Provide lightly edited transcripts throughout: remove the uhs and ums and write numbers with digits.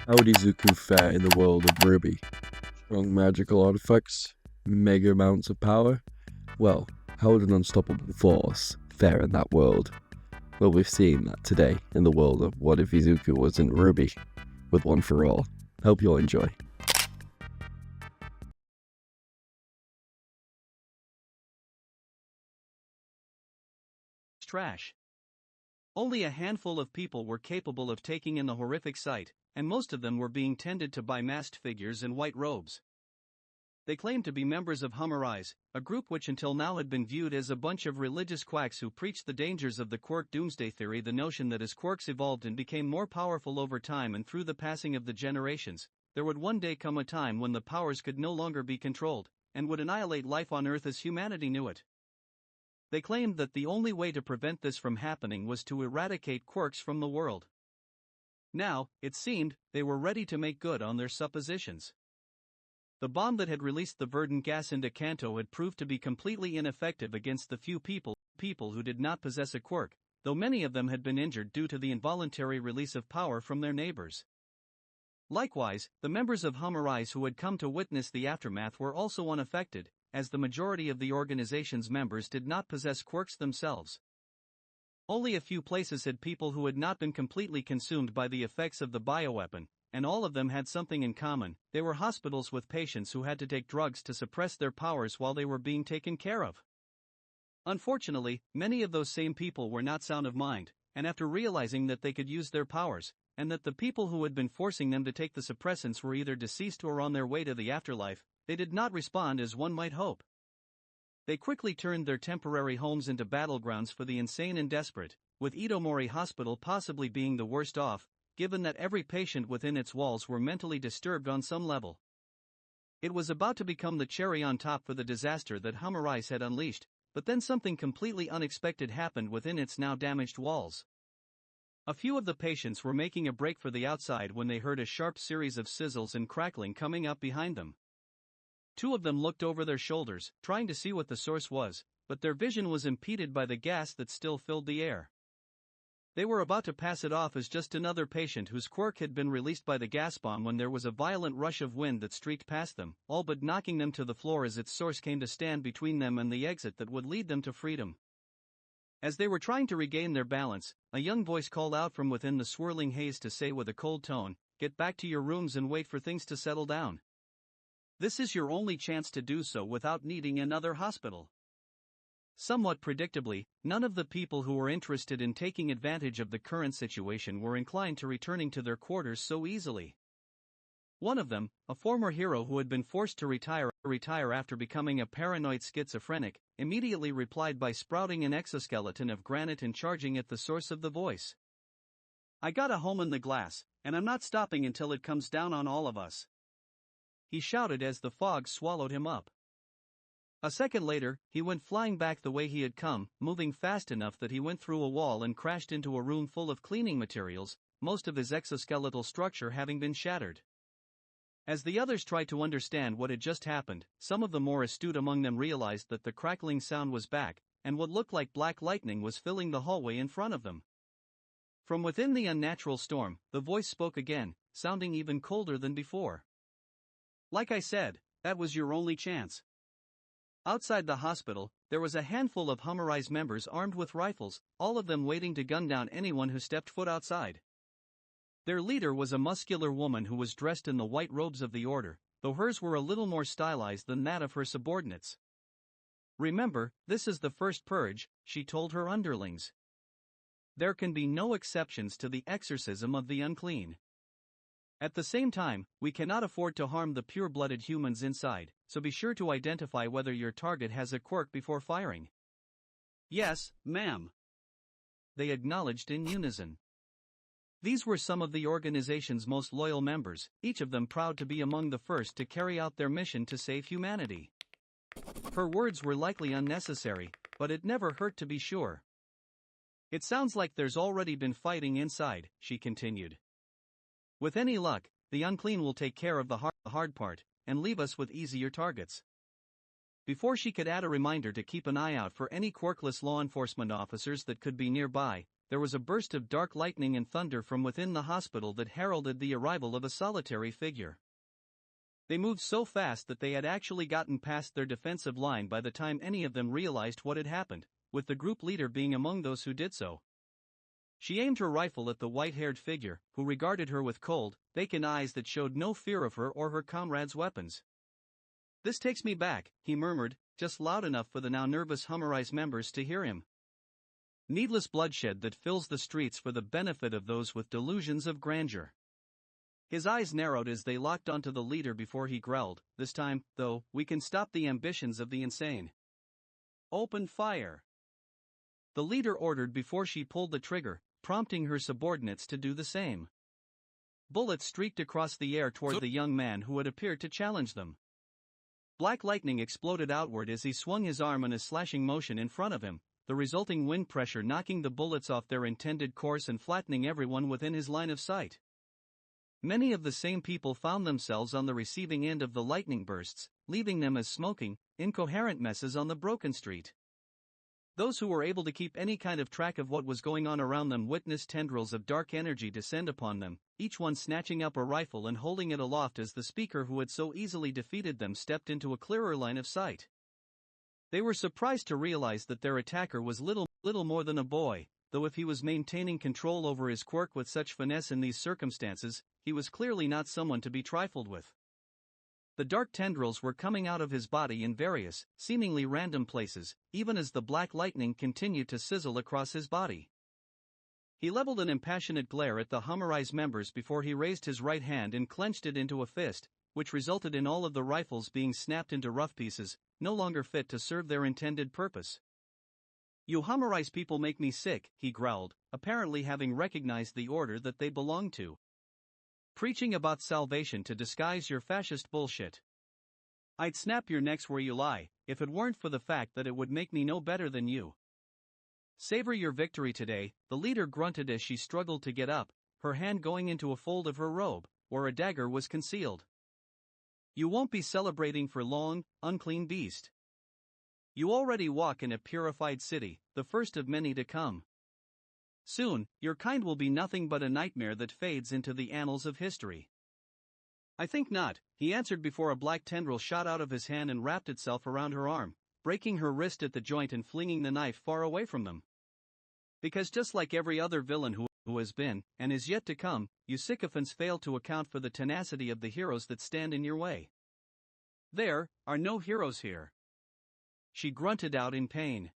How would Izuku fare in the world of RWBY? Strong magical artifacts? Mega amounts of power? Well, how would an unstoppable force fare in that world? Well, we've seen that today in the world of What If Izuku Wasn't RWBY, with One for All. Hope you'll enjoy. Trash. Only a handful of people were capable of taking in the horrific sight, and most of them were being tended to by masked figures in white robes. They claimed to be members of RWBY, a group which until now had been viewed as a bunch of religious quacks who preached the dangers of the quirk doomsday theory, the notion that as quirks evolved and became more powerful over time and through the passing of the generations, there would one day come a time when the powers could no longer be controlled, and would annihilate life on Earth as humanity knew it. They claimed that the only way to prevent this from happening was to eradicate quirks from the world. Now, it seemed, they were ready to make good on their suppositions. The bomb that had released the verdant gas into Kanto had proved to be completely ineffective against the few people who did not possess a quirk, though many of them had been injured due to the involuntary release of power from their neighbors. Likewise, the members of RWBY who had come to witness the aftermath were also unaffected, as the majority of the organization's members did not possess quirks themselves. Only a few places had people who had not been completely consumed by the effects of the bioweapon, and all of them had something in common: they were hospitals with patients who had to take drugs to suppress their powers while they were being taken care of. Unfortunately, many of those same people were not sound of mind, and after realizing that they could use their powers, and that the people who had been forcing them to take the suppressants were either deceased or on their way to the afterlife, they did not respond as one might hope. They quickly turned their temporary homes into battlegrounds for the insane and desperate, with Itomori Hospital possibly being the worst off, given that every patient within its walls were mentally disturbed on some level. It was about to become the cherry on top for the disaster that RWBY had unleashed, but then something completely unexpected happened within its now damaged walls. A few of the patients were making a break for the outside when they heard a sharp series of sizzles and crackling coming up behind them. Two of them looked over their shoulders, trying to see what the source was, but their vision was impeded by the gas that still filled the air. They were about to pass it off as just another patient whose quirk had been released by the gas bomb when there was a violent rush of wind that streaked past them, all but knocking them to the floor as its source came to stand between them and the exit that would lead them to freedom. As they were trying to regain their balance, a young voice called out from within the swirling haze to say with a cold tone, "Get back to your rooms and wait for things to settle down. This is your only chance to do so without needing another hospital." Somewhat predictably, none of the people who were interested in taking advantage of the current situation were inclined to returning to their quarters so easily. One of them, a former hero who had been forced to retire after becoming a paranoid schizophrenic, immediately replied by sprouting an exoskeleton of granite and charging at the source of the voice. "I got a home in the glass, and I'm not stopping until it comes down on all of us," he shouted as the fog swallowed him up. A second later, he went flying back the way he had come, moving fast enough that he went through a wall and crashed into a room full of cleaning materials, most of his exoskeletal structure having been shattered. As the others tried to understand what had just happened, some of the more astute among them realized that the crackling sound was back, and what looked like black lightning was filling the hallway in front of them. From within the unnatural storm, the voice spoke again, sounding even colder than before. "Like I said, that was your only chance." Outside the hospital, there was a handful of RWBY members armed with rifles, all of them waiting to gun down anyone who stepped foot outside. Their leader was a muscular woman who was dressed in the white robes of the order, though hers were a little more stylized than that of her subordinates. "Remember, this is the first purge," she told her underlings. "There can be no exceptions to the exorcism of the unclean. At the same time, we cannot afford to harm the pure-blooded humans inside, so be sure to identify whether your target has a quirk before firing." "Yes, ma'am," they acknowledged in unison. These were some of the organization's most loyal members, each of them proud to be among the first to carry out their mission to save humanity. Her words were likely unnecessary, but it never hurt to be sure. "It sounds like there's already been fighting inside," she continued. "With any luck, the unclean will take care of the hard part, and leave us with easier targets." Before she could add a reminder to keep an eye out for any quirkless law enforcement officers that could be nearby, there was a burst of dark lightning and thunder from within the hospital that heralded the arrival of a solitary figure. They moved so fast that they had actually gotten past their defensive line by the time any of them realized what had happened, with the group leader being among those who did so. She aimed her rifle at the white-haired figure, who regarded her with cold, vacant eyes that showed no fear of her or her comrades' weapons. "This takes me back," he murmured, just loud enough for the now nervous HRWBY members to hear him. "Needless bloodshed that fills the streets for the benefit of those with delusions of grandeur." His eyes narrowed as they locked onto the leader before he growled, "This time, though, we can stop the ambitions of the insane. Open fire." The leader ordered before she pulled the trigger, prompting her subordinates to do the same. Bullets streaked across the air toward the young man who had appeared to challenge them. Black lightning exploded outward as he swung his arm in a slashing motion in front of him, the resulting wind pressure knocking the bullets off their intended course and flattening everyone within his line of sight. Many of the same people found themselves on the receiving end of the lightning bursts, leaving them as smoking, incoherent messes on the broken street. Those who were able to keep any kind of track of what was going on around them witnessed tendrils of dark energy descend upon them, each one snatching up a rifle and holding it aloft as the speaker who had so easily defeated them stepped into a clearer line of sight. They were surprised to realize that their attacker was little more than a boy, though if he was maintaining control over his quirk with such finesse in these circumstances, he was clearly not someone to be trifled with. The dark tendrils were coming out of his body in various, seemingly random places, even as the black lightning continued to sizzle across his body. He leveled an impassionate glare at the HRWBY members before he raised his right hand and clenched it into a fist, which resulted in all of the rifles being snapped into rough pieces, no longer fit to serve their intended purpose. "You HRWBY people make me sick," he growled, apparently having recognized the order that they belonged to. "Preaching about salvation to disguise your fascist bullshit. I'd snap your necks where you lie, if it weren't for the fact that it would make me no better than you. Savor your victory today," the leader grunted as she struggled to get up, her hand going into a fold of her robe, where a dagger was concealed. "You won't be celebrating for long, unclean beast. You already walk in a purified city, the first of many to come. Soon, your kind will be nothing but a nightmare that fades into the annals of history." "I think not," he answered before a black tendril shot out of his hand and wrapped itself around her arm, breaking her wrist at the joint and flinging the knife far away from them. "Because just like every other villain who has been, and is yet to come, you sycophants fail to account for the tenacity of the heroes that stand in your way. There are no heroes here." She grunted out in pain.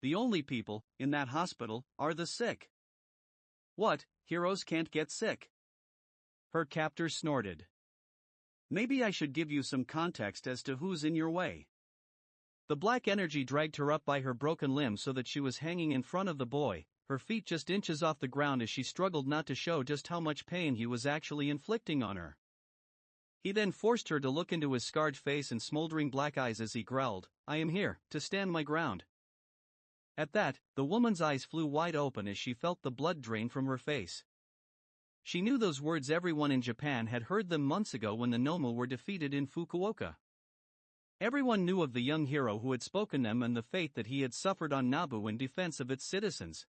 "The only people, in that hospital, are the sick." "What, heroes can't get sick?" Her captor snorted. "Maybe I should give you some context as to who's in your way." The black energy dragged her up by her broken limb so that she was hanging in front of the boy, her feet just inches off the ground as she struggled not to show just how much pain he was actually inflicting on her. He then forced her to look into his scarred face and smoldering black eyes as he growled, "I am here, to stand my ground." At that, the woman's eyes flew wide open as she felt the blood drain from her face. She knew those words. Everyone in Japan had heard them months ago when the Nomu were defeated in Fukuoka. Everyone knew of the young hero who had spoken them and the fate that he had suffered on Nabu in defense of its citizens.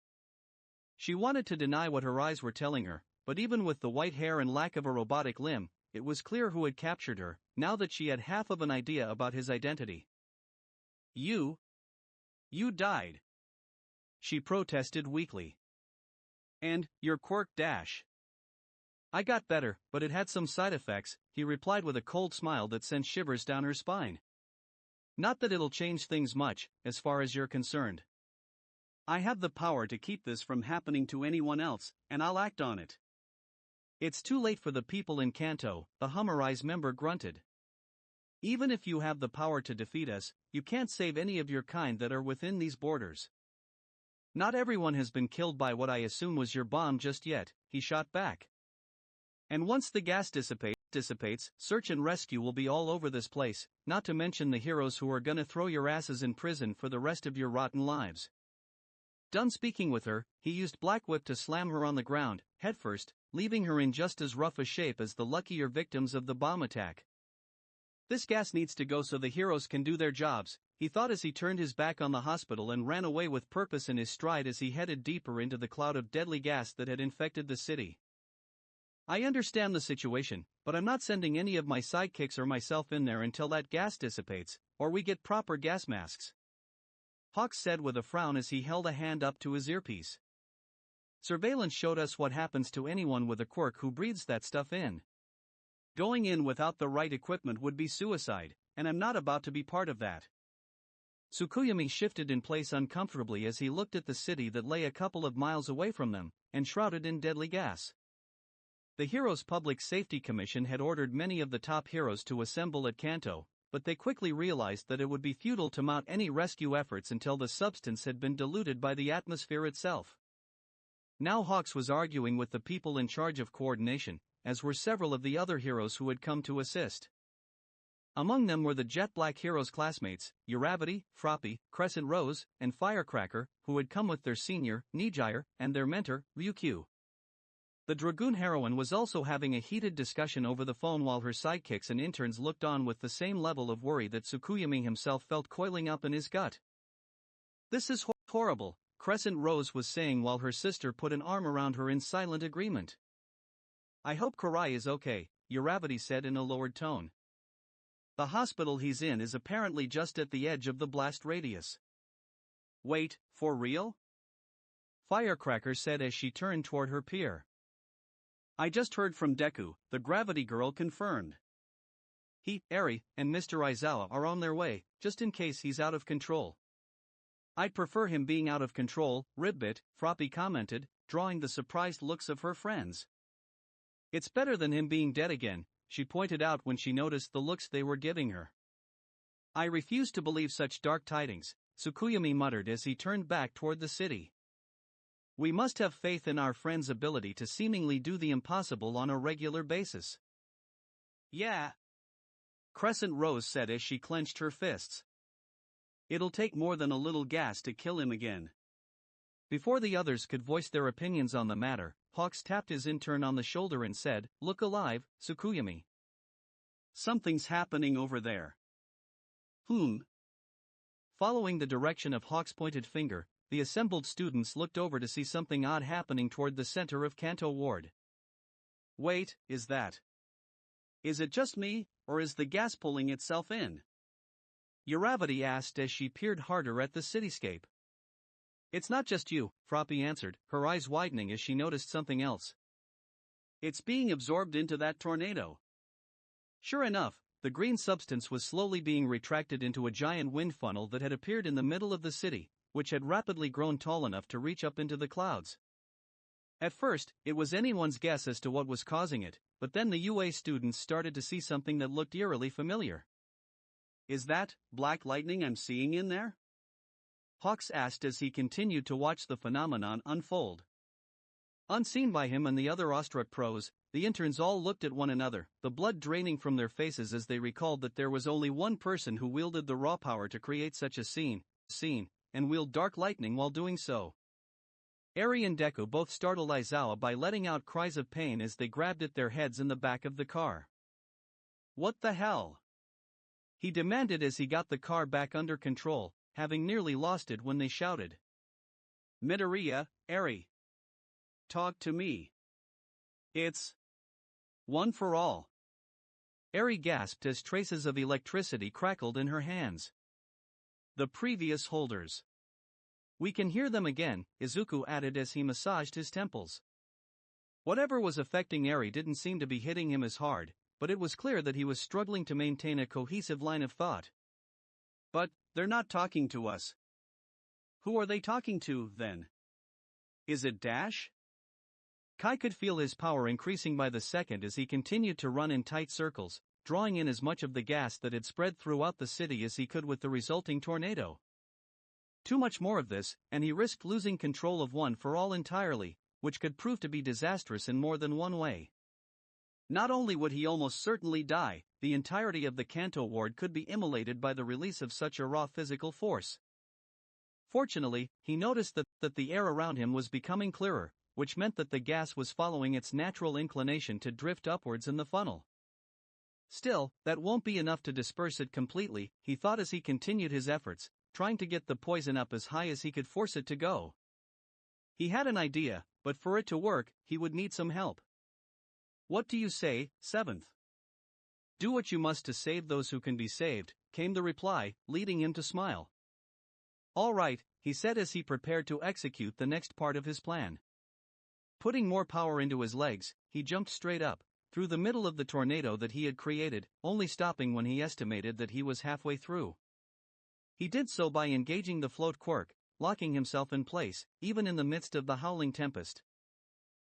She wanted to deny what her eyes were telling her, but even with the white hair and lack of a robotic limb, it was clear who had captured her, now that she had half of an idea about his identity. You died," she protested weakly. "And your quirk dash." "I got better, but it had some side effects," he replied with a cold smile that sent shivers down her spine. "Not that it'll change things much, as far as you're concerned. I have the power to keep this from happening to anyone else, and I'll act on it." "It's too late for the people in Kanto," the HRWBY member grunted. "Even if you have the power to defeat us, you can't save any of your kind that are within these borders." "Not everyone has been killed by what I assume was your bomb just yet," he shot back. "And once the gas dissipates, search and rescue will be all over this place, not to mention the heroes who are gonna throw your asses in prison for the rest of your rotten lives." Done speaking with her, he used Black Whip to slam her on the ground, headfirst, leaving her in just as rough a shape as the luckier victims of the bomb attack. This gas needs to go so the heroes can do their jobs, he thought as he turned his back on the hospital and ran away with purpose in his stride as he headed deeper into the cloud of deadly gas that had infected the city. I understand the situation, but I'm not sending any of my sidekicks or myself in there until that gas dissipates, or we get proper gas masks. Hawks said with a frown as he held a hand up to his earpiece. Surveillance showed us what happens to anyone with a quirk who breathes that stuff in. Going in without the right equipment would be suicide, and I'm not about to be part of that. Tsukuyomi shifted in place uncomfortably as he looked at the city that lay a couple of miles away from them, enshrouded in deadly gas. The Heroes Public Safety Commission had ordered many of the top heroes to assemble at Kanto, but they quickly realized that it would be futile to mount any rescue efforts until the substance had been diluted by the atmosphere itself. Now Hawks was arguing with the people in charge of coordination, as were several of the other heroes who had come to assist. Among them were the Jet Black Heroes' classmates, RWBY, RWBY, Crescent Rose, and Firecracker, who had come with their senior, Nijire, and their mentor, Ryukyu. The Dragoon heroine was also having a heated discussion over the phone while her sidekicks and interns looked on with the same level of worry that Tsukuyomi himself felt coiling up in his gut. "This is horrible," Crescent Rose was saying while her sister put an arm around her in silent agreement. "I hope Karai is okay," RWBY said in a lowered tone. "The hospital he's in is apparently just at the edge of the blast radius." "Wait, for real?" Firecracker said as she turned toward her peer. "I just heard from Deku, the gravity girl confirmed. He, Eri, and Mr. Aizawa are on their way, just in case he's out of control." "I'd prefer him being out of control," RWBY commented, drawing the surprised looks of her friends. "It's better than him being dead again," she pointed out when she noticed the looks they were giving her. "I refuse to believe such dark tidings," Tsukuyomi muttered as he turned back toward the city. "We must have faith in our friend's ability to seemingly do the impossible on a regular basis." "Yeah," Crescent Rose said as she clenched her fists. "It'll take more than a little gas to kill him again." Before the others could voice their opinions on the matter, Hawks tapped his intern on the shoulder and said, "Look alive, Tsukuyomi. Something's happening over there." Following the direction of Hawks' pointed finger, the assembled students looked over to see something odd happening toward the center of Kanto Ward. "Wait, is it just me, or is the gas pulling itself in?" RWBY asked as she peered harder at the cityscape. "It's not just you," RWBY answered, her eyes widening as she noticed something else. "It's being absorbed into that tornado." Sure enough, the green substance was slowly being retracted into a giant wind funnel that had appeared in the middle of the city, which had rapidly grown tall enough to reach up into the clouds. At first, it was anyone's guess as to what was causing it, but then the UA students started to see something that looked eerily familiar. "Is that black lightning I'm seeing in there?" Hawks asked as he continued to watch the phenomenon unfold. Unseen by him and the other awestruck pros, the interns all looked at one another, the blood draining from their faces as they recalled that there was only one person who wielded the raw power to create such a scene, and wield dark lightning while doing so. Eri and Deku both startled Aizawa by letting out cries of pain as they grabbed at their heads in the back of the car. "What the hell?" he demanded as he got the car back under control, having nearly lost it when they shouted. "Midoriya, Eri. Talk to me. It's one for all." Eri gasped as traces of electricity crackled in her hands. "The previous holders. We can hear them again," Izuku added as he massaged his temples. Whatever was affecting Eri didn't seem to be hitting him as hard, but it was clear that he was struggling to maintain a cohesive line of thought. "But they're not talking to us. Who are they talking to, then? Is it Dash?" Kai could feel his power increasing by the second as he continued to run in tight circles, drawing in as much of the gas that had spread throughout the city as he could with the resulting tornado. Too much more of this, and he risked losing control of One for All entirely, which could prove to be disastrous in more than one way. Not only would he almost certainly die, the entirety of the Kanto ward could be immolated by the release of such a raw physical force. Fortunately, he noticed that the air around him was becoming clearer, which meant that the gas was following its natural inclination to drift upwards in the funnel. Still, that won't be enough to disperse it completely, he thought as he continued his efforts, trying to get the poison up as high as he could force it to go. He had an idea, but for it to work, he would need some help. What do you say, Seventh? Do what you must to save those who can be saved, came the reply, leading him to smile. All right, he said as he prepared to execute the next part of his plan. Putting more power into his legs, he jumped straight up, through the middle of the tornado that he had created, only stopping when he estimated that he was halfway through. He did so by engaging the float quirk, locking himself in place, even in the midst of the howling tempest.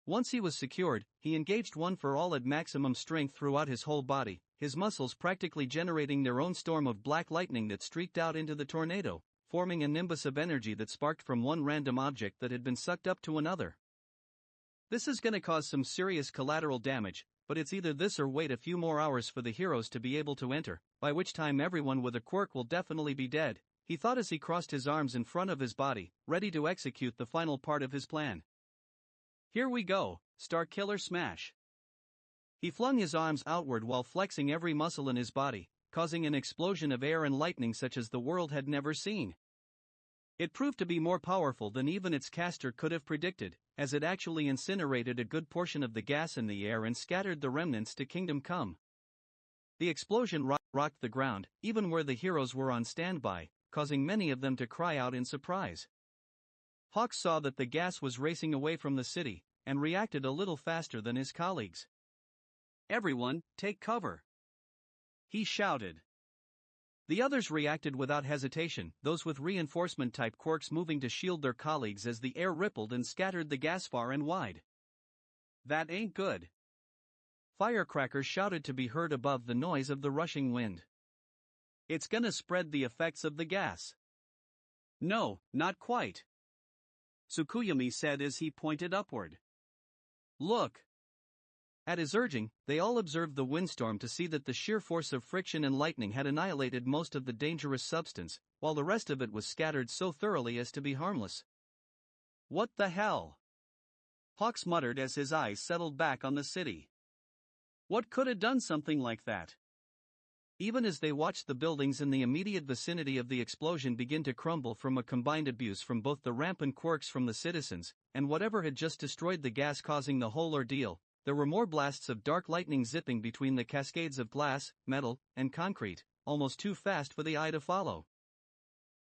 Once he was secured, he engaged one for all at maximum strength throughout his whole body, his muscles practically generating their own storm of black lightning that streaked out into the tornado, forming a nimbus of energy that sparked from one random object that had been sucked up to another. This is gonna cause some serious collateral damage, but it's either this or wait a few more hours for the heroes to be able to enter, by which time everyone with a quirk will definitely be dead, he thought as he crossed his arms in front of his body, ready to execute the final part of his plan. Here we go, Star Killer Smash. He flung his arms outward while flexing every muscle in his body, causing an explosion of air and lightning such as the world had never seen. It proved to be more powerful than even its caster could have predicted, as it actually incinerated a good portion of the gas in the air and scattered the remnants to Kingdom Come. The explosion rocked the ground, even where the heroes were on standby, causing many of them to cry out in surprise. Hawks saw that the gas was racing away from the city, and reacted a little faster than his colleagues. Everyone, take cover! He shouted. The others reacted without hesitation, those with reinforcement-type quirks moving to shield their colleagues as the air rippled and scattered the gas far and wide. That ain't good. Firecrackers shouted to be heard above the noise of the rushing wind. It's gonna spread the effects of the gas. No, not quite. Tsukuyomi said as he pointed upward. Look! At his urging, they all observed the windstorm to see that the sheer force of friction and lightning had annihilated most of the dangerous substance, while the rest of it was scattered so thoroughly as to be harmless. What the hell? Hawks muttered as his eyes settled back on the city. What could have done something like that? Even as they watched the buildings in the immediate vicinity of the explosion begin to crumble from a combined abuse from both the rampant quirks from the citizens, and whatever had just destroyed the gas causing the whole ordeal, there were more blasts of dark lightning zipping between the cascades of glass, metal, and concrete, almost too fast for the eye to follow.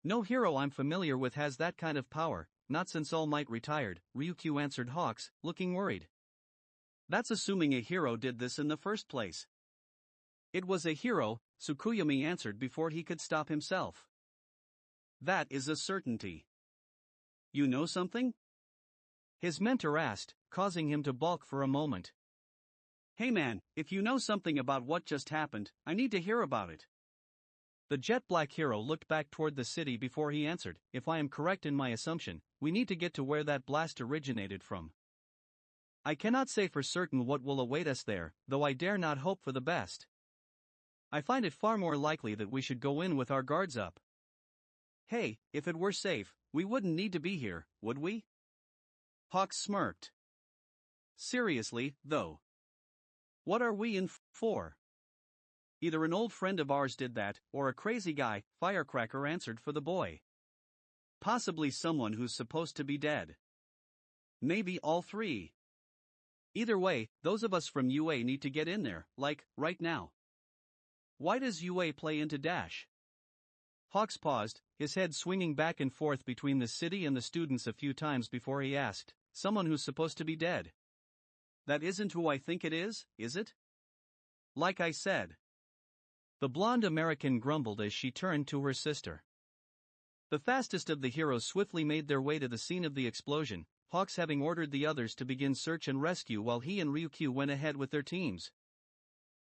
No hero I'm familiar with has that kind of power, not since All Might retired, Ryukyu answered Hawks, looking worried. That's assuming a hero did this in the first place. It was a hero, Tsukuyomi answered before he could stop himself. That is a certainty. You know something? His mentor asked, causing him to balk for a moment. Hey man, if you know something about what just happened, I need to hear about it. The jet black hero looked back toward the city before he answered, if I am correct in my assumption, we need to get to where that blast originated from. I cannot say for certain what will await us there, though I dare not hope for the best. I find it far more likely that we should go in with our guards up. Hey, if it were safe, we wouldn't need to be here, would we? Hawks smirked. Seriously, though. What are we in for? Either an old friend of ours did that, or a crazy guy, Firecracker answered for the boy. Possibly someone who's supposed to be dead. Maybe all three. Either way, those of us from UA need to get in there, like, right now. Why does UA play into Dash? Hawks paused, his head swinging back and forth between the city and the students a few times before he asked, someone who's supposed to be dead. That isn't who I think it is it? Like I said. The blonde American grumbled as she turned to her sister. The fastest of the heroes swiftly made their way to the scene of the explosion, Hawks having ordered the others to begin search and rescue while he and Ryukyu went ahead with their teams.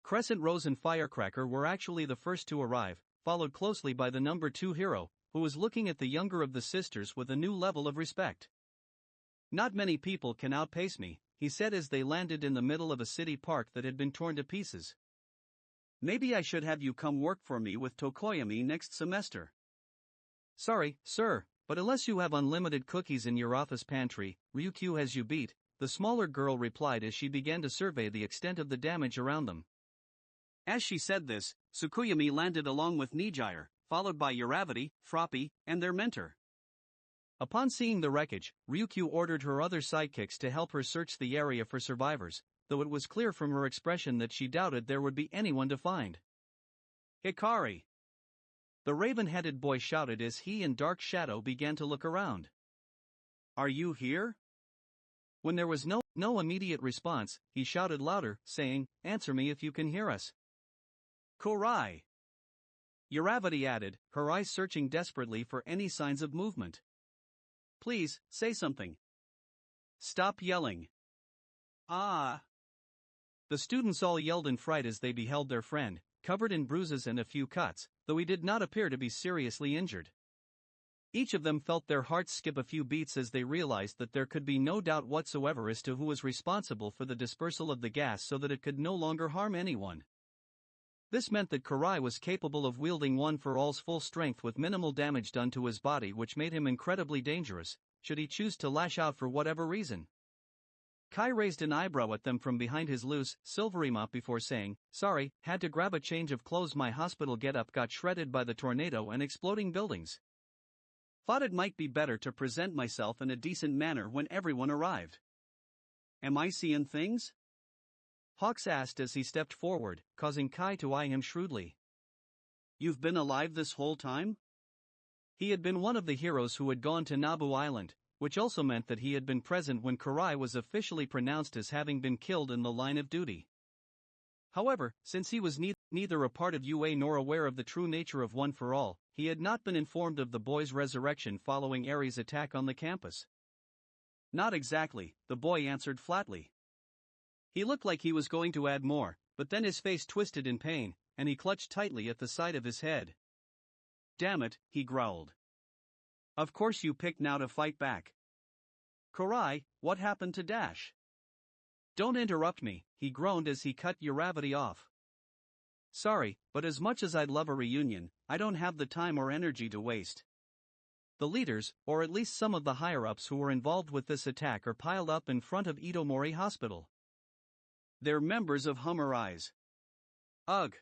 Crescent Rose and Firecracker were actually the first to arrive, followed closely by the number 2 hero, who was looking at the younger of the sisters with a new level of respect. Not many people can outpace me, he said as they landed in the middle of a city park that had been torn to pieces. Maybe I should have you come work for me with Tokoyami next semester. Sorry, sir, but unless you have unlimited cookies in your office pantry, Ryukyu has you beat, the smaller girl replied as she began to survey the extent of the damage around them. As she said this, Tsukuyomi landed along with Nijire, followed by RWBY, RWBY, and their mentor. Upon seeing the wreckage, Ryukyu ordered her other sidekicks to help her search the area for survivors, though it was clear from her expression that she doubted there would be anyone to find. Hikari! The raven-headed boy shouted as he and Dark Shadow began to look around. Are you here? When there was no immediate response, he shouted louder, saying, Answer me if you can hear us. Kurai! RWBY added, her eyes searching desperately for any signs of movement. Please, say something. Stop yelling. Ah! The students all yelled in fright as they beheld their friend, covered in bruises and a few cuts, though he did not appear to be seriously injured. Each of them felt their hearts skip a few beats as they realized that there could be no doubt whatsoever as to who was responsible for the dispersal of the gas so that it could no longer harm anyone. This meant that Kurai was capable of wielding One-for-All's full strength with minimal damage done to his body, which made him incredibly dangerous, should he choose to lash out for whatever reason. Kai raised an eyebrow at them from behind his loose, silvery mop before saying, Sorry, had to grab a change of clothes. My hospital getup got shredded by the tornado and exploding buildings. Thought it might be better to present myself in a decent manner when everyone arrived. Am I seeing things? Hawks asked as he stepped forward, causing Kai to eye him shrewdly. You've been alive this whole time? He had been one of the heroes who had gone to Nabu Island, which also meant that he had been present when Kurai was officially pronounced as having been killed in the line of duty. However, since he was neither a part of UA nor aware of the true nature of One for All, he had not been informed of the boy's resurrection following Ares' attack on the campus. Not exactly, the boy answered flatly. He looked like he was going to add more, but then his face twisted in pain, and he clutched tightly at the side of his head. Damn it, he growled. Of course you picked now to fight back. Kurai, what happened to Dash? Don't interrupt me, he groaned as he cut RWBY off. Sorry, but as much as I'd love a reunion, I don't have the time or energy to waste. The leaders, or at least some of the higher-ups who were involved with this attack, are piled up in front of Itomori Hospital. They're members of Humorize. Ugh.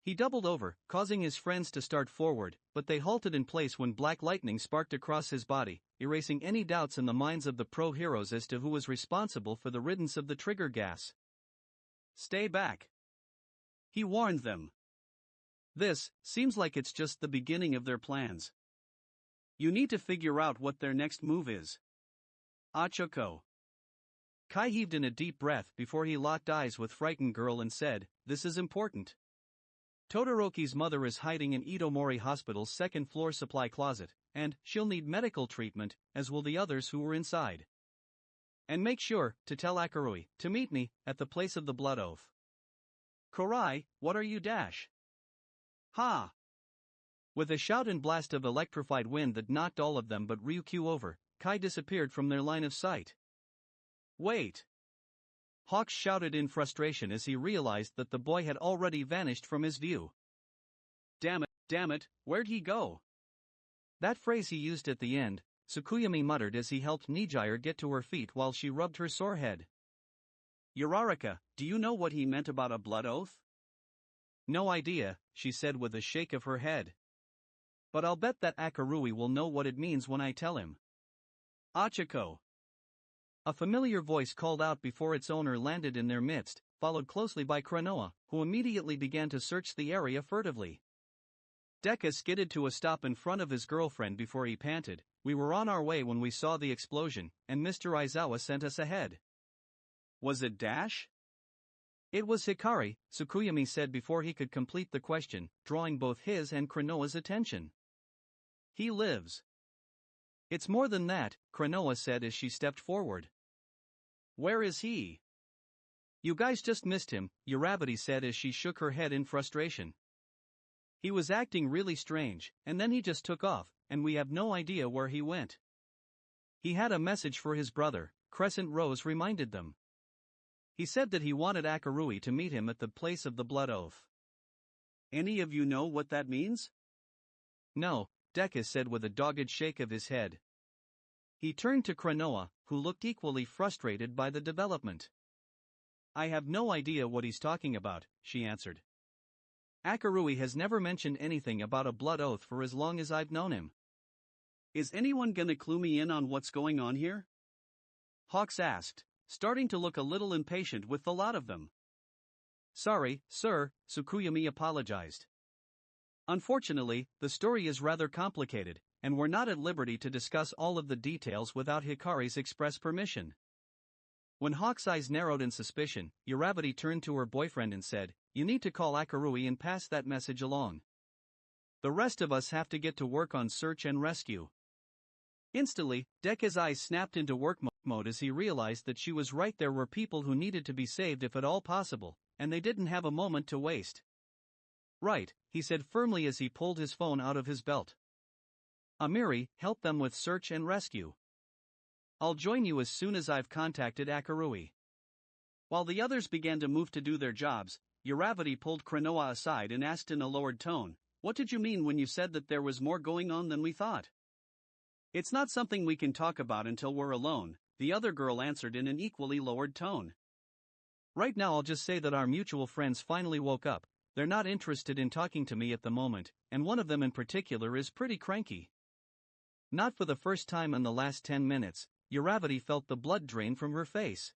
He doubled over, causing his friends to start forward, but they halted in place when black lightning sparked across his body, erasing any doubts in the minds of the pro-heroes as to who was responsible for the riddance of the trigger gas. Stay back. He warned them. This seems like it's just the beginning of their plans. You need to figure out what their next move is. Achiko. Kai heaved in a deep breath before he locked eyes with Frightened Girl and said, This is important. Todoroki's mother is hiding in Itomori Hospital's second-floor supply closet, and she'll need medical treatment, as will the others who were inside. And make sure to tell Akarui to meet me at the place of the blood oath. Kurai, what are you dash? Ha! With a shout and blast of electrified wind that knocked all of them but Ryukyu over, Kai disappeared from their line of sight. Wait! Hawks shouted in frustration as he realized that the boy had already vanished from his view. Damn it, where'd he go? That phrase he used at the end, Tsukuyomi muttered as he helped Nijire get to her feet while she rubbed her sore head. Uraraka, do you know what he meant about a blood oath? No idea, she said with a shake of her head. But I'll bet that Akarui will know what it means when I tell him. Achiko. A familiar voice called out before its owner landed in their midst, followed closely by Kranoa, who immediately began to search the area furtively. Deku skidded to a stop in front of his girlfriend before he panted, We were on our way when we saw the explosion, and Mr. Aizawa sent us ahead. Was it Dash? It was Hikari, Tsukuyomi said before he could complete the question, drawing both his and Kranoa's attention. He lives. It's more than that, Kranoa said as she stepped forward. Where is he? You guys just missed him, RWBY said as she shook her head in frustration. He was acting really strange, and then he just took off, and we have no idea where he went. He had a message for his brother, Crescent Rose reminded them. He said that he wanted Akarui to meet him at the place of the blood oath. Any of you know what that means? No, Deku said with a dogged shake of his head. He turned to Kranoa, who looked equally frustrated by the development. I have no idea what he's talking about, she answered. Akarui has never mentioned anything about a blood oath for as long as I've known him. Is anyone gonna clue me in on what's going on here? Hawks asked, starting to look a little impatient with the lot of them. Sorry, sir, Tsukuyomi apologized. Unfortunately, the story is rather complicated, and we're not at liberty to discuss all of the details without Hikari's express permission. When Hawk's eyes narrowed in suspicion, Iravati turned to her boyfriend and said, "You need to call Akarui and pass that message along. The rest of us have to get to work on search and rescue." Instantly, Deku's eyes snapped into work mode as he realized that she was right. There were people who needed to be saved if at all possible, and they didn't have a moment to waste. "Right," he said firmly as he pulled his phone out of his belt. "Amiri, help them with search and rescue. I'll join you as soon as I've contacted Akarui." While the others began to move to do their jobs, Iravati pulled Krinoa aside and asked in a lowered tone, "What did you mean when you said that there was more going on than we thought?" "It's not something we can talk about until we're alone," the other girl answered in an equally lowered tone. "Right now I'll just say that our mutual friends finally woke up. They're not interested in talking to me at the moment, and one of them in particular is pretty cranky." Not for the first time in the last 10 minutes, Iravati felt the blood drain from her face.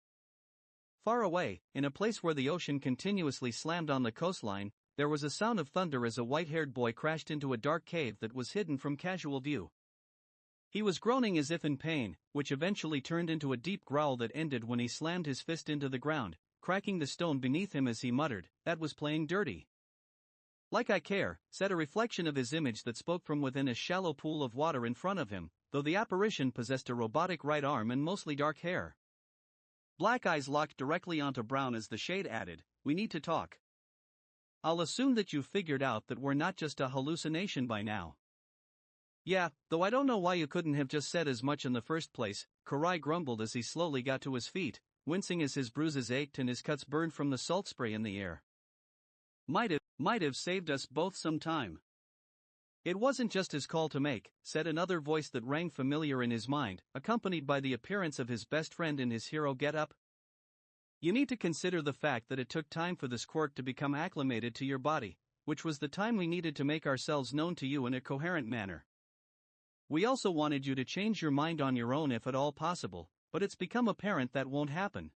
Far away, in a place where the ocean continuously slammed on the coastline, there was a sound of thunder as a white-haired boy crashed into a dark cave that was hidden from casual view. He was groaning as if in pain, which eventually turned into a deep growl that ended when he slammed his fist into the ground, cracking the stone beneath him as he muttered, "That was playing dirty." "Like I care," said a reflection of his image that spoke from within a shallow pool of water in front of him, though the apparition possessed a robotic right arm and mostly dark hair. Black eyes locked directly onto brown as the shade added, "We need to talk. I'll assume that you've figured out that we're not just a hallucination by now." "Yeah, though I don't know why you couldn't have just said as much in the first place," Karai grumbled as he slowly got to his feet, wincing as his bruises ached and his cuts burned from the salt spray in the air. Might have saved us both some time." "It wasn't just his call to make," said another voice that rang familiar in his mind, accompanied by the appearance of his best friend in his hero get-up. "You need to consider the fact that it took time for this quirk to become acclimated to your body, which was the time we needed to make ourselves known to you in a coherent manner. We also wanted you to change your mind on your own if at all possible, but it's become apparent that won't happen.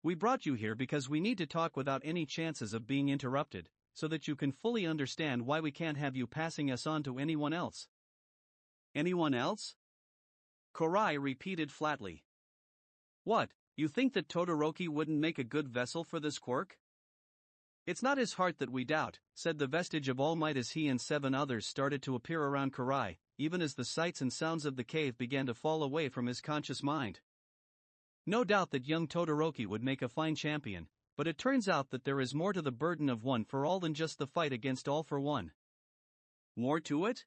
We brought you here because we need to talk without any chances of being interrupted, so that you can fully understand why we can't have you passing us on to anyone else." "Anyone else?" Korai repeated flatly. "What, you think that Todoroki wouldn't make a good vessel for this quirk?" "It's not his heart that we doubt," said the vestige of All Might as he and 7 others started to appear around Korai, even as the sights and sounds of the cave began to fall away from his conscious mind. "No doubt that young Todoroki would make a fine champion, but it turns out that there is more to the burden of One for All than just the fight against All for One." "More to it?"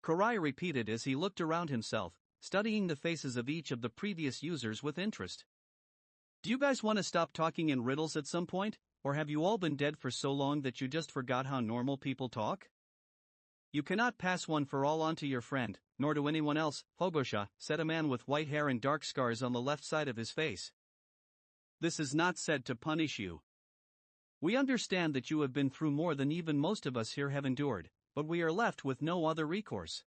Korai repeated as he looked around himself, studying the faces of each of the previous users with interest. "Do you guys want to stop talking in riddles at some point, or have you all been dead for so long that you just forgot how normal people talk?" "You cannot pass One for All on to your friend, nor to anyone else, Hogosha," said a man with white hair and dark scars on the left side of his face. "This is not said to punish you. We understand that you have been through more than even most of us here have endured, but we are left with no other recourse.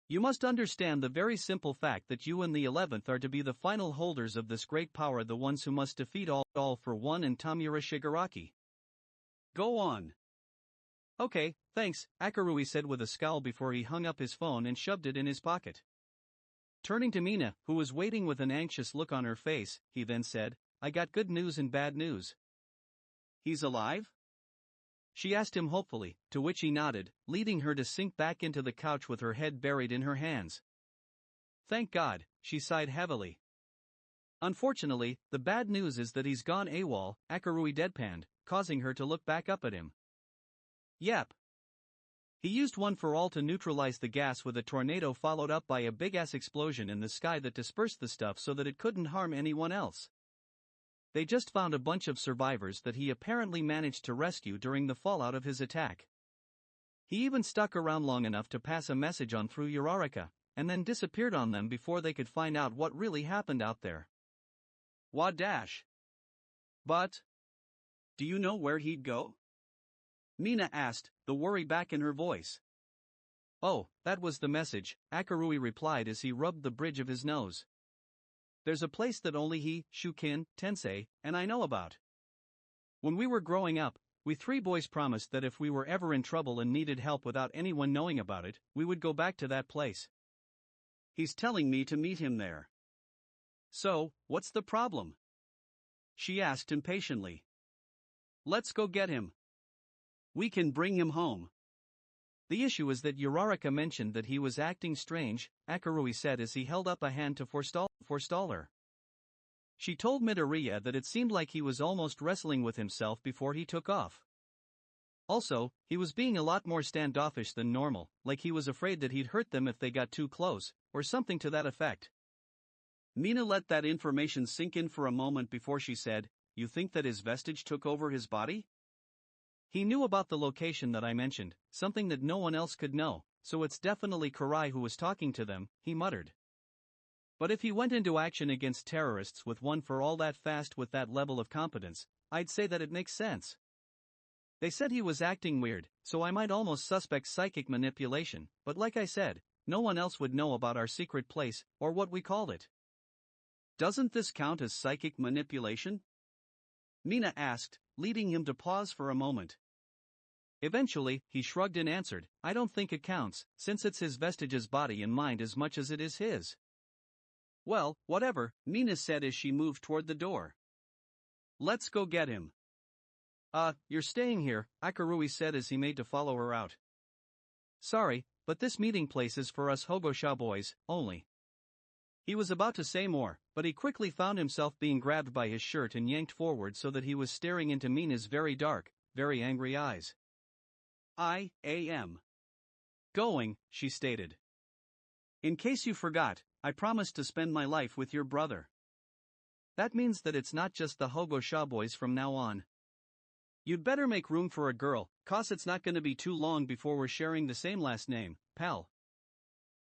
You must understand the very simple fact that you and the 11th are to be the final holders of this great power, the ones who must defeat All for One and Tamura Shigaraki. Go on." "Okay, thanks," Akarui said with a scowl before he hung up his phone and shoved it in his pocket. Turning to Mina, who was waiting with an anxious look on her face, he then said, "I got good news and bad news." "He's alive?" she asked him hopefully, to which he nodded, leading her to sink back into the couch with her head buried in her hands. "Thank God," she sighed heavily. "Unfortunately, the bad news is that he's gone AWOL," Akarui deadpanned, causing her to look back up at him. "Yep. He used One for All to neutralize the gas with a tornado followed up by a big-ass explosion in the sky that dispersed the stuff so that it couldn't harm anyone else. They just found a bunch of survivors that he apparently managed to rescue during the fallout of his attack. He even stuck around long enough to pass a message on through Uraraka, and then disappeared on them before they could find out what really happened out there." "Wadash. But, do you know where he'd go? Mina asked, the worry back in her voice. Oh, that was the message, Akarui replied as he rubbed the bridge of his nose. There's a place that only he, Shukin, Tensei, and I know about. When we were growing up, we three boys promised that if we were ever in trouble and needed help without anyone knowing about it, we would go back to that place. He's telling me to meet him there. So, what's the problem? She asked impatiently. Let's go get him. We can bring him home. The issue is that Uraraka mentioned that he was acting strange, Akarui said as he held up a hand to forestall her. She told Midoriya that it seemed like he was almost wrestling with himself before he took off. Also, he was being a lot more standoffish than normal, like he was afraid that he'd hurt them if they got too close, or something to that effect. Mina let that information sink in for a moment before she said, You think that his vestige took over his body? He knew about the location that I mentioned, something that no one else could know, so it's definitely Karai who was talking to them, he muttered. But if he went into action against terrorists with one for all that fast with that level of competence, I'd say that it makes sense. They said he was acting weird, so I might almost suspect psychic manipulation, but like I said, no one else would know about our secret place, or what we called it. Doesn't this count as psychic manipulation? Mina asked, leading him to pause for a moment. Eventually, he shrugged and answered, I don't think it counts, since it's his vestige's body and mind as much as it is his. Well, whatever, Mina said as she moved toward the door. Let's go get him. You're staying here, Akarui said as he made to follow her out. Sorry, but this meeting place is for us Hogosha boys, only. He was about to say more, but he quickly found himself being grabbed by his shirt and yanked forward so that he was staring into Mina's very dark, very angry eyes. I am going, she stated. In case you forgot, I promised to spend my life with your brother. That means that it's not just the Hogosha boys from now on. You'd better make room for a girl, 'cause it's not gonna be too long before we're sharing the same last name, pal.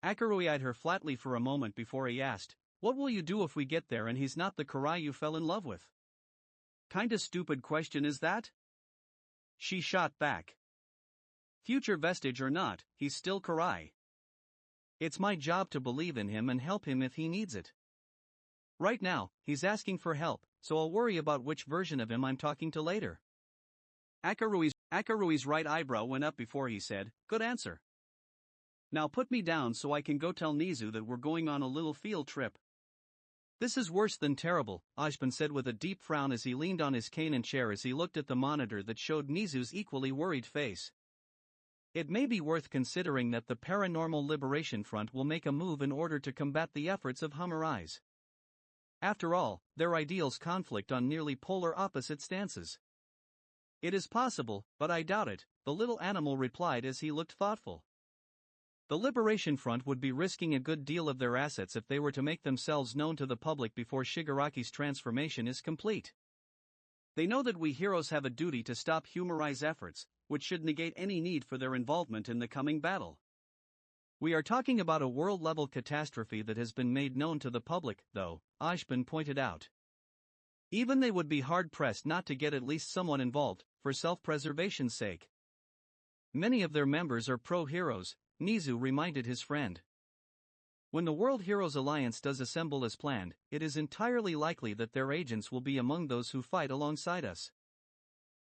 Akarui eyed her flatly for a moment before he asked, What will you do if we get there and he's not the Karai you fell in love with? Kinda stupid question is that? She shot back. Future vestige or not, he's still Karai. It's my job to believe in him and help him if he needs it. Right now, he's asking for help, so I'll worry about which version of him I'm talking to later. Akarui's right eyebrow went up before he said, Good answer. Now put me down so I can go tell Nizu that we're going on a little field trip. This is worse than terrible, Ashban said with a deep frown as he leaned on his cane and chair as he looked at the monitor that showed Nizu's equally worried face. It may be worth considering that the Paranormal Liberation Front will make a move in order to combat the efforts of Hummer-Eyes. After all, their ideals conflict on nearly polar opposite stances. It is possible, but I doubt it, the little animal replied as he looked thoughtful. The Liberation Front would be risking a good deal of their assets if they were to make themselves known to the public before Shigaraki's transformation is complete. They know that we heroes have a duty to stop Hummer-Eyes' efforts, which should negate any need for their involvement in the coming battle. We are talking about a world-level catastrophe that has been made known to the public, though, Ashban pointed out. Even they would be hard-pressed not to get at least someone involved, for self-preservation's sake. Many of their members are pro-heroes, Nizu reminded his friend. When the World Heroes Alliance does assemble as planned, it is entirely likely that their agents will be among those who fight alongside us.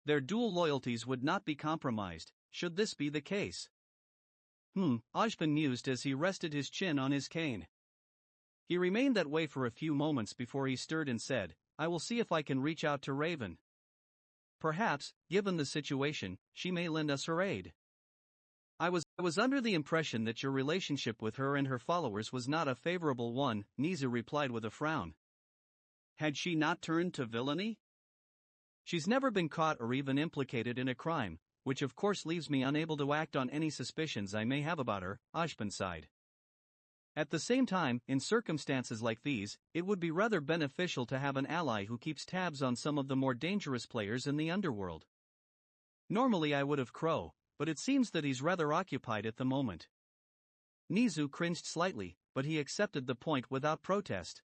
Their dual loyalties would not be compromised, should this be the case. Ashban mused as he rested his chin on his cane. He remained that way for a few moments before he stirred and said, I will see if I can reach out to Raven. Perhaps, given the situation, she may lend us her aid. I was under the impression that your relationship with her and her followers was not a favorable one, Nizu replied with a frown. Had she not turned to villainy? She's never been caught or even implicated in a crime, which of course leaves me unable to act on any suspicions I may have about her, Ashban sighed. At the same time, in circumstances like these, it would be rather beneficial to have an ally who keeps tabs on some of the more dangerous players in the underworld. Normally I would have Crow, but it seems that he's rather occupied at the moment. Nizu cringed slightly, but he accepted the point without protest.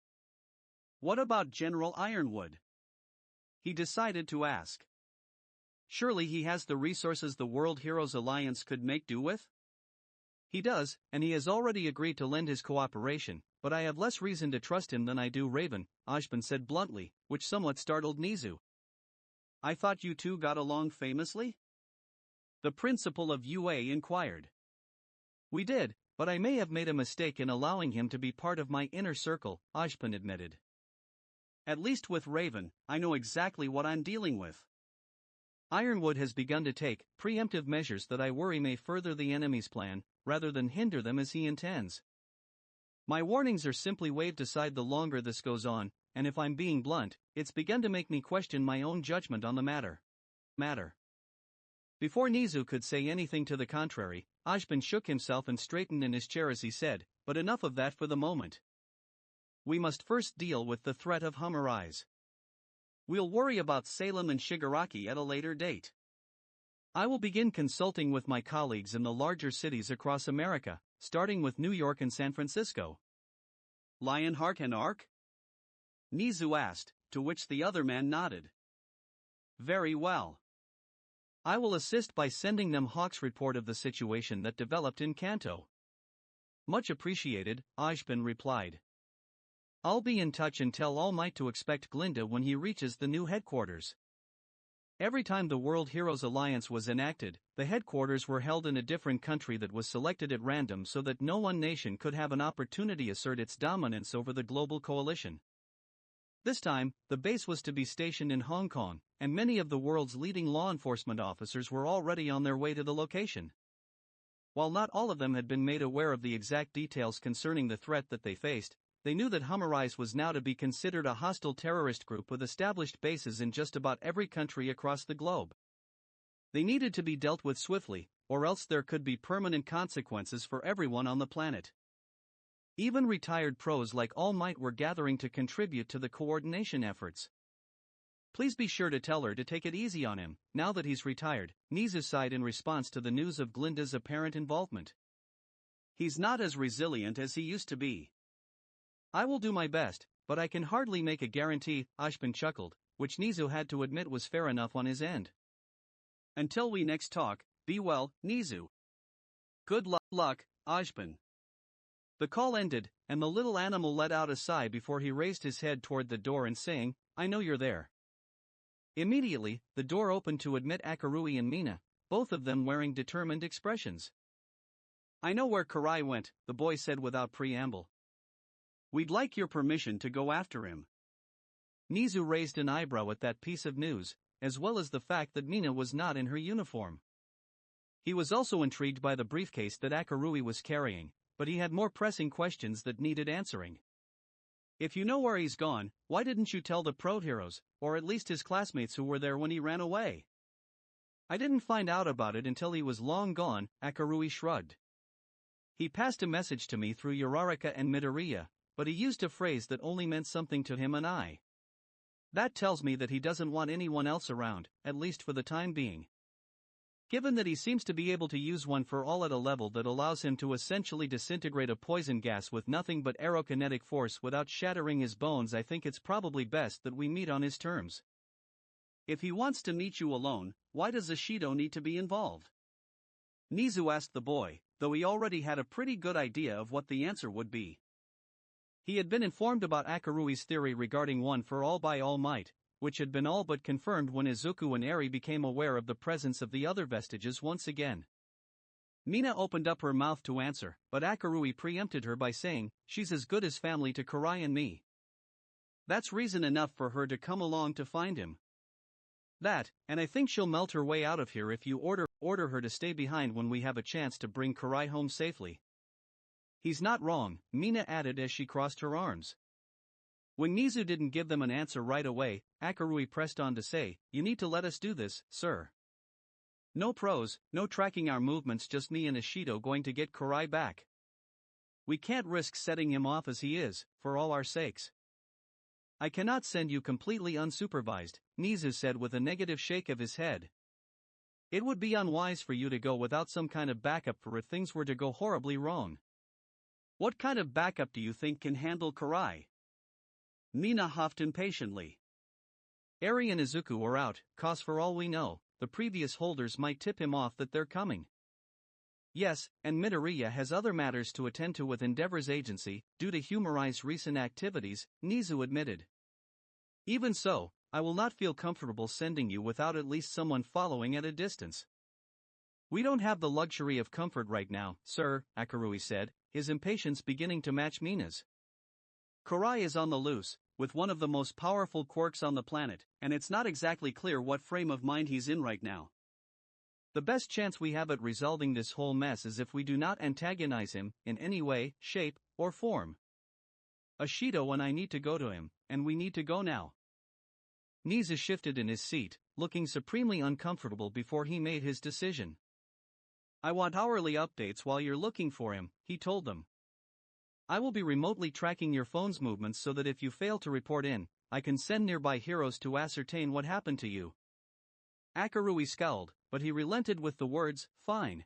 What about General Ironwood? He decided to ask. Surely he has the resources the World Heroes Alliance could make do with? He does, and he has already agreed to lend his cooperation, but I have less reason to trust him than I do Raven, Ashbin said bluntly, which somewhat startled Nizu. I thought you two got along famously? The principal of UA inquired. We did, but I may have made a mistake in allowing him to be part of my inner circle, Ashbin admitted. At least with Raven, I know exactly what I'm dealing with. Ironwood has begun to take preemptive measures that I worry may further the enemy's plan, rather than hinder them as he intends. My warnings are simply waved aside the longer this goes on, and if I'm being blunt, it's begun to make me question my own judgment on the matter. Before Nizu could say anything to the contrary, Ashbin shook himself and straightened in his chair as he said, but enough of that for the moment. We must first deal with the threat of Humorize. We'll worry about Salem and Shigaraki at a later date. I will begin consulting with my colleagues in the larger cities across America, starting with New York and San Francisco. Lionheart and Ark? Nizu asked, to which the other man nodded. Very well. I will assist by sending them Hawk's report of the situation that developed in Kanto. Much appreciated, Ashbin replied. I'll be in touch and tell All Might to expect Glinda when he reaches the new headquarters. Every time the World Heroes Alliance was enacted, the headquarters were held in a different country that was selected at random so that no one nation could have an opportunity to assert its dominance over the global coalition. This time, the base was to be stationed in Hong Kong, and many of the world's leading law enforcement officers were already on their way to the location. While not all of them had been made aware of the exact details concerning the threat that they faced, they knew that Humorize was now to be considered a hostile terrorist group with established bases in just about every country across the globe. They needed to be dealt with swiftly, or else there could be permanent consequences for everyone on the planet. Even retired pros like All Might were gathering to contribute to the coordination efforts. Please be sure to tell her to take it easy on him, now that he's retired, Nizu sighed in response to the news of Glinda's apparent involvement. He's not as resilient as he used to be. I will do my best, but I can hardly make a guarantee, Ashbin chuckled, which Nizu had to admit was fair enough on his end. Until we next talk, be well, Nizu. Good luck, Ashbin. The call ended, and the little animal let out a sigh before he raised his head toward the door and saying, I know you're there. Immediately, the door opened to admit Akarui and Mina, both of them wearing determined expressions. I know where Karai went, the boy said without preamble. We'd like your permission to go after him. Nizu raised an eyebrow at that piece of news, as well as the fact that Mina was not in her uniform. He was also intrigued by the briefcase that Akarui was carrying, but he had more pressing questions that needed answering. If you know where he's gone, why didn't you tell the Pro Heroes, or at least his classmates who were there when he ran away? I didn't find out about it until he was long gone, Akarui shrugged. He passed a message to me through Uraraka and Midoriya, but he used a phrase that only meant something to him and I. That tells me that he doesn't want anyone else around, at least for the time being. Given that he seems to be able to use one for all at a level that allows him to essentially disintegrate a poison gas with nothing but aerokinetic force without shattering his bones, I think it's probably best that we meet on his terms. If he wants to meet you alone, why does Ishido need to be involved? Nizu asked the boy, though he already had a pretty good idea of what the answer would be. He had been informed about Akarui's theory regarding One for All by All Might, which had been all but confirmed when Izuku and Eri became aware of the presence of the other vestiges once again. Mina opened up her mouth to answer, but Akarui preempted her by saying, she's as good as family to Karai and me. That's reason enough for her to come along to find him. That, and I think she'll melt her way out of here if you order her to stay behind when we have a chance to bring Karai home safely. He's not wrong, Mina added as she crossed her arms. When Nizu didn't give them an answer right away, Akarui pressed on to say, you need to let us do this, sir. No pros, no tracking our movements, just me and Ishido going to get Karai back. We can't risk setting him off as he is, for all our sakes. I cannot send you completely unsupervised, Nizu said with a negative shake of his head. It would be unwise for you to go without some kind of backup for if things were to go horribly wrong. What kind of backup do you think can handle Karai? Mina huffed impatiently. Eri and Izuku are out, 'cause for all we know, the previous holders might tip him off that they're coming. Yes, and Midoriya has other matters to attend to with Endeavor's agency, due to Humorize's recent activities, Nizu admitted. Even so, I will not feel comfortable sending you without at least someone following at a distance. We don't have the luxury of comfort right now, sir, Akarui said, his impatience beginning to match Mina's. Kurai is on the loose, with one of the most powerful quirks on the planet, and it's not exactly clear what frame of mind he's in right now. The best chance we have at resolving this whole mess is if we do not antagonize him, in any way, shape, or form. Ashido and I need to go to him, and we need to go now. Nizu shifted in his seat, looking supremely uncomfortable before he made his decision. I want hourly updates while you're looking for him, he told them. I will be remotely tracking your phone's movements so that if you fail to report in, I can send nearby heroes to ascertain what happened to you. Akarui scowled, but he relented with the words, fine.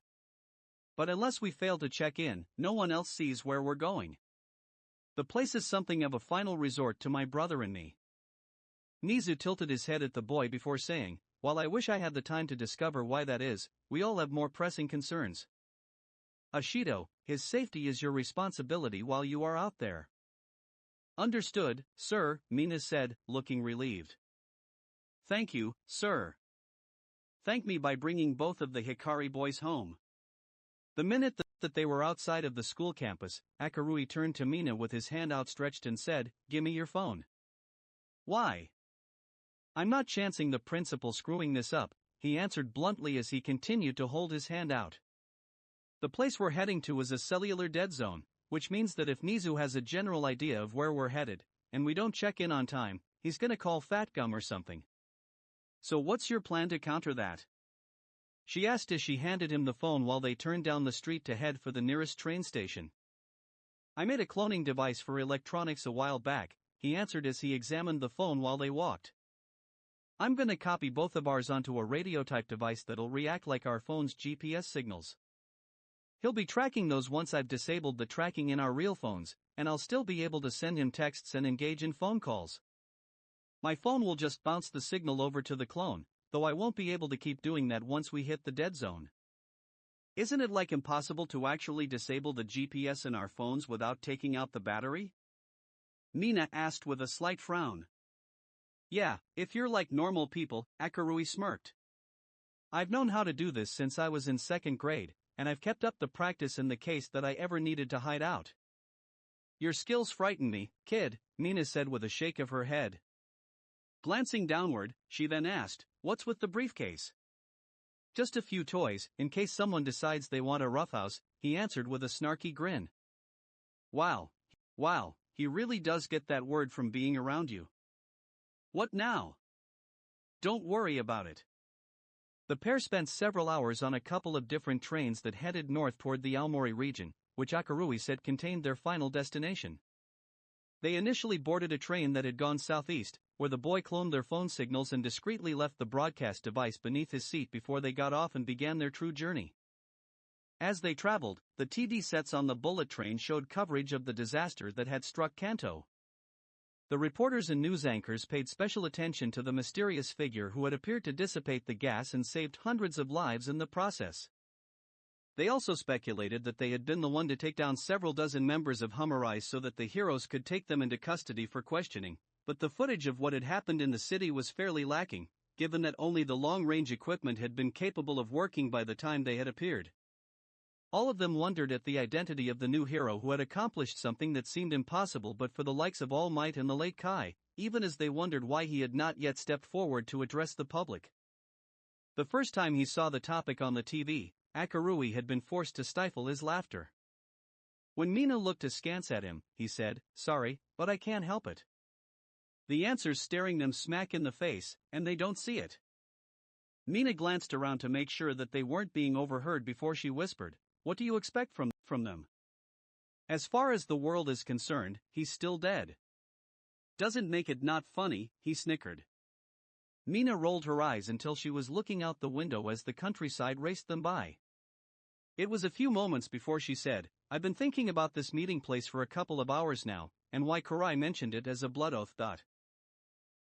But unless we fail to check in, no one else sees where we're going. The place is something of a final resort to my brother and me. Nizu tilted his head at the boy before saying, while I wish I had the time to discover why that is, we all have more pressing concerns. Ashido, his safety is your responsibility while you are out there. Understood, sir, Mina said, looking relieved. Thank you, sir. Thank me by bringing both of the Hikari boys home. The minute that they were outside of the school campus, Akarui turned to Mina with his hand outstretched and said, "Gimme your phone." Why? I'm not chancing the principal screwing this up, he answered bluntly as he continued to hold his hand out. The place we're heading to is a cellular dead zone, which means that if Nizu has a general idea of where we're headed, and we don't check in on time, he's gonna call Fat Gum or something. So what's your plan to counter that? She asked as she handed him the phone while they turned down the street to head for the nearest train station. I made a cloning device for electronics a while back, he answered as he examined the phone while they walked. I'm gonna copy both of ours onto a radio-type device that'll react like our phone's GPS signals. He'll be tracking those once I've disabled the tracking in our real phones, and I'll still be able to send him texts and engage in phone calls. My phone will just bounce the signal over to the clone, though I won't be able to keep doing that once we hit the dead zone. Isn't it like impossible to actually disable the GPS in our phones without taking out the battery? Mina asked with a slight frown. Yeah, if you're like normal people, Akarui smirked. I've known how to do this since I was in 2nd grade, and I've kept up the practice in the case that I ever needed to hide out. Your skills frighten me, kid, Mina said with a shake of her head. Glancing downward, she then asked, what's with the briefcase? Just a few toys, in case someone decides they want a roughhouse, he answered with a snarky grin. Wow, he really does get that word from being around you. What now? Don't worry about it. The pair spent several hours on a couple of different trains that headed north toward the Aomori region, which Akarui said contained their final destination. They initially boarded a train that had gone southeast, where the boy cloned their phone signals and discreetly left the broadcast device beneath his seat before they got off and began their true journey. As they traveled, the TD sets on the bullet train showed coverage of the disaster that had struck Kanto. The reporters and news anchors paid special attention to the mysterious figure who had appeared to dissipate the gas and saved hundreds of lives in the process. They also speculated that they had been the one to take down several dozen members of Humorize so that the heroes could take them into custody for questioning, but the footage of what had happened in the city was fairly lacking, given that only the long-range equipment had been capable of working by the time they had appeared. All of them wondered at the identity of the new hero who had accomplished something that seemed impossible but for the likes of All Might and the late Kai, even as they wondered why he had not yet stepped forward to address the public. The first time he saw the topic on the TV, Akarui had been forced to stifle his laughter. When Mina looked askance at him, he said, "Sorry, but I can't help it." The answer's staring them smack in the face, and they don't see it. Mina glanced around to make sure that they weren't being overheard before she whispered, "What do you expect from them? As far as the world is concerned, he's still dead." Doesn't make it not funny, he snickered. Mina rolled her eyes until she was looking out the window as the countryside raced them by. It was a few moments before she said, "I've been thinking about this meeting place for a couple of hours now, and why Kurai mentioned it as a blood oath.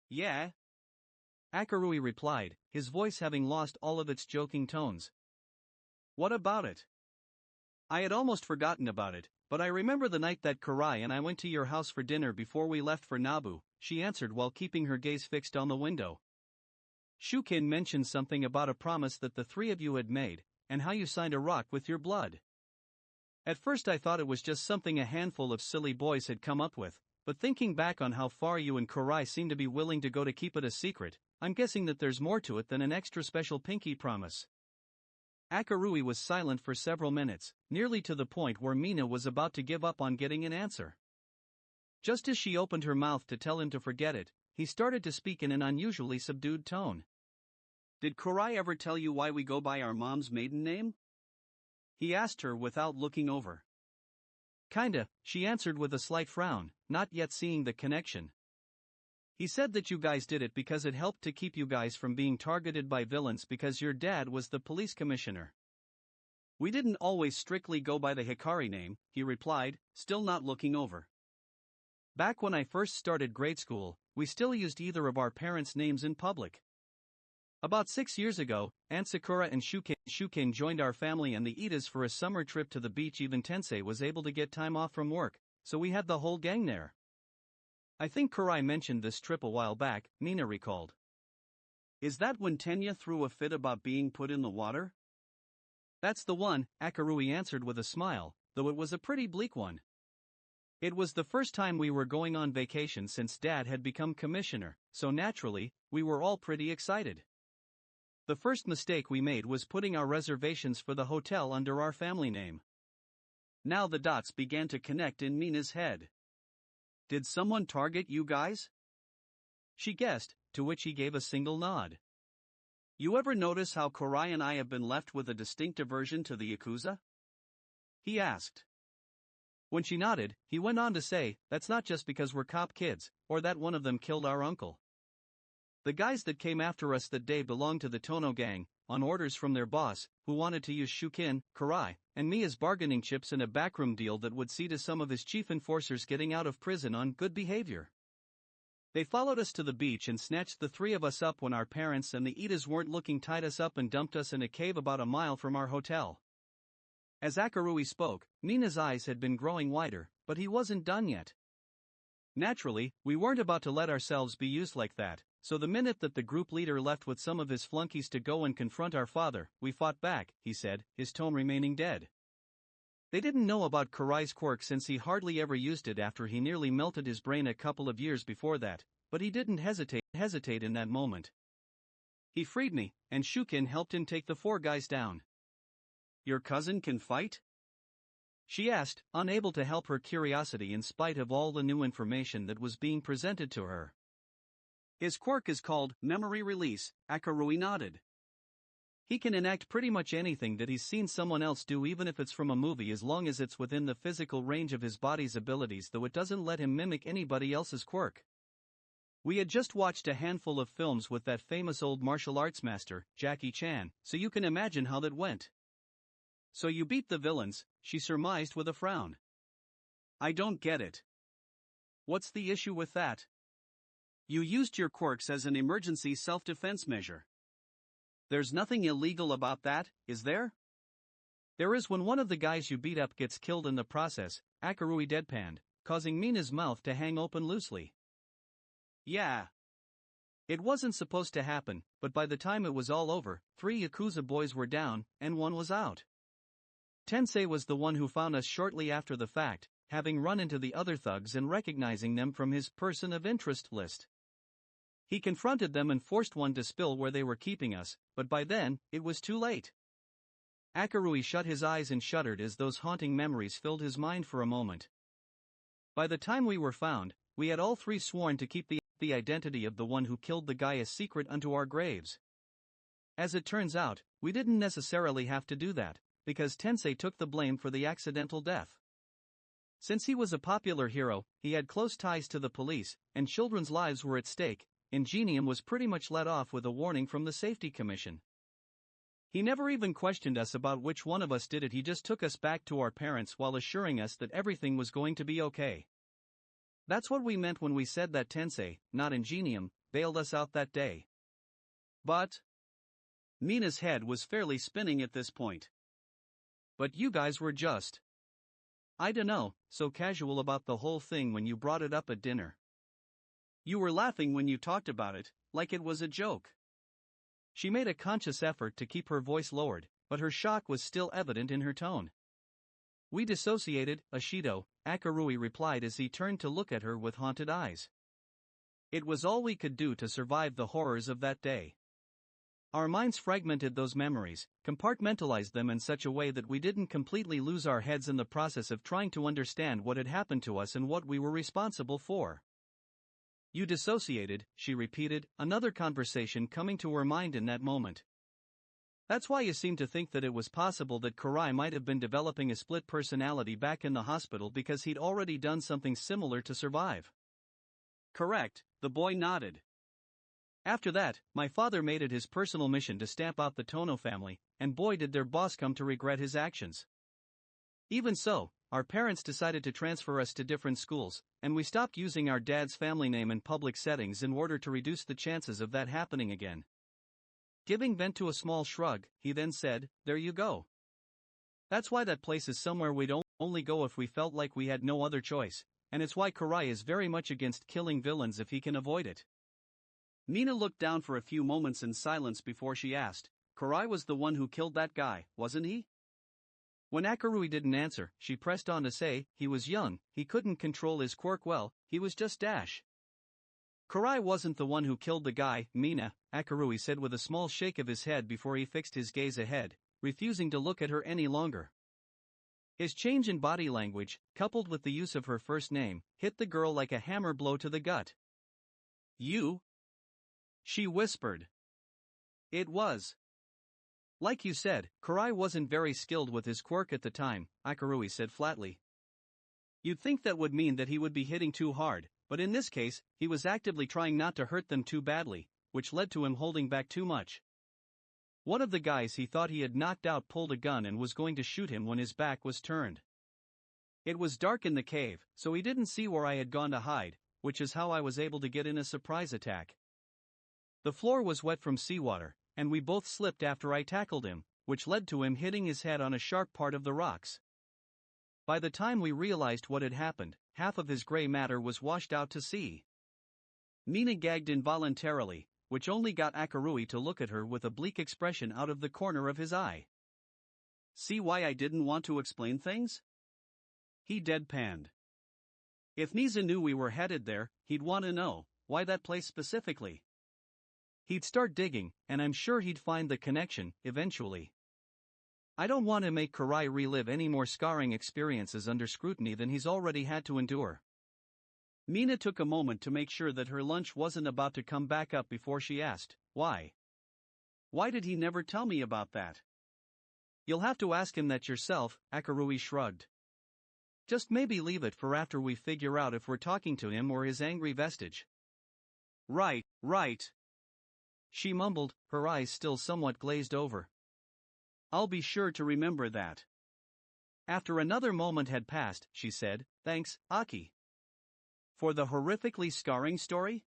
Yeah? Akarui replied, his voice having lost all of its joking tones. What about it? I had almost forgotten about it, but I remember the night that Karai and I went to your house for dinner before we left for Nabu, she answered while keeping her gaze fixed on the window. Shukin mentioned something about a promise that the three of you had made, and how you signed a rock with your blood. At first I thought it was just something a handful of silly boys had come up with, but thinking back on how far you and Karai seem to be willing to go to keep it a secret, I'm guessing that there's more to it than an extra special pinky promise. Akarui was silent for several minutes, nearly to the point where Mina was about to give up on getting an answer. Just as she opened her mouth to tell him to forget it, he started to speak in an unusually subdued tone. Did Karai ever tell you why we go by our mom's maiden name? He asked her without looking over. Kinda, she answered with a slight frown, not yet seeing the connection. He said that you guys did it because it helped to keep you guys from being targeted by villains because your dad was the police commissioner. We didn't always strictly go by the Hikari name, he replied, still not looking over. Back when I first started grade school, we still used either of our parents' names in public. About 6 years ago, Aunt Sakura and Shuken joined our family and the Idas for a summer trip to the beach. Even Tensei was able to get time off from work, so we had the whole gang there. I think Karai mentioned this trip a while back, Mina recalled. Is that when Tenya threw a fit about being put in the water? That's the one, Akarui answered with a smile, though it was a pretty bleak one. It was the first time we were going on vacation since Dad had become commissioner, so naturally, we were all pretty excited. The first mistake we made was putting our reservations for the hotel under our family name. Now the dots began to connect in Mina's head. Did someone target you guys? She guessed, to which he gave a single nod. You ever notice how Karai and I have been left with a distinct aversion to the Yakuza? He asked. When she nodded, he went on to say, that's not just because we're cop kids, or that one of them killed our uncle. The guys that came after us that day belonged to the Tono gang, on orders from their boss, who wanted to use Shukin, Karai, and me as bargaining chips in a backroom deal that would see to some of his chief enforcers getting out of prison on good behavior. They followed us to the beach and snatched the three of us up when our parents and the Idas weren't looking, tied us up and dumped us in a cave about a mile from our hotel. As Akarui spoke, Mina's eyes had been growing wider, but he wasn't done yet. Naturally, we weren't about to let ourselves be used like that, so the minute that the group leader left with some of his flunkies to go and confront our father, we fought back, he said, his tone remaining dead. They didn't know about Karai's quirk since he hardly ever used it after he nearly melted his brain a couple of years before that, but he didn't hesitate in that moment. He freed me, and Shukin helped him take the four guys down. Your cousin can fight? She asked, unable to help her curiosity in spite of all the new information that was being presented to her. His quirk is called memory release, Akarui nodded. He can enact pretty much anything that he's seen someone else do, even if it's from a movie, as long as it's within the physical range of his body's abilities, though it doesn't let him mimic anybody else's quirk. We had just watched a handful of films with that famous old martial arts master, Jackie Chan, so you can imagine how that went. So you beat the villains, she surmised with a frown. I don't get it. What's the issue with that? You used your quirks as an emergency self-defense measure. There's nothing illegal about that, is there? There is when one of the guys you beat up gets killed in the process, Akarui deadpanned, causing Mina's mouth to hang open loosely. Yeah. It wasn't supposed to happen, but by the time it was all over, 3 Yakuza boys were down, and 1 was out. Tensei was the one who found us shortly after the fact, having run into the other thugs and recognizing them from his person of interest list. He confronted them and forced one to spill where they were keeping us, but by then, it was too late. Akarui shut his eyes and shuddered as those haunting memories filled his mind for a moment. By the time we were found, we had all 3 sworn to keep the identity of the one who killed the guy a secret unto our graves. As it turns out, we didn't necessarily have to do that, because Tensei took the blame for the accidental death. Since he was a popular hero, he had close ties to the police, and children's lives were at stake. Ingenium was pretty much let off with a warning from the Safety Commission. He never even questioned us about which one of us did it. He just took us back to our parents while assuring us that everything was going to be okay. That's what we meant when we said that Tensei, not Ingenium, bailed us out that day. But Mina's head was fairly spinning at this point. But you guys were just, I dunno, so casual about the whole thing when you brought it up at dinner. You were laughing when you talked about it, like it was a joke. She made a conscious effort to keep her voice lowered, but her shock was still evident in her tone. We dissociated, Ashido, Akarui replied as he turned to look at her with haunted eyes. It was all we could do to survive the horrors of that day. Our minds fragmented those memories, compartmentalized them in such a way that we didn't completely lose our heads in the process of trying to understand what had happened to us and what we were responsible for. You dissociated, she repeated, another conversation coming to her mind in that moment. That's why you seem to think that it was possible that Karai might have been developing a split personality back in the hospital because he'd already done something similar to survive. Correct, the boy nodded. After that, my father made it his personal mission to stamp out the Tono family, and boy did their boss come to regret his actions. Even so, our parents decided to transfer us to different schools, and we stopped using our dad's family name in public settings in order to reduce the chances of that happening again. Giving vent to a small shrug, he then said, "There you go. That's why that place is somewhere we'd only go if we felt like we had no other choice, and it's why Karai is very much against killing villains if he can avoid it." Mina looked down for a few moments in silence before she asked, "Karai was the one who killed that guy, wasn't he?" When Akarui didn't answer, she pressed on to say, "He was young, he couldn't control his quirk well, he was just Dash." "Karai wasn't the one who killed the guy, Mina," Akarui said with a small shake of his head before he fixed his gaze ahead, refusing to look at her any longer. His change in body language, coupled with the use of her first name, hit the girl like a hammer blow to the gut. "You?" she whispered. "It was. Like you said, Karai wasn't very skilled with his quirk at the time," Akarui said flatly. "You'd think that would mean that he would be hitting too hard, but in this case, he was actively trying not to hurt them too badly, which led to him holding back too much. One of the guys he thought he had knocked out pulled a gun and was going to shoot him when his back was turned. It was dark in the cave, so he didn't see where I had gone to hide, which is how I was able to get in a surprise attack. The floor was wet from seawater, and we both slipped after I tackled him, which led to him hitting his head on a sharp part of the rocks. By the time we realized what had happened, half of his gray matter was washed out to sea." Mina gagged involuntarily, which only got Akarui to look at her with a bleak expression out of the corner of his eye. "See why I didn't want to explain things?" he deadpanned. "If Niza knew we were headed there, he'd want to know, why that place specifically? He'd start digging, and I'm sure he'd find the connection, eventually. I don't want to make Karai relive any more scarring experiences under scrutiny than he's already had to endure." Mina took a moment to make sure that her lunch wasn't about to come back up before she asked, "Why? Why did he never tell me about that?" "You'll have to ask him that yourself," Akarui shrugged. "Just maybe leave it for after we figure out if we're talking to him or his angry vestige." Right. She mumbled, her eyes still somewhat glazed over. "I'll be sure to remember that." After another moment had passed, she said, "Thanks, Aki. For the horrifically scarring story?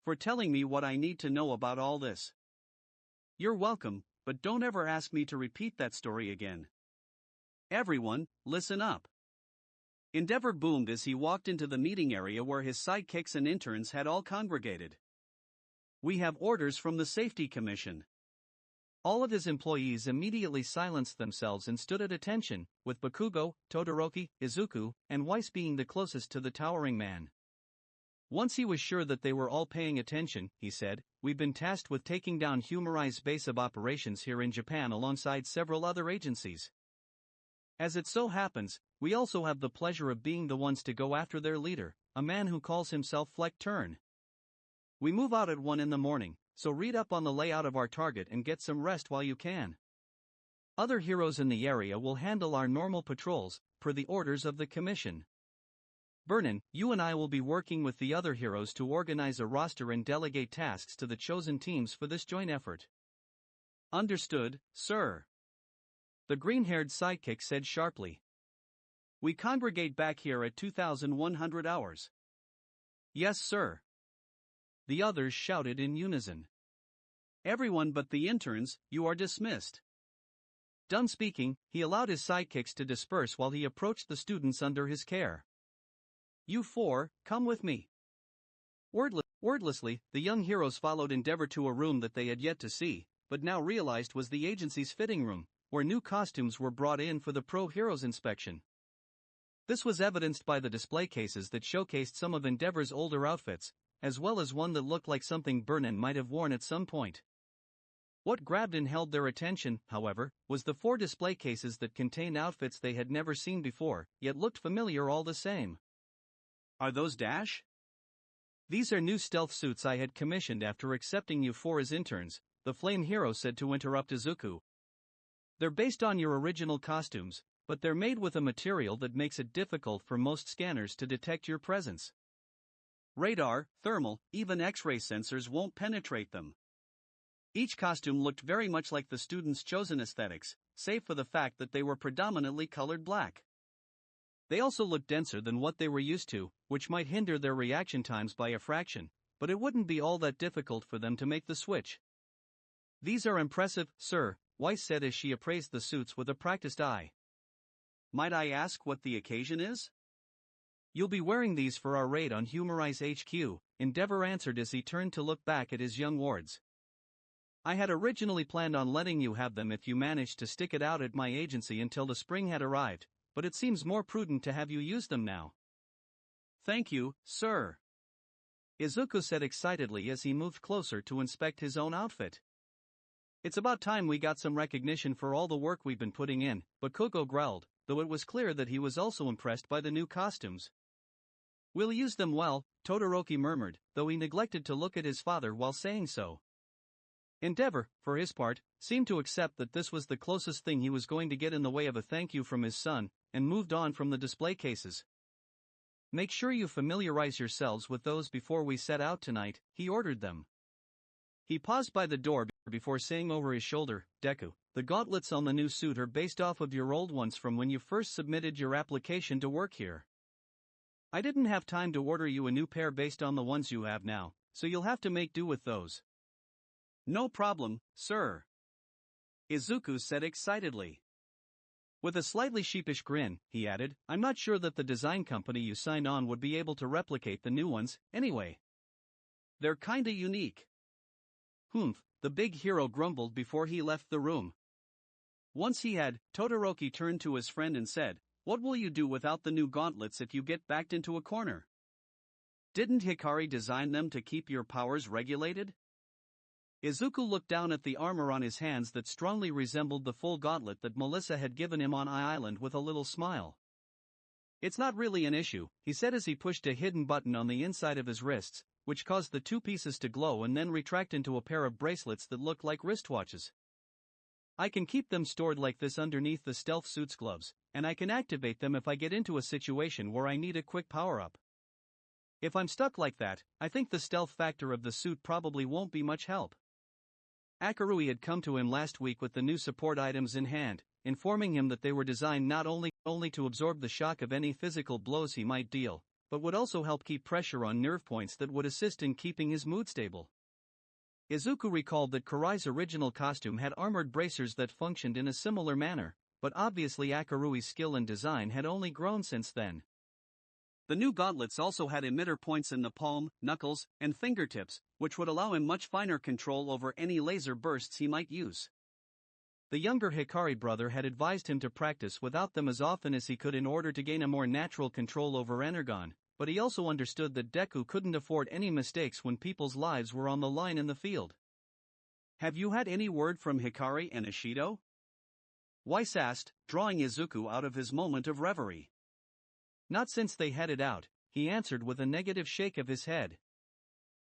For telling me what I need to know about all this." "You're welcome, but don't ever ask me to repeat that story again. Everyone, listen up." Endeavor boomed as he walked into the meeting area where his sidekicks and interns had all congregated. "We have orders from the Safety Commission." All of his employees immediately silenced themselves and stood at attention, with Bakugo, Todoroki, Izuku, and Weiss being the closest to the towering man. Once he was sure that they were all paying attention, he said, "We've been tasked with taking down Humorai's base of operations here in Japan alongside several other agencies. As it so happens, we also have the pleasure of being the ones to go after their leader, a man who calls himself Fleck Turn. We move out at 1 in the morning, so read up on the layout of our target and get some rest while you can. Other heroes in the area will handle our normal patrols, per the orders of the Commission. Vernon, you and I will be working with the other heroes to organize a roster and delegate tasks to the chosen teams for this joint effort." "Understood, sir." The green-haired sidekick said sharply. "We congregate back here at 2100 hours." "Yes, sir." The others shouted in unison. Everyone but the interns, you are dismissed. Done speaking, he allowed his sidekicks to disperse while he approached the students under his care. You four, come with me. Wordlessly, the young heroes followed Endeavor to a room that they had yet to see, but now realized was the agency's fitting room, where new costumes were brought in for the pro heroes inspection. This was evidenced by the display cases that showcased some of Endeavor's older outfits, as well as one that looked like something Burnin might have worn at some point. What grabbed and held their attention, however, was the 4 display cases that contained outfits they had never seen before, yet looked familiar all the same. Are those Dash? These are new stealth suits I had commissioned after accepting you 4 as interns, the Flame Hero said to interrupt Izuku. They're based on your original costumes, but they're made with a material that makes it difficult for most scanners to detect your presence. Radar, thermal, even X-ray sensors won't penetrate them. Each costume looked very much like the students' chosen aesthetics, save for the fact that they were predominantly colored black. They also looked denser than what they were used to, which might hinder their reaction times by a fraction, but it wouldn't be all that difficult for them to make the switch. These are impressive, sir, Weiss said as she appraised the suits with a practiced eye. Might I ask what the occasion is? You'll be wearing these for our raid on Humorize HQ, Endeavor answered as he turned to look back at his young wards. I had originally planned on letting you have them if you managed to stick it out at my agency until the spring had arrived, but it seems more prudent to have you use them now. Thank you, sir. Izuku said excitedly as he moved closer to inspect his own outfit. It's about time we got some recognition for all the work we've been putting in, but Kogo growled, though it was clear that he was also impressed by the new costumes. We'll use them well, Todoroki murmured, though he neglected to look at his father while saying so. Endeavor, for his part, seemed to accept that this was the closest thing he was going to get in the way of a thank you from his son, and moved on from the display cases. Make sure you familiarize yourselves with those before we set out tonight, he ordered them. He paused by the door before saying over his shoulder, Deku, the gauntlets on the new suit are based off of your old ones from when you first submitted your application to work here. I didn't have time to order you a new pair based on the ones you have now, so you'll have to make do with those. No problem, sir. Izuku said excitedly. With a slightly sheepish grin, he added, I'm not sure that the design company you signed on would be able to replicate the new ones, anyway. They're kinda unique. Humph, the big hero grumbled before he left the room. Once he had, Todoroki turned to his friend and said, What will you do without the new gauntlets if you get backed into a corner? Didn't Hikari design them to keep your powers regulated? Izuku looked down at the armor on his hands that strongly resembled the full gauntlet that Melissa had given him on I Island with a little smile. It's not really an issue, he said as he pushed a hidden button on the inside of his wrists, which caused the 2 pieces to glow and then retract into a pair of bracelets that looked like wristwatches. I can keep them stored like this underneath the stealth suit's gloves, and I can activate them if I get into a situation where I need a quick power-up. If I'm stuck like that, I think the stealth factor of the suit probably won't be much help. Akarui had come to him last week with the new support items in hand, informing him that they were designed not only to absorb the shock of any physical blows he might deal, but would also help keep pressure on nerve points that would assist in keeping his mood stable. Izuku recalled that Karai's original costume had armored bracers that functioned in a similar manner, but obviously Akarui's skill and design had only grown since then. The new gauntlets also had emitter points in the palm, knuckles, and fingertips, which would allow him much finer control over any laser bursts he might use. The younger Hikari brother had advised him to practice without them as often as he could in order to gain a more natural control over Energon, but he also understood that Deku couldn't afford any mistakes when people's lives were on the line in the field. Have you had any word from Hikari and Ishido? Weiss asked, drawing Izuku out of his moment of reverie. Not since they headed out, he answered with a negative shake of his head.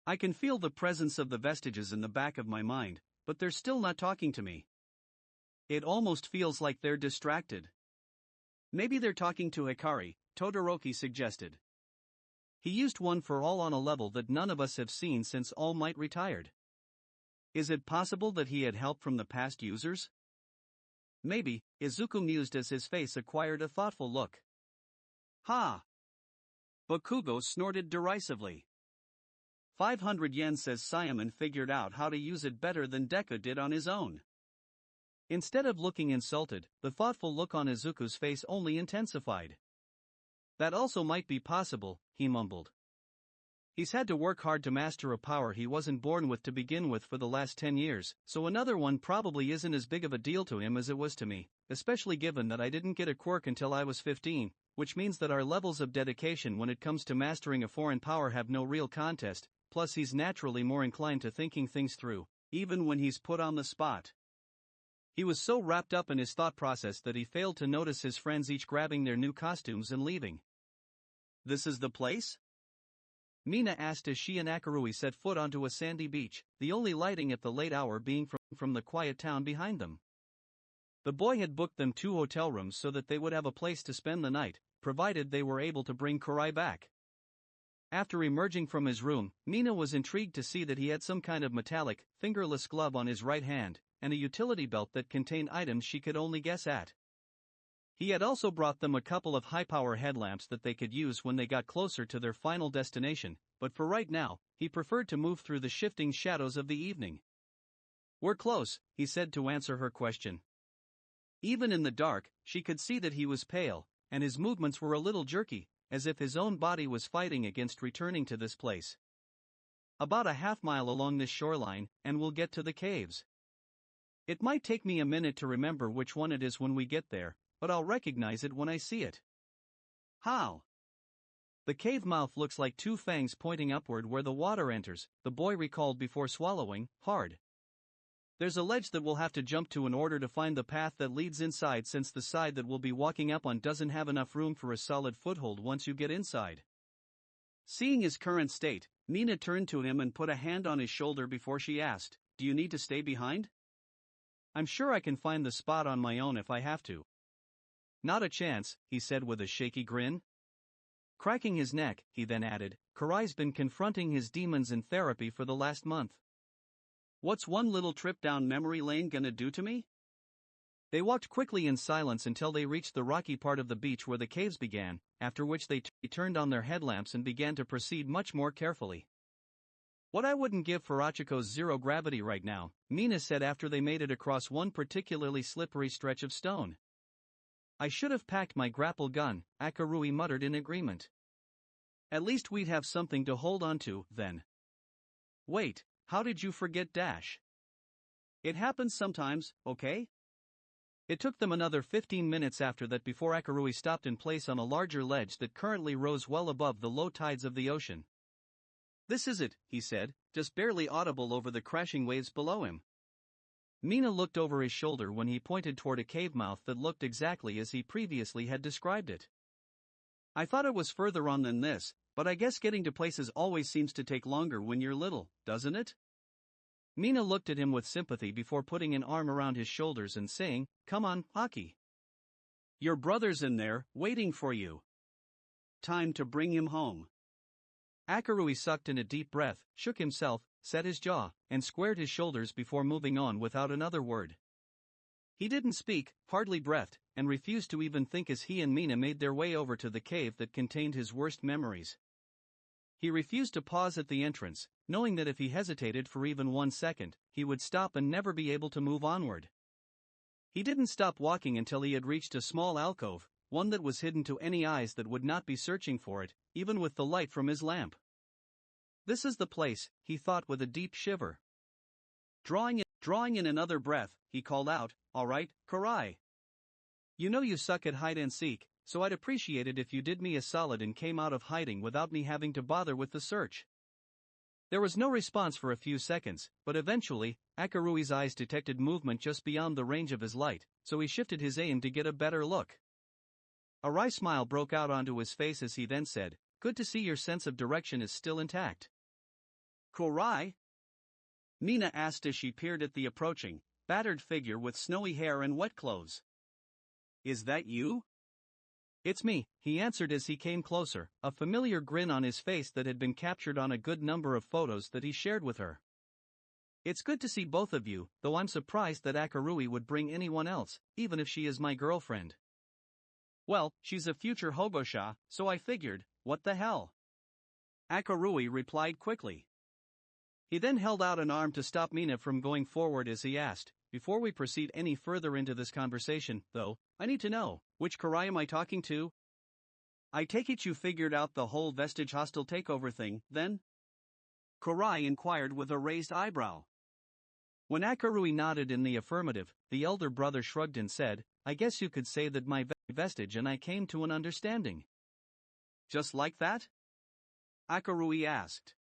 I can feel the presence of the vestiges in the back of my mind, but they're still not talking to me. It almost feels like they're distracted. Maybe they're talking to Hikari, Todoroki suggested. He used one for all on a level that none of us have seen since All Might retired. Is it possible that he had help from the past users? Maybe, Izuku mused as his face acquired a thoughtful look. Ha! Bakugo snorted derisively. 500 yen, says Simon, figured out how to use it better than Deku did on his own. Instead of looking insulted, the thoughtful look on Izuku's face only intensified. That also might be possible, he mumbled. He's had to work hard to master a power he wasn't born with to begin with for the last 10 years, so another one probably isn't as big of a deal to him as it was to me, especially given that I didn't get a quirk until I was 15, which means that our levels of dedication when it comes to mastering a foreign power have no real contest, plus he's naturally more inclined to thinking things through, even when he's put on the spot. He was so wrapped up in his thought process that he failed to notice his friends each grabbing their new costumes and leaving. This is the place? Mina asked as she and Akarui set foot onto a sandy beach, the only lighting at the late hour being from the quiet town behind them. The boy had booked them 2 hotel rooms so that they would have a place to spend the night, provided they were able to bring Kurai back. After emerging from his room, Mina was intrigued to see that he had some kind of metallic, fingerless glove on his right hand, and a utility belt that contained items she could only guess at. He had also brought them a couple of high-power headlamps that they could use when they got closer to their final destination, but for right now, he preferred to move through the shifting shadows of the evening. "We're close," he said to answer her question. Even in the dark, she could see that he was pale, and his movements were a little jerky, as if his own body was fighting against returning to this place. "About a half-mile along this shoreline, and we'll get to the caves. It might take me a minute to remember which one it is when we get there, but I'll recognize it when I see it." "How?" "The cave mouth looks like 2 fangs pointing upward where the water enters," the boy recalled before swallowing hard. "There's a ledge that we'll have to jump to in order to find the path that leads inside, since the side that we'll be walking up on doesn't have enough room for a solid foothold once you get inside." Seeing his current state, Mina turned to him and put a hand on his shoulder before she asked, "Do you need to stay behind?" "I'm sure I can find the spot on my own if I have to." "Not a chance," he said with a shaky grin. Cracking his neck, he then added, "Kurai's been confronting his demons in therapy for the last month. What's one little trip down memory lane gonna do to me?" They walked quickly in silence until they reached the rocky part of the beach where the caves began, after which they turned on their headlamps and began to proceed much more carefully. "What I wouldn't give for Achiko's zero gravity right now," Mina said after they made it across one particularly slippery stretch of stone. "I should have packed my grapple gun," Akarui muttered in agreement. "At least we'd have something to hold on to, then." "Wait, how did you forget Dash?" "It happens sometimes, okay?" It took them another 15 minutes after that before Akarui stopped in place on a larger ledge that currently rose well above the low tides of the ocean. "This is it," he said, just barely audible over the crashing waves below him. Mina looked over his shoulder when he pointed toward a cave mouth that looked exactly as he previously had described it. "I thought it was further on than this, but I guess getting to places always seems to take longer when you're little, doesn't it?" Mina looked at him with sympathy before putting an arm around his shoulders and saying, "Come on, Aki. Your brother's in there, waiting for you. Time to bring him home." Akarui sucked in a deep breath, shook himself, set his jaw, and squared his shoulders before moving on without another word. He didn't speak, hardly breathed, and refused to even think as he and Mina made their way over to the cave that contained his worst memories. He refused to pause at the entrance, knowing that if he hesitated for even 1 second, he would stop and never be able to move onward. He didn't stop walking until he had reached a small alcove, one that was hidden to any eyes that would not be searching for it, even with the light from his lamp. "This is the place," he thought with a deep shiver. Drawing in another breath, he called out, "All right, Kurai. You know you suck at hide and seek, so I'd appreciate it if you did me a solid and came out of hiding without me having to bother with the search." There was no response for a few seconds, but eventually, Akarui's eyes detected movement just beyond the range of his light, so he shifted his aim to get a better look. A wry smile broke out onto his face as he then said, "Good to see your sense of direction is still intact." "Kurai?" Mina asked as she peered at the approaching, battered figure with snowy hair and wet clothes. "Is that you?" "It's me," he answered as he came closer, a familiar grin on his face that had been captured on a good number of photos that he shared with her. "It's good to see both of you, though I'm surprised that Akarui would bring anyone else, even if she is my girlfriend." "Well, she's a future hobosha, so I figured, what the hell?" Akarui replied quickly. He then held out an arm to stop Mina from going forward as he asked, "Before we proceed any further into this conversation, though, I need to know, which Karai am I talking to? I take it you figured out the whole Vestige hostile takeover thing, then?" Karai inquired with a raised eyebrow. When Akarui nodded in the affirmative, the elder brother shrugged and said, "I guess you could say that my Vestige and I came to an understanding." "Just like that?" Akarui asked.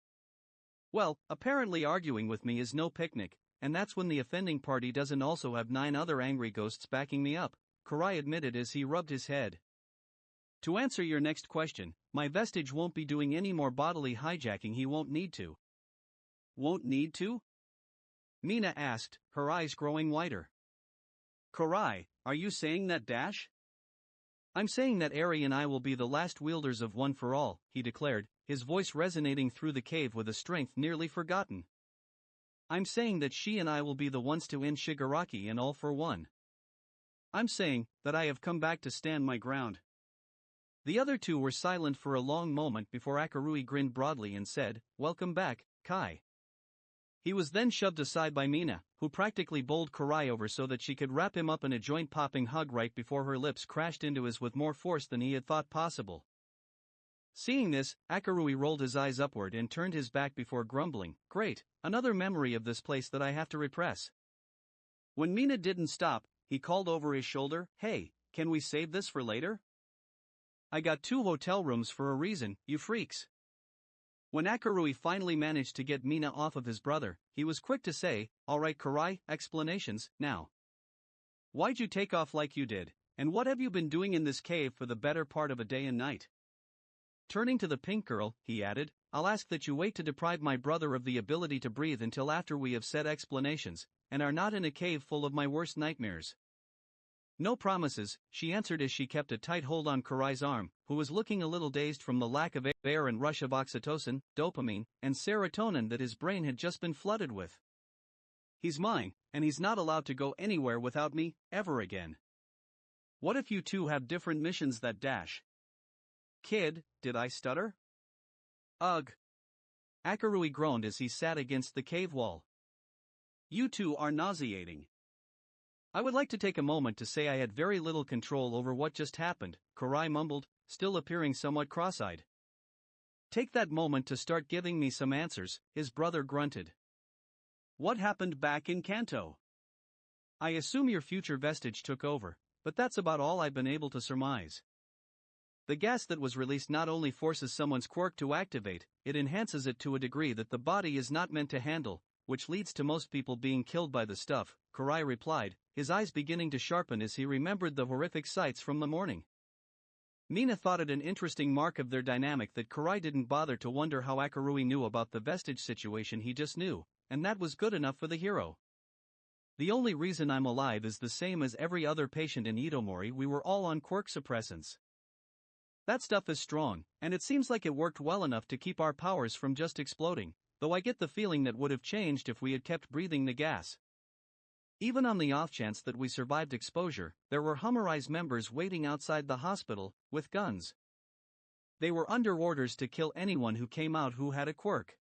"Well, apparently arguing with me is no picnic, and that's when the offending party doesn't also have 9 other angry ghosts backing me up," Karai admitted as he rubbed his head. "To answer your next question, my Vestige won't be doing any more bodily hijacking. He won't need to." "Won't need to?" Mina asked, her eyes growing wider. "Karai, are you saying that dash?" "I'm saying that Eri and I will be the last wielders of One for All," he declared, his voice resonating through the cave with a strength nearly forgotten. "I'm saying that she and I will be the ones to end Shigaraki and All for One. I'm saying that I have come back to stand my ground." The other two were silent for a long moment before Akarui grinned broadly and said, "Welcome back, Kai." He was then shoved aside by Mina, who practically bowled Karai over so that she could wrap him up in a joint-popping hug right before her lips crashed into his with more force than he had thought possible. Seeing this, Akarui rolled his eyes upward and turned his back before grumbling, "Great, another memory of this place that I have to repress." When Mina didn't stop, he called over his shoulder, "Hey, can we save this for later? I got 2 hotel rooms for a reason, you freaks." When Akarui finally managed to get Mina off of his brother, he was quick to say, "All right Karai, explanations, now. Why'd you take off like you did, and what have you been doing in this cave for the better part of a day and night?" Turning to the pink girl, he added, "I'll ask that you wait to deprive my brother of the ability to breathe until after we have said explanations, and are not in a cave full of my worst nightmares." "No promises," she answered as she kept a tight hold on Karai's arm, who was looking a little dazed from the lack of air and rush of oxytocin, dopamine, and serotonin that his brain had just been flooded with. "He's mine, and he's not allowed to go anywhere without me, ever again. What if you two have different missions that dash?" "Kid, did I stutter?" "Ugh." Akarui groaned as he sat against the cave wall. "You two are nauseating." "I would like to take a moment to say I had very little control over what just happened," Karai mumbled, still appearing somewhat cross-eyed. "Take that moment to start giving me some answers," his brother grunted. "What happened back in Kanto? I assume your future Vestige took over, but that's about all I've been able to surmise. The gas that was released not only forces someone's quirk to activate, it enhances it to a degree that the body is not meant to handle, which leads to most people being killed by the stuff," Karai replied, his eyes beginning to sharpen as he remembered the horrific sights from the morning. Mina thought it an interesting mark of their dynamic that Karai didn't bother to wonder how Akarui knew about the Vestige situation. He just knew, and that was good enough for the hero. "The only reason I'm alive is the same as every other patient in Itomori. We were all on quirk suppressants. That stuff is strong, and it seems like it worked well enough to keep our powers from just exploding, though I get the feeling that would have changed if we had kept breathing the gas. Even on the off chance that we survived exposure, there were Humorize members waiting outside the hospital, with guns. They were under orders to kill anyone who came out who had a quirk."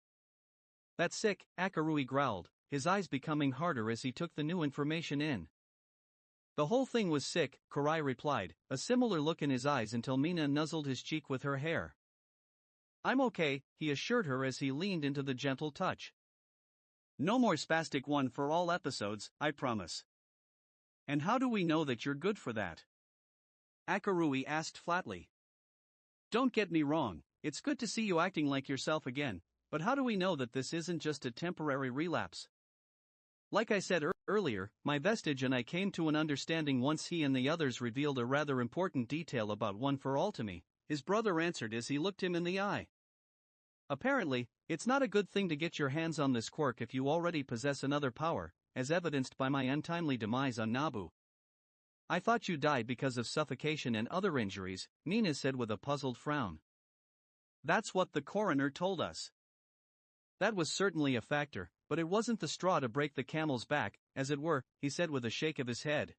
"That's sick," Akarui growled, his eyes becoming harder as he took the new information in. "The whole thing was sick," Karai replied, a similar look in his eyes until Mina nuzzled his cheek with her hair. "I'm okay," he assured her as he leaned into the gentle touch. "No more spastic One for All episodes, I promise." "And how do we know that you're good for that?" Akarui asked flatly. "Don't get me wrong, it's good to see you acting like yourself again, but how do we know that this isn't just a temporary relapse? Like I said earlier, my Vestige and I came to an understanding once he and the others revealed a rather important detail about One for All to me," his brother answered as he looked him in the eye. "Apparently, it's not a good thing to get your hands on this quirk if you already possess another power, as evidenced by my untimely demise on Nabu." "I thought you died because of suffocation and other injuries," Mina said with a puzzled frown. "That's what the coroner told us." "That was certainly a factor, but it wasn't the straw to break the camel's back, as it were," he said with a shake of his head.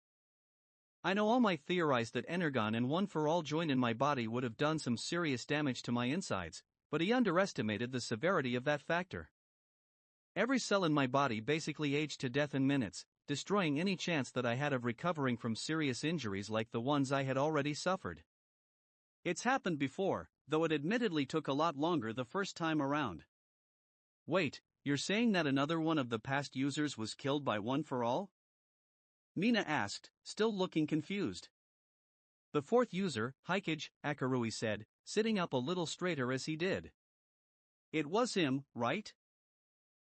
"I know all might theorize that Energon and One for All joined in my body would have done some serious damage to my insides, but he underestimated the severity of that factor. Every cell in my body basically aged to death in minutes, destroying any chance that I had of recovering from serious injuries like the ones I had already suffered. It's happened before, though it admittedly took a lot longer the first time around. Wait, you're saying that another one of the past users was killed by One for All? Mina asked, still looking confused. The fourth user, Hikage, Akarui said, sitting up a little straighter as he did. It was him, right?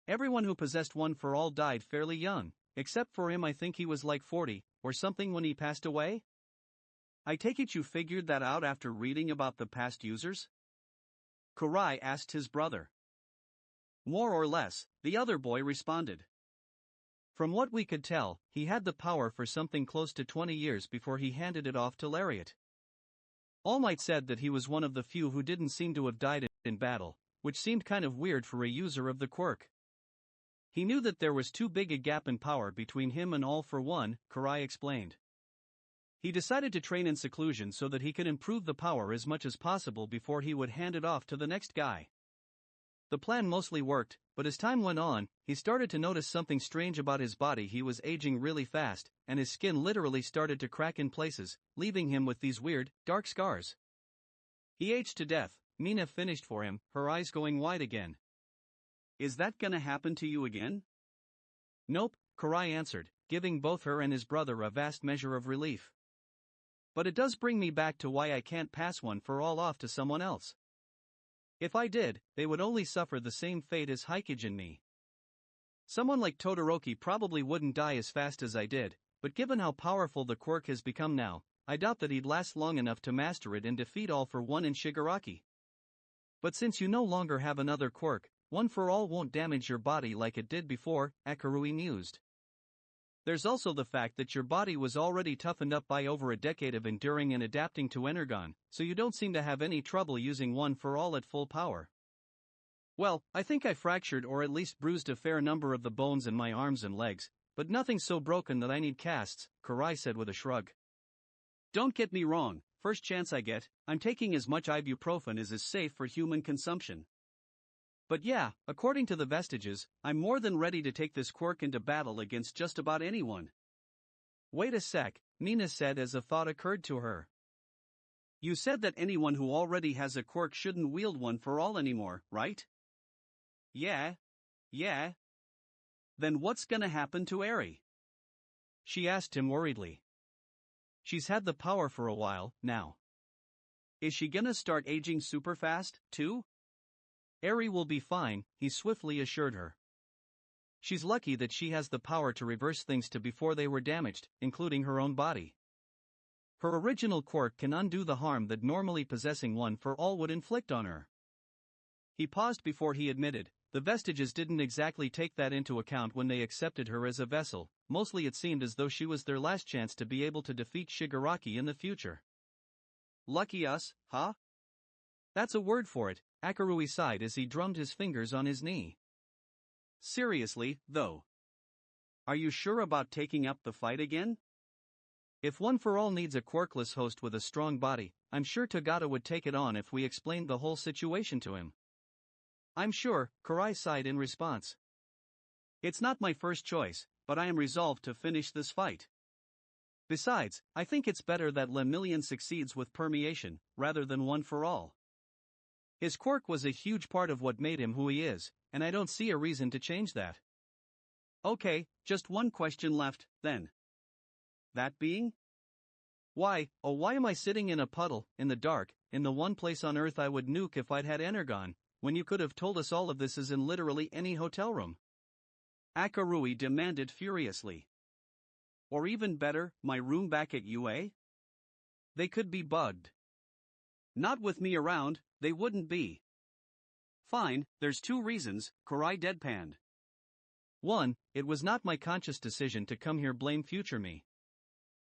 Everyone who possessed One for All died fairly young, except for him. I think he was like 40, or something when he passed away? I take it you figured that out after reading about the past users? Kurai asked his brother. More or less, the other boy responded. From what we could tell, he had the power for something close to 20 years before he handed it off to Lariat. All Might said that he was one of the few who didn't seem to have died in battle, which seemed kind of weird for a user of the quirk. He knew that there was too big a gap in power between him and All for One, Kurai explained. He decided to train in seclusion so that he could improve the power as much as possible before he would hand it off to the next guy. The plan mostly worked, but as time went on, he started to notice something strange about his body. He was aging really fast, and his skin literally started to crack in places, leaving him with these weird, dark scars. He aged to death, Mina finished for him, her eyes going wide again. Is that gonna happen to you again? Nope, Kurai answered, giving both her and his brother a vast measure of relief. But it does bring me back to why I can't pass One for All off to someone else. If I did, they would only suffer the same fate as Hikage and me. Someone like Todoroki probably wouldn't die as fast as I did, but given how powerful the quirk has become now, I doubt that he'd last long enough to master it and defeat All for One in Shigaraki. But since you no longer have another quirk, One for All won't damage your body like it did before, Akarui mused. There's also the fact that your body was already toughened up by over a decade of enduring and adapting to Energon, so you don't seem to have any trouble using One for All at full power. Well, I think I fractured or at least bruised a fair number of the bones in my arms and legs, but nothing so broken that I need casts, Kurai said with a shrug. Don't get me wrong, first chance I get, I'm taking as much ibuprofen as is safe for human consumption. But yeah, according to the vestiges, I'm more than ready to take this quirk into battle against just about anyone. Wait a sec, Mina said as a thought occurred to her. You said that anyone who already has a quirk shouldn't wield One for All anymore, right? Yeah. Then what's gonna happen to Eri? She asked him worriedly. She's had the power for a while, now. Is she gonna start aging super fast, too? Eri will be fine, he swiftly assured her. She's lucky that she has the power to reverse things to before they were damaged, including her own body. Her original quirk can undo the harm that normally possessing One for All would inflict on her. He paused before he admitted, the vestiges didn't exactly take that into account when they accepted her as a vessel, mostly it seemed as though she was their last chance to be able to defeat Shigaraki in the future. Lucky us, huh? That's a word for it, Akarui sighed as he drummed his fingers on his knee. Seriously, though. Are you sure about taking up the fight again? If One for All needs a quirkless host with a strong body, I'm sure Togata would take it on if we explained the whole situation to him. I'm sure, Kurai sighed in response. It's not my first choice, but I am resolved to finish this fight. Besides, I think it's better that Lemillion succeeds with permeation, rather than One for All. His quirk was a huge part of what made him who he is, and I don't see a reason to change that. Okay, just one question left, then. That being? Why am I sitting in a puddle, in the dark, in the one place on Earth I would nuke if I'd had Energon, when you could have told us all of this is in literally any hotel room? Akarui demanded furiously. Or even better, my room back at UA? They could be bugged. Not with me around, they wouldn't be. Fine, there's two reasons, Kurai deadpanned. 1, it was not my conscious decision to come here blame future me.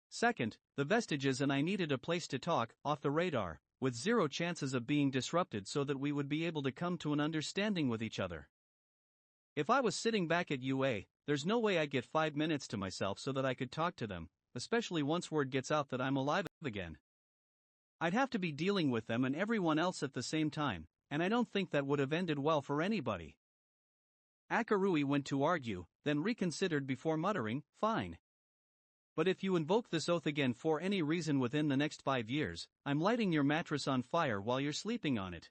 Second, the vestiges and I needed a place to talk, off the radar, with zero chances of being disrupted so that we would be able to come to an understanding with each other. If I was sitting back at UA, there's no way I'd get 5 minutes to myself so that I could talk to them, especially once word gets out that I'm alive again. I'd have to be dealing with them and everyone else at the same time, and I don't think that would have ended well for anybody. Akarui went to argue, then reconsidered before muttering, "Fine. But if you invoke this oath again for any reason within the next 5 years, I'm lighting your mattress on fire while you're sleeping on it."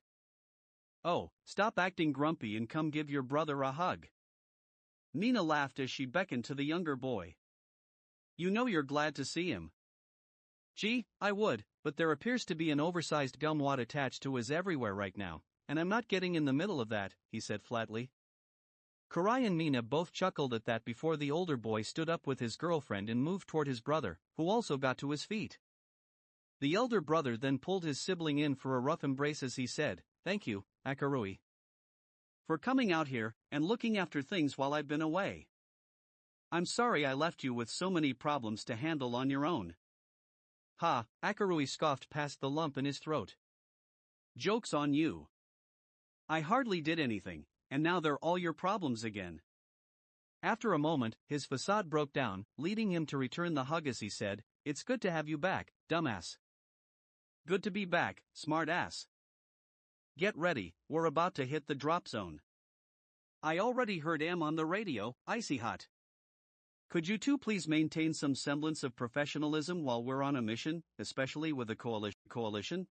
"Oh, stop acting grumpy and come give your brother a hug." Nina laughed as she beckoned to the younger boy. "You know you're glad to see him." "Gee, I would, but there appears to be an oversized gumwad attached to his everywhere right now, and I'm not getting in the middle of that," he said flatly. Karai and Mina both chuckled at that before the older boy stood up with his girlfriend and moved toward his brother, who also got to his feet. The elder brother then pulled his sibling in for a rough embrace as he said, "Thank you, Akarui, for coming out here and looking after things while I've been away. I'm sorry I left you with so many problems to handle on your own." "Ha," Akarui scoffed past the lump in his throat. "Joke's on you. I hardly did anything, and now they're all your problems again." After a moment, his facade broke down, leading him to return the hug as he said, "It's good to have you back, dumbass." "Good to be back, smart ass. Get ready, we're about to hit the drop zone. I already heard on the radio, icy hot. Could you two please maintain some semblance of professionalism while we're on a mission, especially with the coalition?"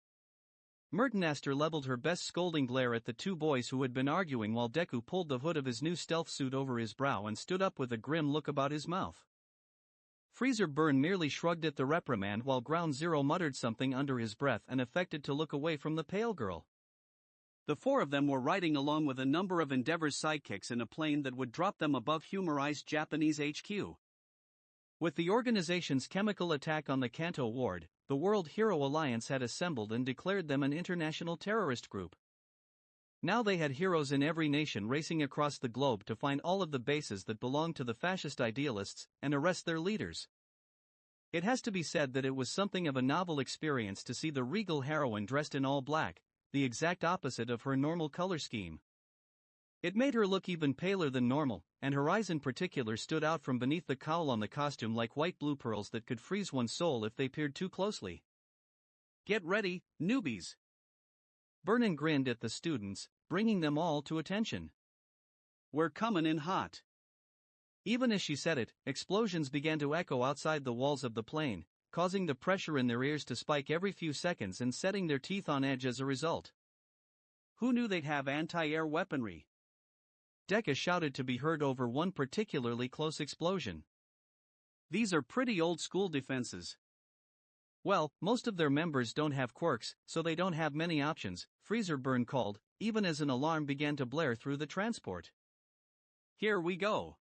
Merton leveled her best scolding glare at the two boys who had been arguing while Deku pulled the hood of his new stealth suit over his brow and stood up with a grim look about his mouth. Freezer Burn merely shrugged at the reprimand while Ground Zero muttered something under his breath and affected to look away from the pale girl. The four of them were riding along with a number of Endeavor's sidekicks in a plane that would drop them above humorized Japanese HQ. With the organization's chemical attack on the Kanto ward, the World Hero Alliance had assembled and declared them an international terrorist group. Now they had heroes in every nation racing across the globe to find all of the bases that belonged to the fascist idealists and arrest their leaders. It has to be said that it was something of a novel experience to see the regal heroine dressed in all black, the exact opposite of her normal color scheme. It made her look even paler than normal, and her eyes in particular stood out from beneath the cowl on the costume like white blue pearls that could freeze one's soul if they peered too closely. "Get ready, newbies." Vernon grinned at the students, bringing them all to attention. "We're coming in hot." Even as she said it, explosions began to echo outside the walls of the plane, causing the pressure in their ears to spike every few seconds and setting their teeth on edge as a result. "Who knew they'd have anti-air weaponry?" Deku shouted to be heard over one particularly close explosion. "These are pretty old-school defenses." "Well, most of their members don't have quirks, so they don't have many options," Freezer Burn called, even as an alarm began to blare through the transport. "Here we go!"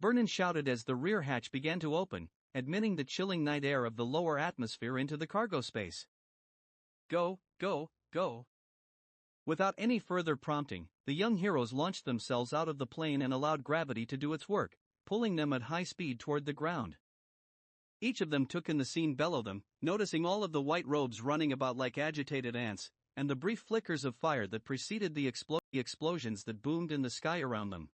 Vernon shouted as the rear hatch began to open, admitting the chilling night air of the lower atmosphere into the cargo space. "Go, go, go!" Without any further prompting, the young heroes launched themselves out of the plane and allowed gravity to do its work, pulling them at high speed toward the ground. Each of them took in the scene below them, noticing all of the white robes running about like agitated ants, and the brief flickers of fire that preceded the explosions that boomed in the sky around them.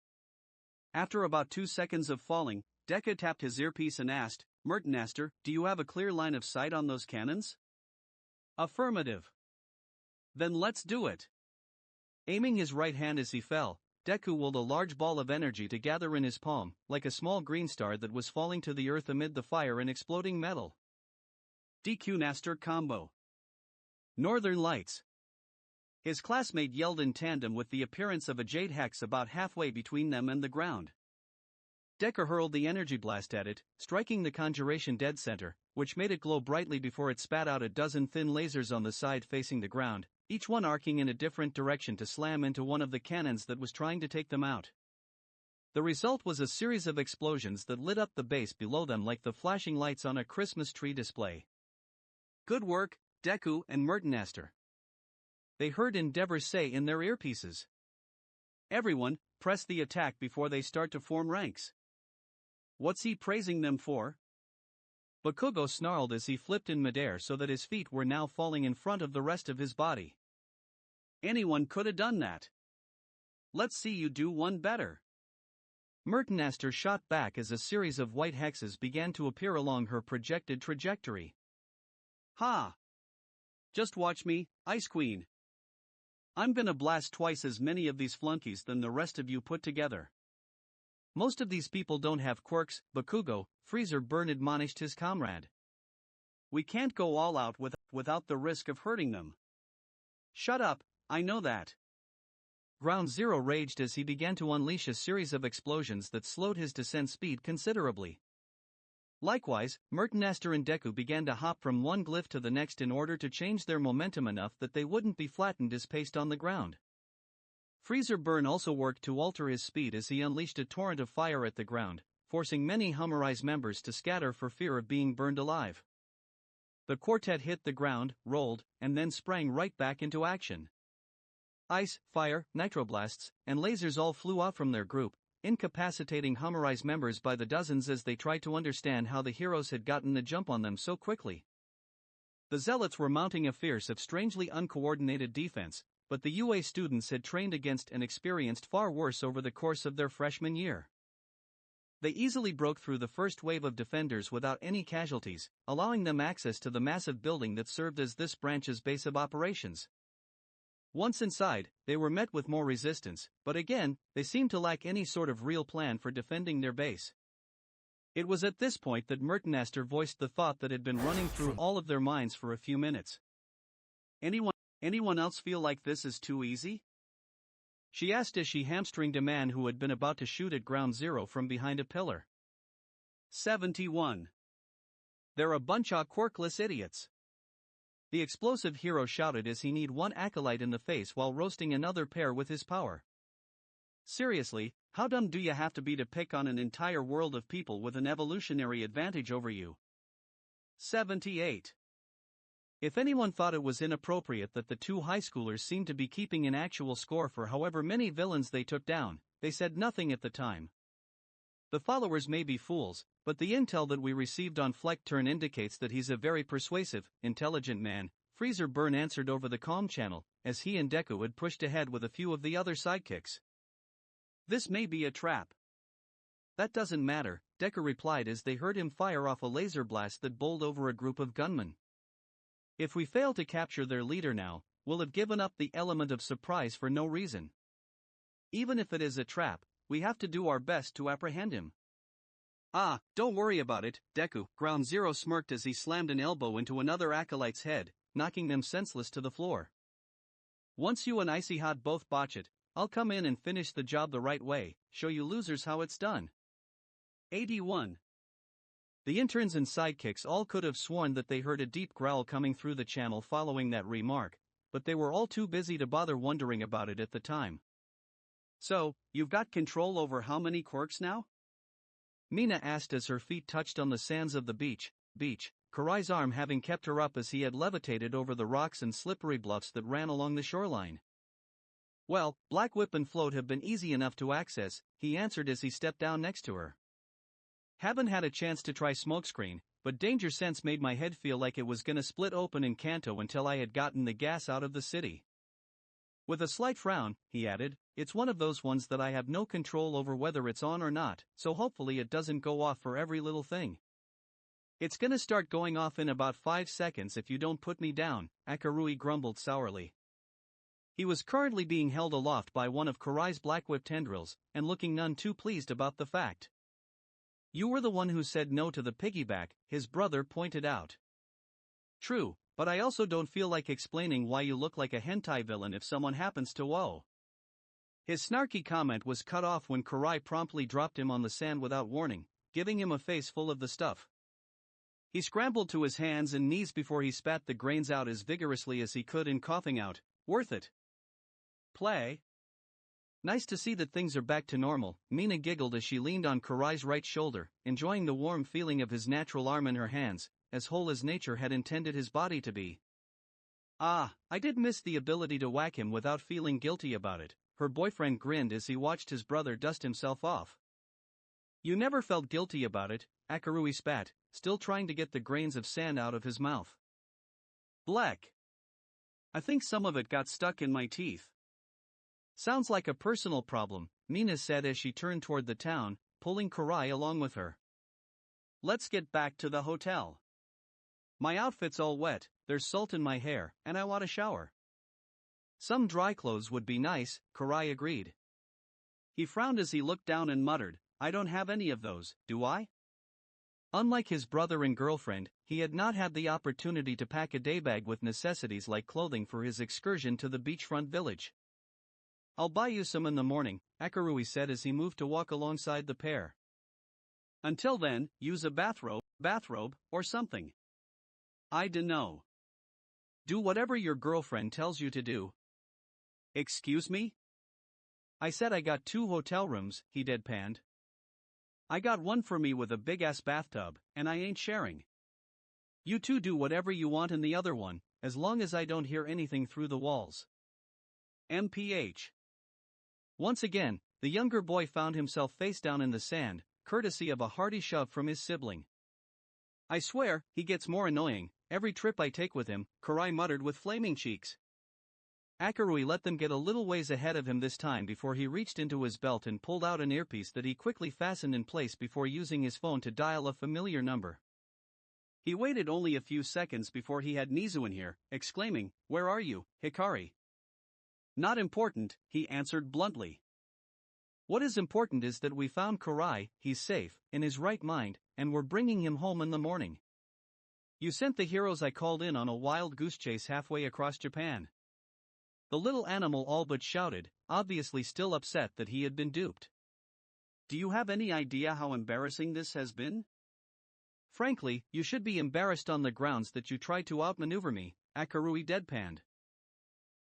After about 2 seconds of falling, Deku tapped his earpiece and asked, "Merton, do you have a clear line of sight on those cannons?" "Affirmative." "Then let's do it." Aiming his right hand as he fell, Deku willed a large ball of energy to gather in his palm, like a small green star that was falling to the earth amid the fire and exploding metal. DQ Naster combo. Northern Lights. His classmate yelled in tandem with the appearance of a jade hex about halfway between them and the ground. Deku hurled the energy blast at it, striking the conjuration dead center, which made it glow brightly before it spat out a dozen thin lasers on the side facing the ground, each one arcing in a different direction to slam into one of the cannons that was trying to take them out. The result was a series of explosions that lit up the base below them like the flashing lights on a Christmas tree display. "Good work, Deku and Merton," they heard Endeavor say in their earpieces. "Everyone, press the attack before they start to form ranks." "What's he praising them for?" Bakugo snarled as he flipped in midair so that his feet were now falling in front of the rest of his body. "Anyone could have done that. Let's see you do one better." Merton shot back as a series of white hexes began to appear along her projected trajectory. "Ha! Just watch me, Ice Queen." I'm gonna blast twice as many of these flunkies than the rest of you put together. Most of these people don't have quirks, Bakugo, Freezer Burn admonished his comrade. We can't go all out without the risk of hurting them. Shut up, I know that. Ground Zero raged as he began to unleash a series of explosions that slowed his descent speed considerably. Likewise, Mertenaster and Deku began to hop from one glyph to the next in order to change their momentum enough that they wouldn't be flattened as paced on the ground. Freezer Burn also worked to alter his speed as he unleashed a torrent of fire at the ground, forcing many Humorize members to scatter for fear of being burned alive. The quartet hit the ground, rolled, and then sprang right back into action. Ice, fire, nitroblasts, and lasers all flew out from their group, incapacitating Humorize members by the dozens as they tried to understand how the heroes had gotten the jump on them so quickly. The Zealots were mounting a fierce if strangely uncoordinated defense, but the UA students had trained against and experienced far worse over the course of their freshman year. They easily broke through the first wave of defenders without any casualties, allowing them access to the massive building that served as this branch's base of operations. Once inside, they were met with more resistance, but again, they seemed to lack any sort of real plan for defending their base. It was at this point that Mertenaster voiced the thought that had been running through all of their minds for a few minutes. Anyone else feel like this is too easy? She asked as she hamstringed a man who had been about to shoot at Ground Zero from behind a pillar. 71. They're a bunch of quirkless idiots. The explosive hero shouted as he kneed one acolyte in the face while roasting another pair with his power. Seriously, how dumb do you have to be to pick on an entire world of people with an evolutionary advantage over you? 78. If anyone thought it was inappropriate that the two high schoolers seemed to be keeping an actual score for however many villains they took down, they said nothing at the time. The followers may be fools, but the intel that we received on Fleck Turn indicates that he's a very persuasive, intelligent man, Freezer Burn answered over the comm channel, as he and Deku had pushed ahead with a few of the other sidekicks. This may be a trap. That doesn't matter, Deku replied as they heard him fire off a laser blast that bowled over a group of gunmen. If we fail to capture their leader now, we'll have given up the element of surprise for no reason. Even if it is a trap, we have to do our best to apprehend him. Ah, don't worry about it, Deku, Ground Zero smirked as he slammed an elbow into another acolyte's head, knocking them senseless to the floor. Once you and Icy Hot both botch it, I'll come in and finish the job the right way, show you losers how it's done. 81. The interns and sidekicks all could have sworn that they heard a deep growl coming through the channel following that remark, but they were all too busy to bother wondering about it at the time. So, you've got control over how many quirks now? Mina asked as her feet touched on the sands of the beach, Karai's arm having kept her up as he had levitated over the rocks and slippery bluffs that ran along the shoreline. Well, Black Whip and Float have been easy enough to access, he answered as he stepped down next to her. Haven't had a chance to try Smokescreen, but Danger Sense made my head feel like it was gonna split open in Kanto until I had gotten the gas out of the city. With a slight frown, he added, it's one of those ones that I have no control over whether it's on or not, so hopefully it doesn't go off for every little thing. It's gonna start going off in about 5 seconds if you don't put me down, Akarui grumbled sourly. He was currently being held aloft by one of Karai's Black Whip tendrils, and looking none too pleased about the fact. You were the one who said no to the piggyback, his brother pointed out. True, but I also don't feel like explaining why you look like a hentai villain if someone happens to whoa. His snarky comment was cut off when Karai promptly dropped him on the sand without warning, giving him a face full of the stuff. He scrambled to his hands and knees before he spat the grains out as vigorously as he could and coughing out, worth it. Play. Nice to see that things are back to normal, Mina giggled as she leaned on Karai's right shoulder, enjoying the warm feeling of his natural arm in her hands, as whole as nature had intended his body to be. Ah, I did miss the ability to whack him without feeling guilty about it, her boyfriend grinned as he watched his brother dust himself off. You never felt guilty about it, Akarui spat, still trying to get the grains of sand out of his mouth. Black. I think some of it got stuck in my teeth. Sounds like a personal problem, Mina said as she turned toward the town, pulling Karai along with her. Let's get back to the hotel. My outfit's all wet, there's salt in my hair, and I want a shower. Some dry clothes would be nice, Karai agreed. He frowned as he looked down and muttered, I don't have any of those, do I? Unlike his brother and girlfriend, he had not had the opportunity to pack a daybag with necessities like clothing for his excursion to the beachfront village. I'll buy you some in the morning, Akarui said as he moved to walk alongside the pair. Until then, use a bathrobe, or something. I dunno. Do whatever your girlfriend tells you to do. Excuse me? I said I got 2 hotel rooms, he deadpanned. I got one for me with a big-ass bathtub, and I ain't sharing. You two do whatever you want in the other one, as long as I don't hear anything through the walls. MPH. Once again, the younger boy found himself face down in the sand, courtesy of a hearty shove from his sibling. I swear, he gets more annoying, every trip I take with him, Karai muttered with flaming cheeks. Akarui let them get a little ways ahead of him this time before he reached into his belt and pulled out an earpiece that he quickly fastened in place before using his phone to dial a familiar number. He waited only a few seconds before he had Nizu in here, exclaiming, Where are you, Hikari? Not important, he answered bluntly. What is important is that we found Karai, he's safe, in his right mind, and we're bringing him home in the morning. You sent the heroes I called in on a wild goose chase halfway across Japan. The little animal all but shouted, obviously still upset that he had been duped. Do you have any idea how embarrassing this has been? Frankly, you should be embarrassed on the grounds that you tried to outmaneuver me, Akarui deadpanned.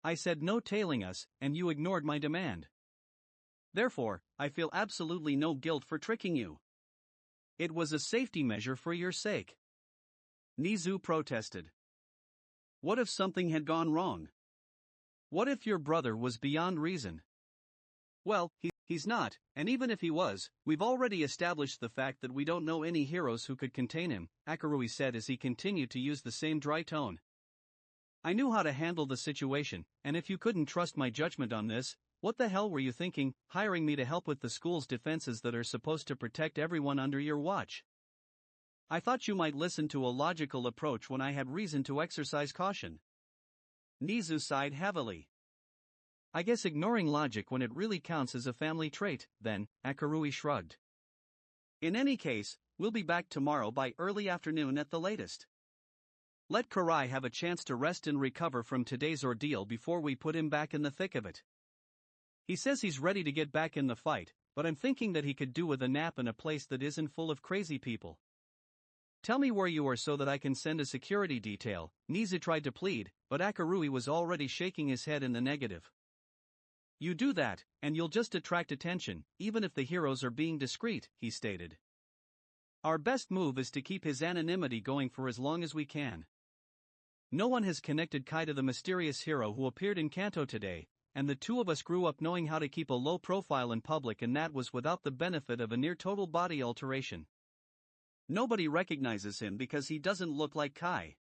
I said no tailing us, and you ignored my demand. Therefore, I feel absolutely no guilt for tricking you. It was a safety measure for your sake. Nizu protested. What if something had gone wrong? What if your brother was beyond reason? Well, he's not, and even if he was, we've already established the fact that we don't know any heroes who could contain him, Akarui said as he continued to use the same dry tone. I knew how to handle the situation, and if you couldn't trust my judgment on this, what the hell were you thinking, hiring me to help with the school's defenses that are supposed to protect everyone under your watch? I thought you might listen to a logical approach when I had reason to exercise caution. Nizu sighed heavily. I guess ignoring logic when it really counts is a family trait, then, Akarui shrugged. In any case, we'll be back tomorrow by early afternoon at the latest. Let Karai have a chance to rest and recover from today's ordeal before we put him back in the thick of it. He says he's ready to get back in the fight, but I'm thinking that he could do with a nap in a place that isn't full of crazy people. Tell me where you are so that I can send a security detail, Nizu tried to plead, but Akarui was already shaking his head in the negative. You do that, and you'll just attract attention, even if the heroes are being discreet, he stated. Our best move is to keep his anonymity going for as long as we can. No one has connected Kai to the mysterious hero who appeared in Kanto today, and the two of us grew up knowing how to keep a low profile in public, and that was without the benefit of a near-total body alteration. Nobody recognizes him because he doesn't look like Kai.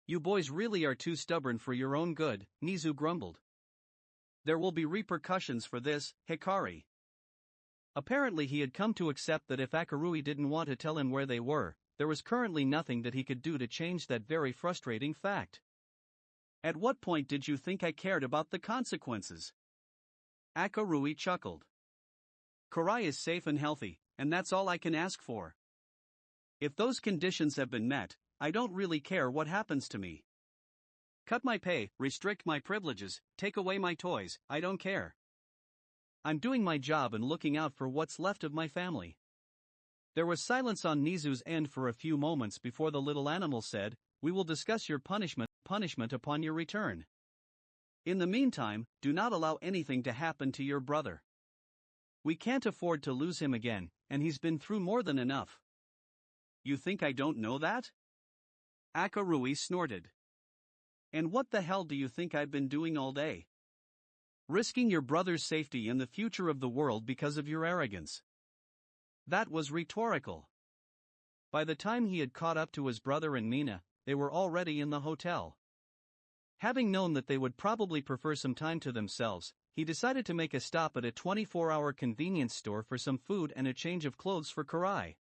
You boys really are too stubborn for your own good, Nizu grumbled. There will be repercussions for this, Hikari. Apparently he had come to accept that if Akarui didn't want to tell him where they were, there was currently nothing that he could do to change that very frustrating fact. At what point did you think I cared about the consequences? Akarui chuckled. Karai is safe and healthy, and that's all I can ask for. If those conditions have been met, I don't really care what happens to me. Cut my pay, restrict my privileges, take away my toys, I don't care. I'm doing my job and looking out for what's left of my family. There was silence on Nizu's end for a few moments before the little animal said, We will discuss your punishment upon your return. In the meantime, do not allow anything to happen to your brother. We can't afford to lose him again, and he's been through more than enough. You think I don't know that? Akarui snorted. And what the hell do you think I've been doing all day? Risking your brother's safety and the future of the world because of your arrogance. That was rhetorical. By the time he had caught up to his brother and Mina, they were already in the hotel. Having known that they would probably prefer some time to themselves, he decided to make a stop at a 24-hour convenience store for some food and a change of clothes for Karai.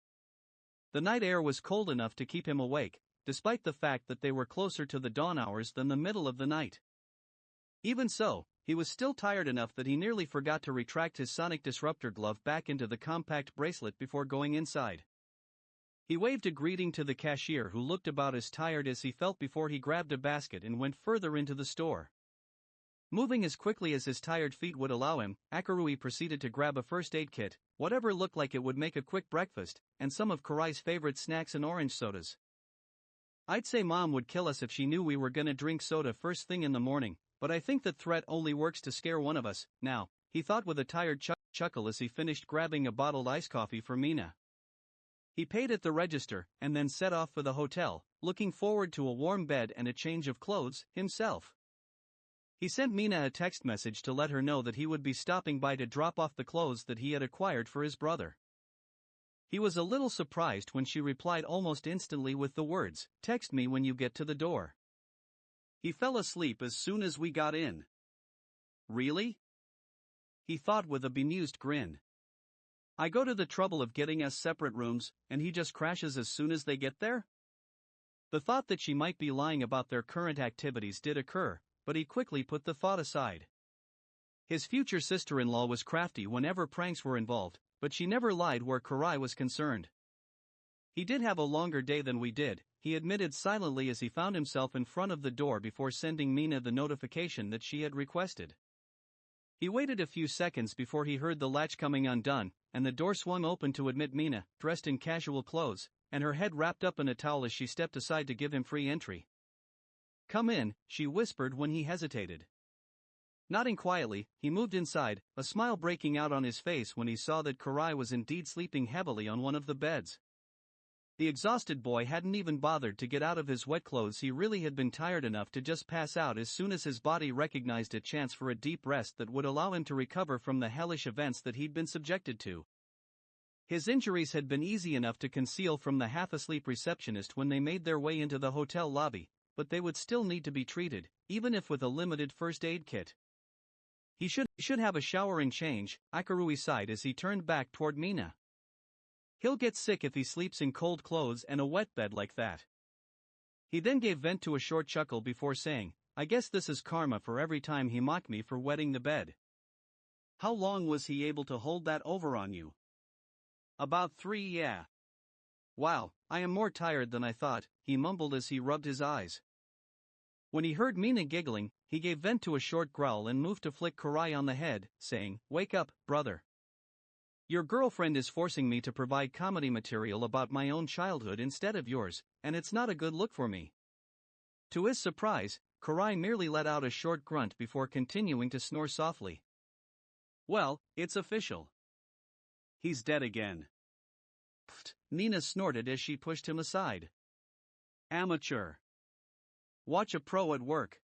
The night air was cold enough to keep him awake, despite the fact that they were closer to the dawn hours than the middle of the night. Even so, he was still tired enough that he nearly forgot to retract his sonic disruptor glove back into the compact bracelet before going inside. He waved a greeting to the cashier, who looked about as tired as he felt before he grabbed a basket and went further into the store. Moving as quickly as his tired feet would allow him, RWBY proceeded to grab a first aid kit, whatever looked like it would make a quick breakfast, and some of Kurai's favorite snacks and orange sodas. I'd say Mom would kill us if she knew we were gonna drink soda first thing in the morning, but I think that threat only works to scare one of us, now, he thought with a tired chuckle as he finished grabbing a bottled iced coffee for Mina. He paid at the register, and then set off for the hotel, looking forward to a warm bed and a change of clothes, himself. He sent Mina a text message to let her know that he would be stopping by to drop off the clothes that he had acquired for his brother. He was a little surprised when she replied almost instantly with the words, "Text me when you get to the door." He fell asleep as soon as we got in. Really? He thought with a bemused grin. I go to the trouble of getting us separate rooms, and he just crashes as soon as they get there? The thought that she might be lying about their current activities did occur, but he quickly put the thought aside. His future sister-in-law was crafty whenever pranks were involved, but she never lied where Kurai was concerned. He did have a longer day than we did, he admitted silently as he found himself in front of the door before sending Mina the notification that she had requested. He waited a few seconds before he heard the latch coming undone, and the door swung open to admit Mina, dressed in casual clothes, and her head wrapped up in a towel as she stepped aside to give him free entry. "Come in," she whispered when he hesitated. Nodding quietly, he moved inside, a smile breaking out on his face when he saw that Kurai was indeed sleeping heavily on one of the beds. The exhausted boy hadn't even bothered to get out of his wet clothes. He really had been tired enough to just pass out as soon as his body recognized a chance for a deep rest that would allow him to recover from the hellish events that he'd been subjected to. His injuries had been easy enough to conceal from the half-asleep receptionist when they made their way into the hotel lobby, but they would still need to be treated, even if with a limited first aid kit. He should have a shower and change, RWBY sighed as he turned back toward Mina. He'll get sick if he sleeps in cold clothes and a wet bed like that. He then gave vent to a short chuckle before saying, I guess this is karma for every time he mocked me for wetting the bed. How long was he able to hold that over on you? About 3, yeah. Wow, I am more tired than I thought, he mumbled as he rubbed his eyes. When he heard Mina giggling, he gave vent to a short growl and moved to flick Kurai on the head, saying, Wake up, brother. Your girlfriend is forcing me to provide comedy material about my own childhood instead of yours, and it's not a good look for me. To his surprise, Kurai merely let out a short grunt before continuing to snore softly. Well, it's official. He's dead again. Pfft, Mina snorted as she pushed him aside. Amateur. Watch a pro at work.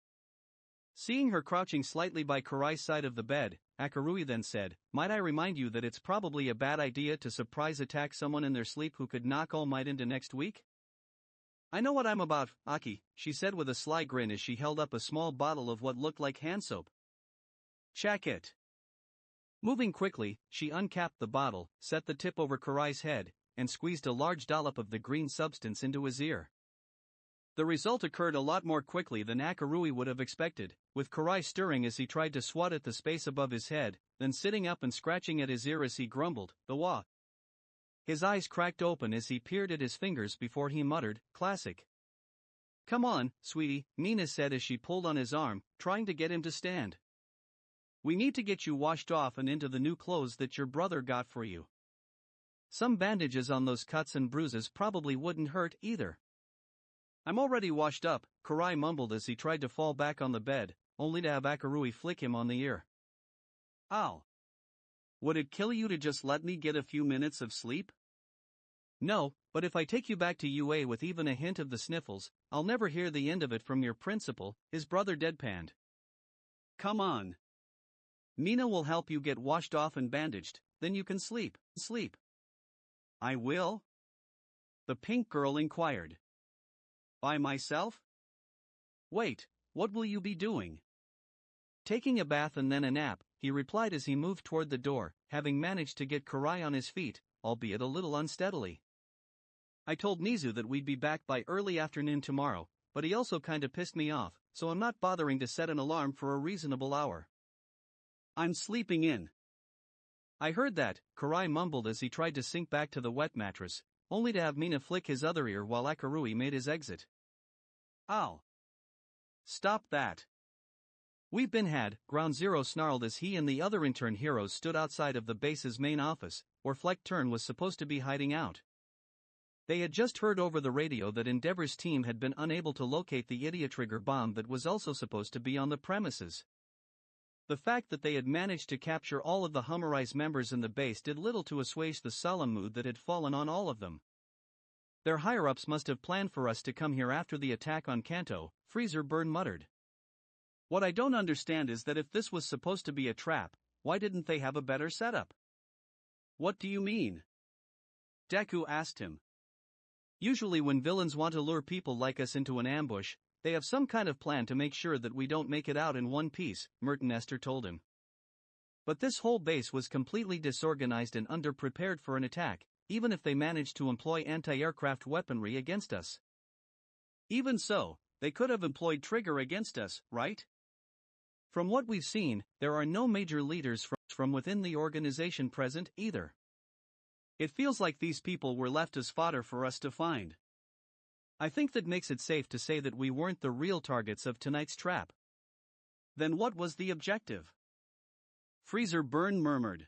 Seeing her crouching slightly by Kurai's side of the bed, RWBY then said, Might I remind you that it's probably a bad idea to surprise attack someone in their sleep who could knock All Might into next week? I know what I'm about, Aki, she said with a sly grin as she held up a small bottle of what looked like hand soap. Check it. Moving quickly, she uncapped the bottle, set the tip over Kurai's head, and squeezed a large dollop of the green substance into his ear. The result occurred a lot more quickly than RWBY would have expected, with Kurai stirring as he tried to swat at the space above his head, then sitting up and scratching at his ear as he grumbled, the wah. His eyes cracked open as he peered at his fingers before he muttered, Classic. Come on, sweetie, Mina said as she pulled on his arm, trying to get him to stand. We need to get you washed off and into the new clothes that your brother got for you. Some bandages on those cuts and bruises probably wouldn't hurt either. I'm already washed up, Kurai mumbled as he tried to fall back on the bed, only to have RWBY flick him on the ear. Ow. Would it kill you to just let me get a few minutes of sleep? No, but if I take you back to UA with even a hint of the sniffles, I'll never hear the end of it from your principal, his brother deadpanned. Come on. Mina will help you get washed off and bandaged, then you can sleep. I will? The pink girl inquired. By myself? Wait, what will you be doing? Taking a bath and then a nap, he replied as he moved toward the door, having managed to get Kurai on his feet, albeit a little unsteadily. I told Nizu that we'd be back by early afternoon tomorrow, but he also kinda pissed me off, so I'm not bothering to set an alarm for a reasonable hour. I'm sleeping in. I heard that, Karai mumbled as he tried to sink back to the wet mattress, only to have Mina flick his other ear while Akarui made his exit. Ow. Stop that. We've been had, Ground Zero snarled as he and the other intern heroes stood outside of the base's main office, where Fleck Turn was supposed to be hiding out. They had just heard over the radio that Endeavor's team had been unable to locate the Idiotrigger bomb that was also supposed to be on the premises. The fact that they had managed to capture all of the Humorize members in the base did little to assuage the solemn mood that had fallen on all of them. Their higher-ups must have planned for us to come here after the attack on Kanto, Freezer Burn muttered. What I don't understand is that if this was supposed to be a trap, why didn't they have a better setup? What do you mean? Deku asked him. Usually when villains want to lure people like us into an ambush, they have some kind of plan to make sure that we don't make it out in one piece, Merton Esther told him. But this whole base was completely disorganized and underprepared for an attack, even if they managed to employ anti-aircraft weaponry against us. Even so, they could have employed Trigger against us, right? From what we've seen, there are no major leaders from within the organization present either. It feels like these people were left as fodder for us to find. I think that makes it safe to say that we weren't the real targets of tonight's trap. Then what was the objective? Freezer Burn murmured.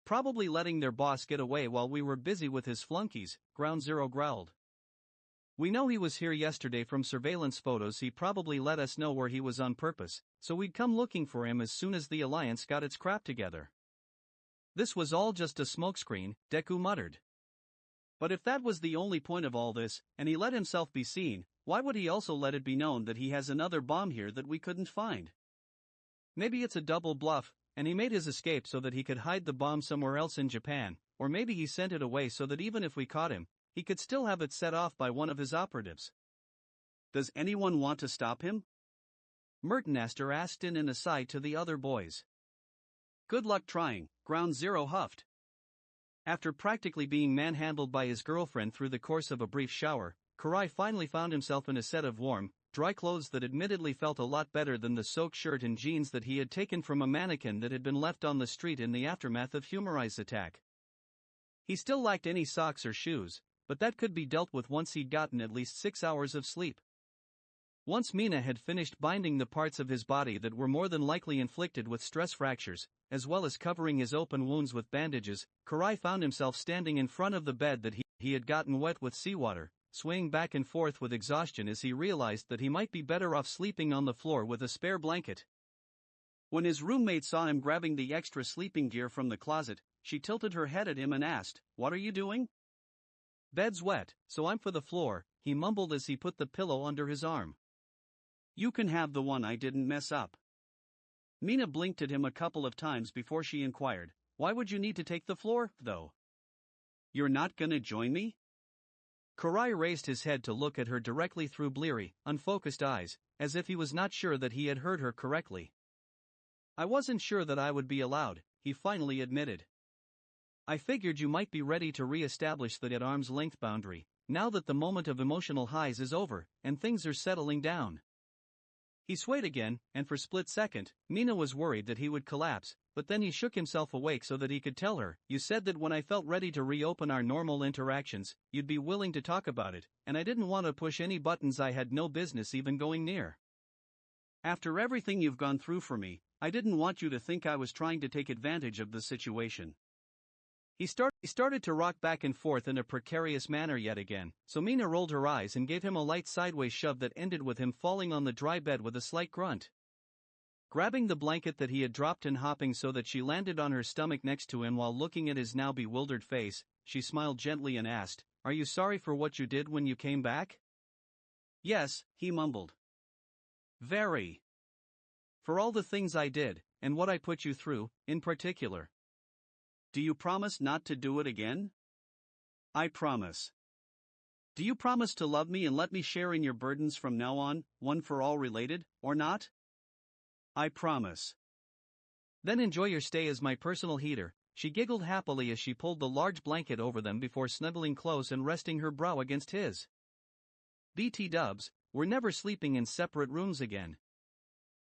Probably letting their boss get away while we were busy with his flunkies, Ground Zero growled. We know he was here yesterday from surveillance photos. He probably let us know where he was on purpose, so we'd come looking for him as soon as the Alliance got its crap together. This was all just a smokescreen, Deku muttered. But if that was the only point of all this, and he let himself be seen, why would he also let it be known that he has another bomb here that we couldn't find? Maybe it's a double bluff, and he made his escape so that he could hide the bomb somewhere else in Japan, or maybe he sent it away so that even if we caught him, he could still have it set off by one of his operatives. Does anyone want to stop him? Merton Esther asked in an aside to the other boys. Good luck trying, Ground Zero huffed. After practically being manhandled by his girlfriend through the course of a brief shower, Karai finally found himself in a set of warm, dry clothes that admittedly felt a lot better than the soaked shirt and jeans that he had taken from a mannequin that had been left on the street in the aftermath of Humorize's attack. He still lacked any socks or shoes, but that could be dealt with once he'd gotten at least 6 hours of sleep. Once Mina had finished binding the parts of his body that were more than likely inflicted with stress fractures, as well as covering his open wounds with bandages, Karai found himself standing in front of the bed that he had gotten wet with seawater, swaying back and forth with exhaustion as he realized that he might be better off sleeping on the floor with a spare blanket. When his roommate saw him grabbing the extra sleeping gear from the closet, she tilted her head at him and asked, "What are you doing?" "Bed's wet, so I'm for the floor," he mumbled as he put the pillow under his arm. "You can have the one I didn't mess up." Mina blinked at him a couple of times before she inquired, "Why would you need to take the floor, though? You're not gonna join me?" Karai raised his head to look at her directly through bleary, unfocused eyes, as if he was not sure that he had heard her correctly. "I wasn't sure that I would be allowed," he finally admitted. "I figured you might be ready to re-establish the at arm's length boundary, now that the moment of emotional highs is over, and things are settling down." He swayed again, and for a split second, Mina was worried that he would collapse, but then he shook himself awake so that he could tell her, "You said that when I felt ready to reopen our normal interactions, you'd be willing to talk about it, and I didn't want to push any buttons I had no business even going near. After everything you've gone through for me, I didn't want you to think I was trying to take advantage of the situation." He started to rock back and forth in a precarious manner yet again, so Mina rolled her eyes and gave him a light sideways shove that ended with him falling on the dry bed with a slight grunt. Grabbing the blanket that he had dropped and hopping so that she landed on her stomach next to him while looking at his now bewildered face, she smiled gently and asked, "Are you sorry for what you did when you came back?" "Yes," he mumbled. "Very. For all the things I did, and what I put you through, in particular. Do you promise not to do it again?" "I promise." "Do you promise to love me and let me share in your burdens from now on, one for all related, or not?" "I promise." "Then enjoy your stay as my personal heater," she giggled happily as she pulled the large blanket over them before snuggling close and resting her brow against his. BT Dubs, were never sleeping in separate rooms again.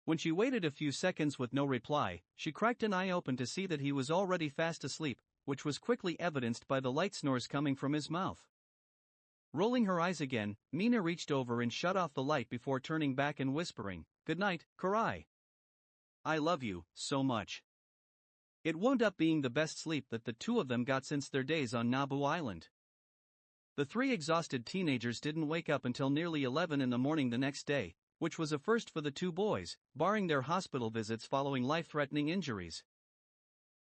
When she waited a few seconds with no reply, she cracked an eye open to see that he was already fast asleep, which was quickly evidenced by the light snores coming from his mouth. Rolling her eyes again, Mina reached over and shut off the light before turning back and whispering, "Good night, Karai. I love you so much." It wound up being the best sleep that the two of them got since their days on Naboo Island. The three exhausted teenagers didn't wake up until nearly 11 in the morning the next day, which was a first for the two boys, barring their hospital visits following life-threatening injuries.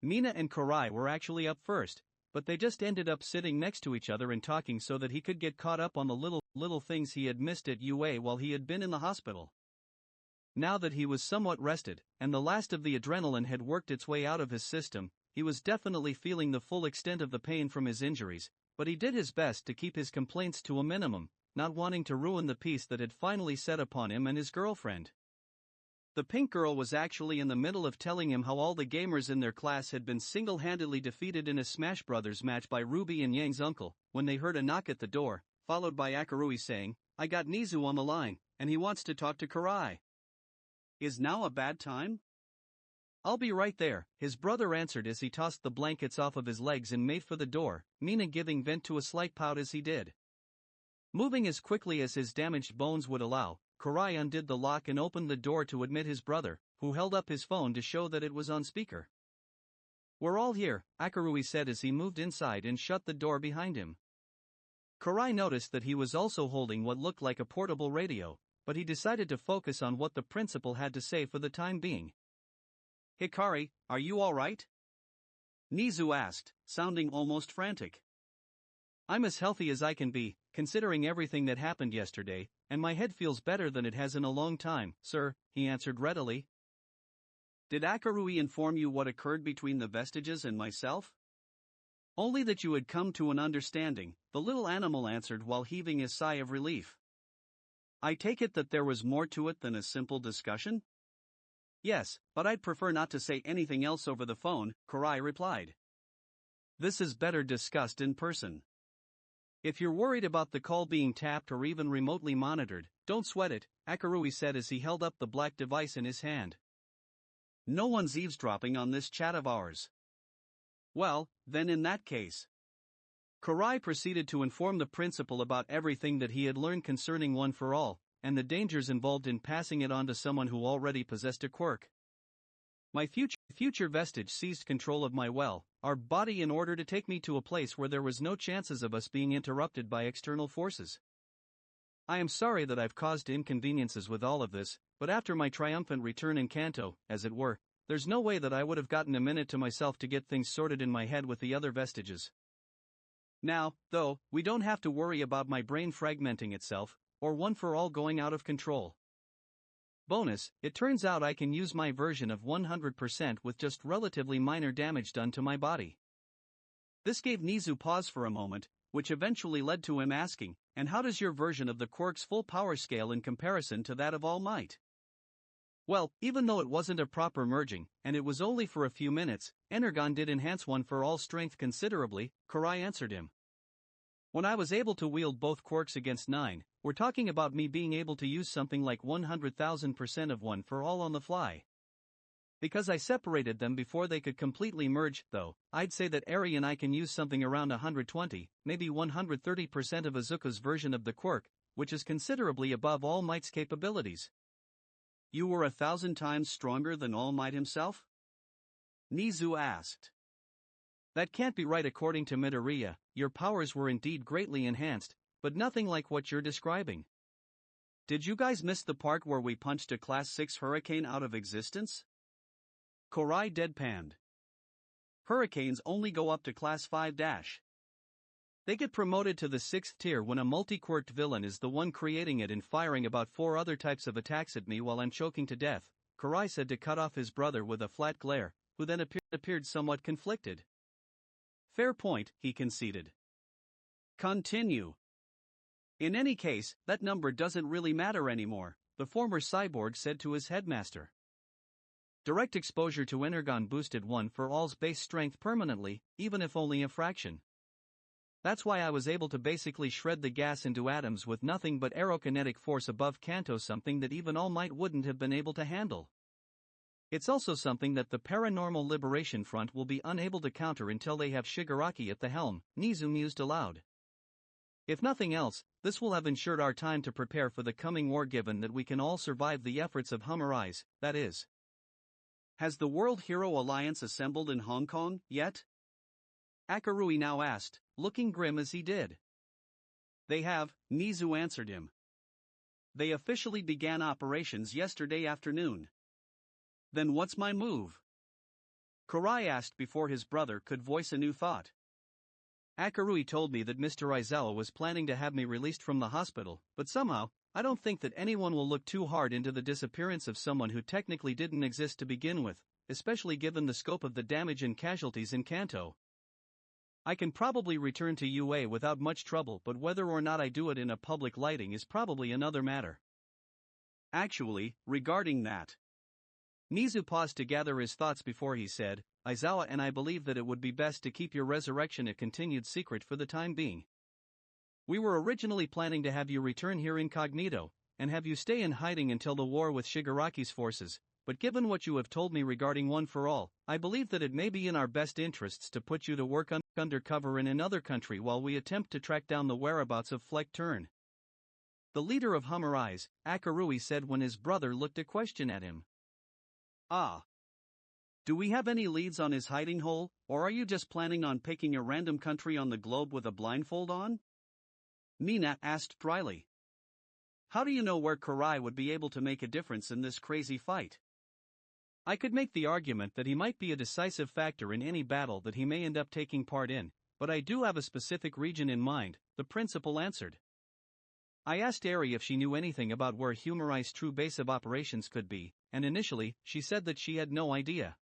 Mina and Karai were actually up first, but they just ended up sitting next to each other and talking so that he could get caught up on the little things he had missed at UA while he had been in the hospital. Now that he was somewhat rested, and the last of the adrenaline had worked its way out of his system, he was definitely feeling the full extent of the pain from his injuries, but he did his best to keep his complaints to a minimum, not wanting to ruin the peace that had finally set upon him and his girlfriend. The pink girl was actually in the middle of telling him how all the gamers in their class had been single-handedly defeated in a Smash Brothers match by RWBY and Yang's uncle, when they heard a knock at the door, followed by Akarui saying, "I got Nizu on the line, and he wants to talk to Karai. Is now a bad time?" "I'll be right there," his brother answered as he tossed the blankets off of his legs and made for the door, Mina giving vent to a slight pout as he did. Moving as quickly as his damaged bones would allow, Karai undid the lock and opened the door to admit his brother, who held up his phone to show that it was on speaker. "We're all here," Akarui said as he moved inside and shut the door behind him. Karai noticed that he was also holding what looked like a portable radio, but he decided to focus on what the principal had to say for the time being. "Hikari, are you all right?" Nizu asked, sounding almost frantic. "I'm as healthy as I can be, considering everything that happened yesterday, and my head feels better than it has in a long time, sir," he answered readily. "Did Akarui inform you what occurred between the vestiges and myself?" "Only that you had come to an understanding," the little animal answered while heaving a sigh of relief. "I take it that there was more to it than a simple discussion?" "Yes, but I'd prefer not to say anything else over the phone," Karai replied. "This is better discussed in person. If you're worried about the call being tapped or even remotely monitored, don't sweat it," Akarui said as he held up the black device in his hand. "No one's eavesdropping on this chat of ours." "Well, then in that case." Karai proceeded to inform the principal about everything that he had learned concerning One for All, and the dangers involved in passing it on to someone who already possessed a quirk. "My future vestige seized control of my our body in order to take me to a place where there was no chances of us being interrupted by external forces. I am sorry that I've caused inconveniences with all of this, but after my triumphant return in Kanto, as it were, there's no way that I would have gotten a minute to myself to get things sorted in my head with the other vestiges. Now, though, we don't have to worry about my brain fragmenting itself, or One for All going out of control. Bonus, it turns out I can use my version of 100% with just relatively minor damage done to my body." This gave Nizu pause for a moment, which eventually led to him asking, "And how does your version of the quirk's full power scale in comparison to that of All Might?" "Well, even though it wasn't a proper merging, and it was only for a few minutes, Energon did enhance One for All strength considerably," Karai answered him. "When I was able to wield both quirks against 9, we're talking about me being able to use something like 100,000% of One for All on the fly. Because I separated them before they could completely merge, though, I'd say that Eri and I can use something around 120, maybe 130% of Izuku's version of the quirk, which is considerably above All Might's capabilities." "You were 1,000 times stronger than All Might himself?" Nizu asked. "That can't be right according to Midoriya. Your powers were indeed greatly enhanced, but nothing like what you're describing. Did you guys miss the part where we punched a Class 6 hurricane out of existence?" Karai deadpanned. "Hurricanes only go up to Class 5-. They get promoted to the 6th tier when a multi-quirked villain is the one creating it and firing about 4 other types of attacks at me while I'm choking to death," Karai said to cut off his brother with a flat glare, who then appeared somewhat conflicted. "Fair point," he conceded. "Continue." "In any case, that number doesn't really matter anymore," the former cyborg said to his headmaster. "Direct exposure to Energon boosted One for All's base strength permanently, even if only a fraction. That's why I was able to basically shred the gas into atoms with nothing but aerokinetic force above Kanto, something that even All Might wouldn't have been able to handle. It's also something that the Paranormal Liberation Front will be unable to counter until they have Shigaraki at the helm, Nizu mused aloud. If nothing else, this will have ensured our time to prepare for the coming war, given that we can all survive the efforts of Hummer, that is. Has the World Hero Alliance assembled in Hong Kong yet? Akarui now asked, looking grim as he did. They have, Nizu answered him. They officially began operations yesterday afternoon. Then what's my move? Kurai asked before his brother could voice a new thought. Akarui told me that Mr. Aizawa was planning to have me released from the hospital, but somehow, I don't think that anyone will look too hard into the disappearance of someone who technically didn't exist to begin with, especially given the scope of the damage and casualties in Kanto. I can probably return to UA without much trouble, but whether or not I do it in a public lighting is probably another matter. Actually, regarding that. Nizu paused to gather his thoughts before he said, Aizawa and I believe that it would be best to keep your resurrection a continued secret for the time being. We were originally planning to have you return here incognito, and have you stay in hiding until the war with Shigaraki's forces, but given what you have told me regarding One for All, I believe that it may be in our best interests to put you to work undercover in another country while we attempt to track down the whereabouts of Fleck Turn. The leader of Hummer, Akarui said when his brother looked a question at him. Ah. Do we have any leads on his hiding hole, or are you just planning on picking a random country on the globe with a blindfold on? Mina asked dryly. How do you know where Kurai would be able to make a difference in this crazy fight? I could make the argument that he might be a decisive factor in any battle that he may end up taking part in, but I do have a specific region in mind, the principal answered. I asked Eri if she knew anything about where Humori's true base of operations could be, and initially, she said that she had no idea.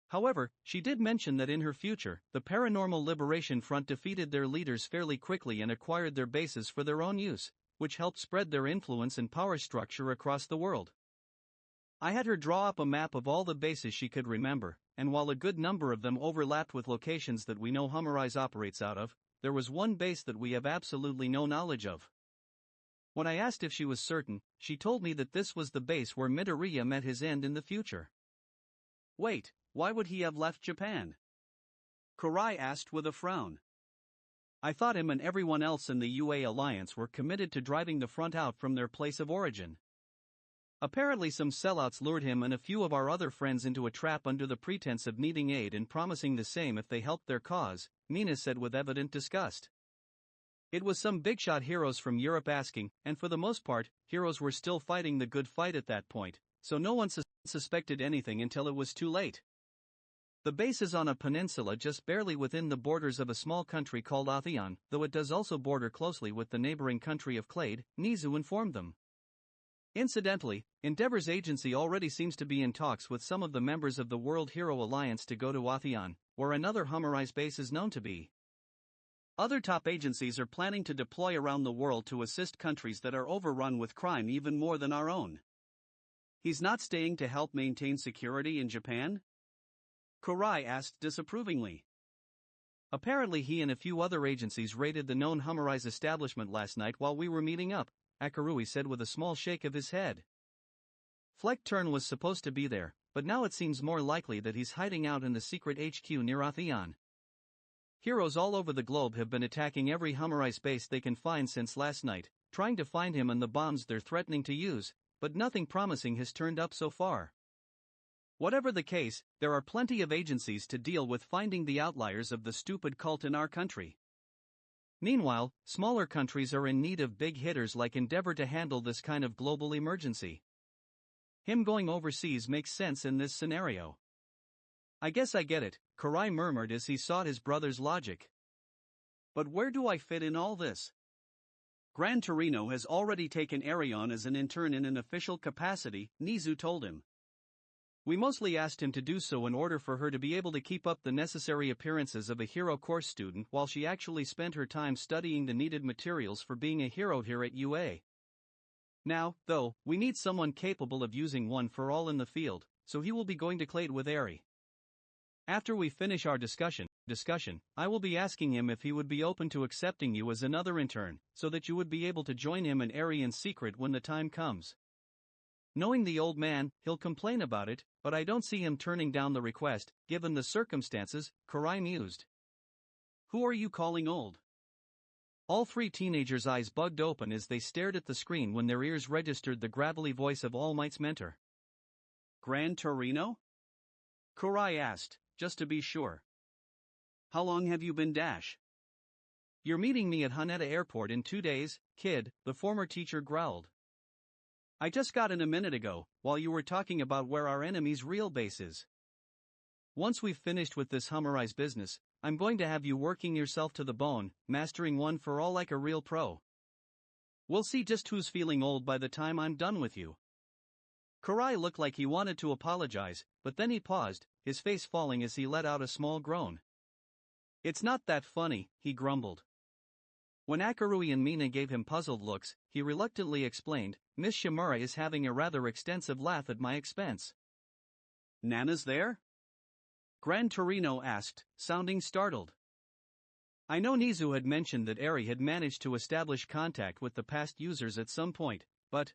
However, she did mention that in her future, the Paranormal Liberation Front defeated their leaders fairly quickly and acquired their bases for their own use, which helped spread their influence and power structure across the world. I had her draw up a map of all the bases she could remember, and while a good number of them overlapped with locations that we know Humorize operates out of, there was one base that we have absolutely no knowledge of. When I asked if she was certain, she told me that this was the base where Midoriya met his end in the future. Wait, why would he have left Japan? Kurai asked with a frown. I thought him and everyone else in the UA Alliance were committed to driving the front out from their place of origin. Apparently some sellouts lured him and a few of our other friends into a trap under the pretense of needing aid and promising the same if they helped their cause, Mina said with evident disgust. It was some big-shot heroes from Europe asking, and for the most part, heroes were still fighting the good fight at that point, so no one suspected anything until it was too late. The base is on a peninsula just barely within the borders of a small country called Atheon, though it does also border closely with the neighboring country of Clade, Nizu informed them. Incidentally, Endeavor's agency already seems to be in talks with some of the members of the World Hero Alliance to go to Atheon, where another Hummerized base is known to be. Other top agencies are planning to deploy around the world to assist countries that are overrun with crime even more than our own. He's not staying to help maintain security in Japan? Kurai asked disapprovingly. Apparently he and a few other agencies raided the known Hummerized establishment last night while we were meeting up, Akarui said with a small shake of his head. Fleck Turn was supposed to be there, but now it seems more likely that he's hiding out in the secret HQ near Atheon. Heroes all over the globe have been attacking every Hummerized base they can find since last night, trying to find him and the bombs they're threatening to use, but nothing promising has turned up so far. Whatever the case, there are plenty of agencies to deal with finding the outliers of the stupid cult in our country. Meanwhile, smaller countries are in need of big hitters like Endeavor to handle this kind of global emergency. Him going overseas makes sense in this scenario. I guess I get it, Kurai murmured as he sought his brother's logic. But where do I fit in all this? Gran Torino has already taken Eri on as an intern in an official capacity, Nizu told him. We mostly asked him to do so in order for her to be able to keep up the necessary appearances of a hero course student while she actually spent her time studying the needed materials for being a hero here at UA. Now, though, we need someone capable of using One for All in the field, so he will be going to Clade with Eri. After we finish our discussion, discussion, I will be asking him if he would be open to accepting you as another intern, so that you would be able to join him and Eri in secret when the time comes. Knowing the old man, he'll complain about it, but I don't see him turning down the request, given the circumstances, Kurai mused. Who are you calling old? All three teenagers' eyes bugged open as they stared at the screen when their ears registered the gravelly voice of All Might's mentor. Gran Torino? Kurai asked, just to be sure. How long have you been Dash? You're meeting me at Haneda Airport in 2 days, kid, the former teacher growled. I just got in a minute ago, while you were talking about where our enemy's real base is. Once we've finished with this Humorize business, I'm going to have you working yourself to the bone, mastering one for all like a real pro. We'll see just who's feeling old by the time I'm done with you. Kurai looked like he wanted to apologize, but then he paused, his face falling as he let out a small groan. It's not that funny, he grumbled. When Akarui and Mina gave him puzzled looks, he reluctantly explained, Miss Shimura is having a rather extensive laugh at my expense. Nana's there? Gran Torino asked, sounding startled. I know Nizu had mentioned that Eri had managed to establish contact with the past users at some point, but...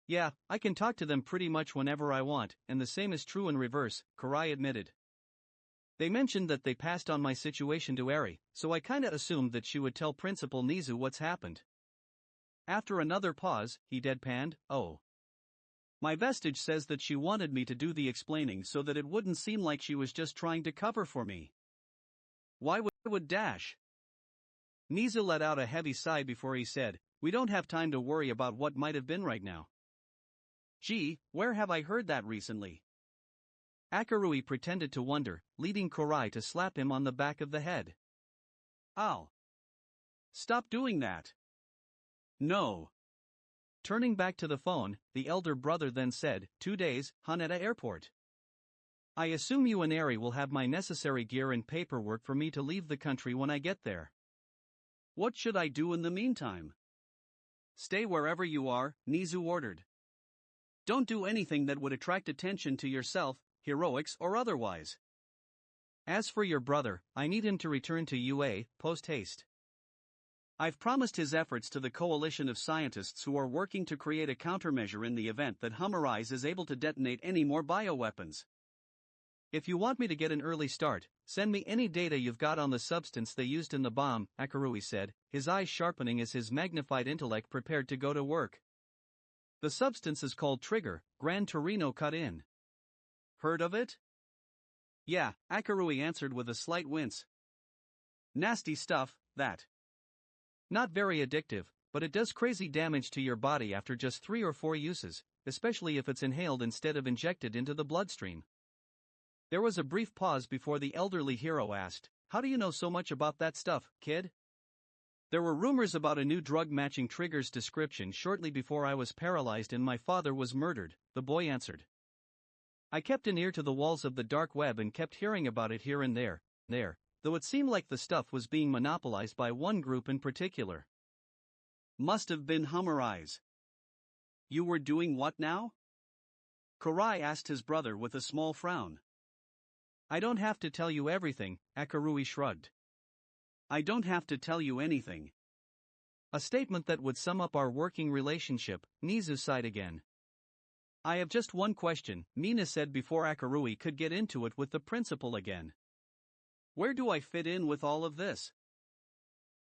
Yeah, I can talk to them pretty much whenever I want, and the same is true in reverse, Kurai admitted. They mentioned that they passed on my situation to Eri, so I kinda assumed that she would tell Principal Nizu what's happened. After another pause, he deadpanned, oh. My vestige says that she wanted me to do the explaining so that it wouldn't seem like she was just trying to cover for me. Why would Dash? Nizu let out a heavy sigh before he said, we don't have time to worry about what might have been right now. Gee, where have I heard that recently? Akarui pretended to wonder, leading Kurai to slap him on the back of the head. Ow. Stop doing that. No. Turning back to the phone, the elder brother then said, 2 days, Haneda Airport. I assume you and Eri will have my necessary gear and paperwork for me to leave the country when I get there. What should I do in the meantime? Stay wherever you are, Nizu ordered. Don't do anything that would attract attention to yourself, heroics or otherwise. As for your brother, I need him to return to UA, post-haste. I've promised his efforts to the coalition of scientists who are working to create a countermeasure in the event that Humorize is able to detonate any more bioweapons. If you want me to get an early start, send me any data you've got on the substance they used in the bomb, Akarui said, his eyes sharpening as his magnified intellect prepared to go to work. The substance is called Trigger, Gran Torino cut in. Heard of it? Yeah, Akarui answered with a slight wince. Nasty stuff, that. Not very addictive, but it does crazy damage to your body after just 3 or 4 uses, especially if it's inhaled instead of injected into the bloodstream. There was a brief pause before the elderly hero asked, how do you know so much about that stuff, kid? There were rumors about a new drug matching Trigger's description shortly before I was paralyzed and my father was murdered, the boy answered. I kept an ear to the walls of the dark web and kept hearing about it here and there, though it seemed like the stuff was being monopolized by one group in particular. Must have been Humorize. You were doing what now? Kurai asked his brother with a small frown. I don't have to tell you everything, Akarui shrugged. I don't have to tell you anything. A statement that would sum up our working relationship, Nizu sighed again. I have just one question, Mina said before Akarui could get into it with the principal again. Where do I fit in with all of this?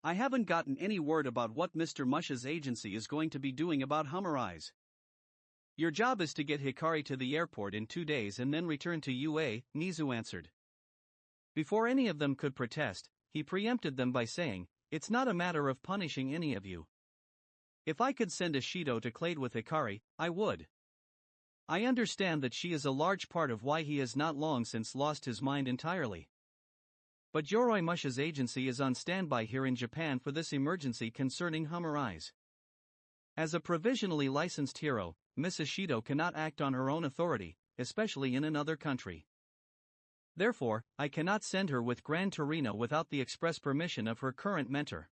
I haven't gotten any word about what Mr. Mush's agency is going to be doing about Humorize. Your job is to get Hikari to the airport in 2 days and then return to UA, Nizu answered. Before any of them could protest, he preempted them by saying, it's not a matter of punishing any of you. If I could send a Shido to Clade with Hikari, I would. I understand that she is a large part of why he has not long since lost his mind entirely. But Yoroi Mush's agency is on standby here in Japan for this emergency concerning Humorize. As a provisionally licensed hero, Miss Ishido cannot act on her own authority, especially in another country. Therefore, I cannot send her with Gran Torino without the express permission of her current mentor.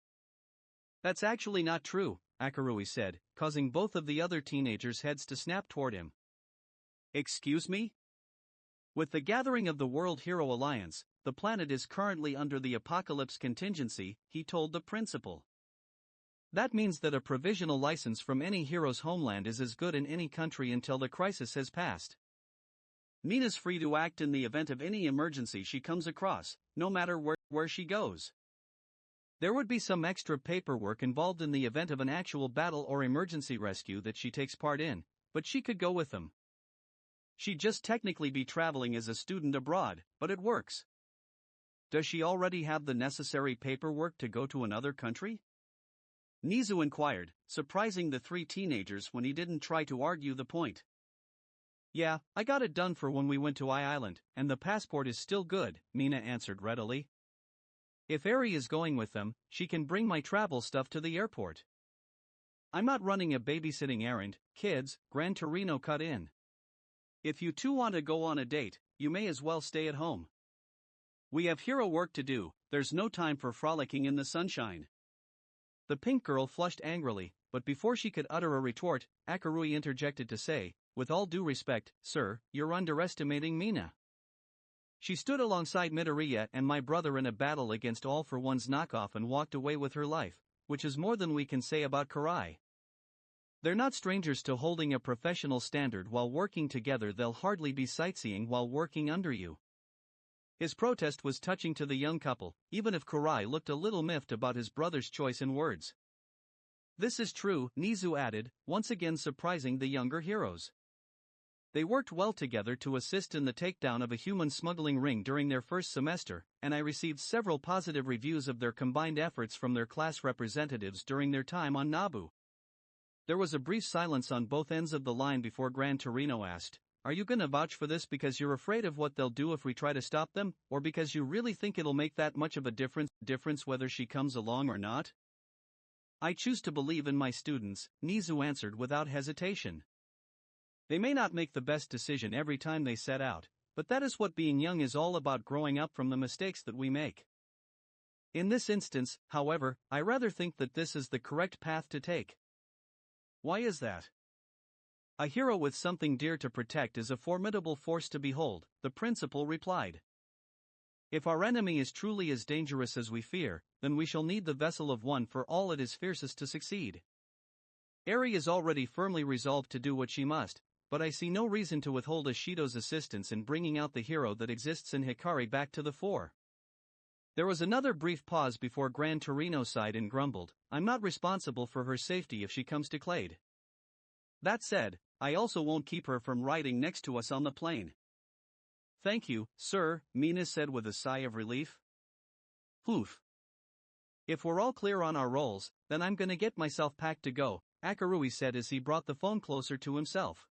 That's actually not true, Akarui said, causing both of the other teenagers' heads to snap toward him. Excuse me? With the gathering of the World Hero Alliance, the planet is currently under the apocalypse contingency, he told the principal. That means that a provisional license from any hero's homeland is as good in any country until the crisis has passed. Mina's free to act in the event of any emergency she comes across, no matter where she goes. There would be some extra paperwork involved in the event of an actual battle or emergency rescue that she takes part in, but she could go with them. She'd just technically be traveling as a student abroad, but it works. Does she already have the necessary paperwork to go to another country? Nizu inquired, surprising the three teenagers when he didn't try to argue the point. Yeah, I got it done for when we went to Island, and the passport is still good, Mina answered readily. If Eri is going with them, she can bring my travel stuff to the airport. I'm not running a babysitting errand, kids, Gran Torino cut in. If you two want to go on a date, you may as well stay at home. We have hero work to do, there's no time for frolicking in the sunshine. The pink girl flushed angrily, but before she could utter a retort, Akarui interjected to say, with all due respect, sir, you're underestimating Mina. She stood alongside Midoriya and my brother in a battle against All for One's knockoff and walked away with her life, which is more than we can say about Karai. They're not strangers to holding a professional standard while working together. They'll hardly be sightseeing while working under you. His protest was touching to the young couple, even if Karai looked a little miffed about his brother's choice in words. This is true, Nizu added, once again surprising the younger heroes. They worked well together to assist in the takedown of a human smuggling ring during their first semester, and I received several positive reviews of their combined efforts from their class representatives during their time on Nabu. There was a brief silence on both ends of the line before Gran Torino asked, "Are you gonna vouch for this because you're afraid of what they'll do if we try to stop them, or because you really think it'll make that much of a difference whether she comes along or not?" I choose to believe in my students, Nizu answered without hesitation. They may not make the best decision every time they set out, but that is what being young is all about, growing up from the mistakes that we make. In this instance, however, I rather think that this is the correct path to take. Why is that? A hero with something dear to protect is a formidable force to behold, the principal replied. If our enemy is truly as dangerous as we fear, then we shall need the vessel of one for all it is fiercest to succeed. Eri is already firmly resolved to do what she must, but I see no reason to withhold Ashido's assistance in bringing out the hero that exists in Hikari back to the fore. There was another brief pause before Gran Torino sighed and grumbled, I'm not responsible for her safety if she comes to Clade. That said, I also won't keep her from riding next to us on the plane. Thank you, sir, Mina said with a sigh of relief. Oof. If we're all clear on our roles, then I'm gonna get myself packed to go, Akarui said as he brought the phone closer to himself.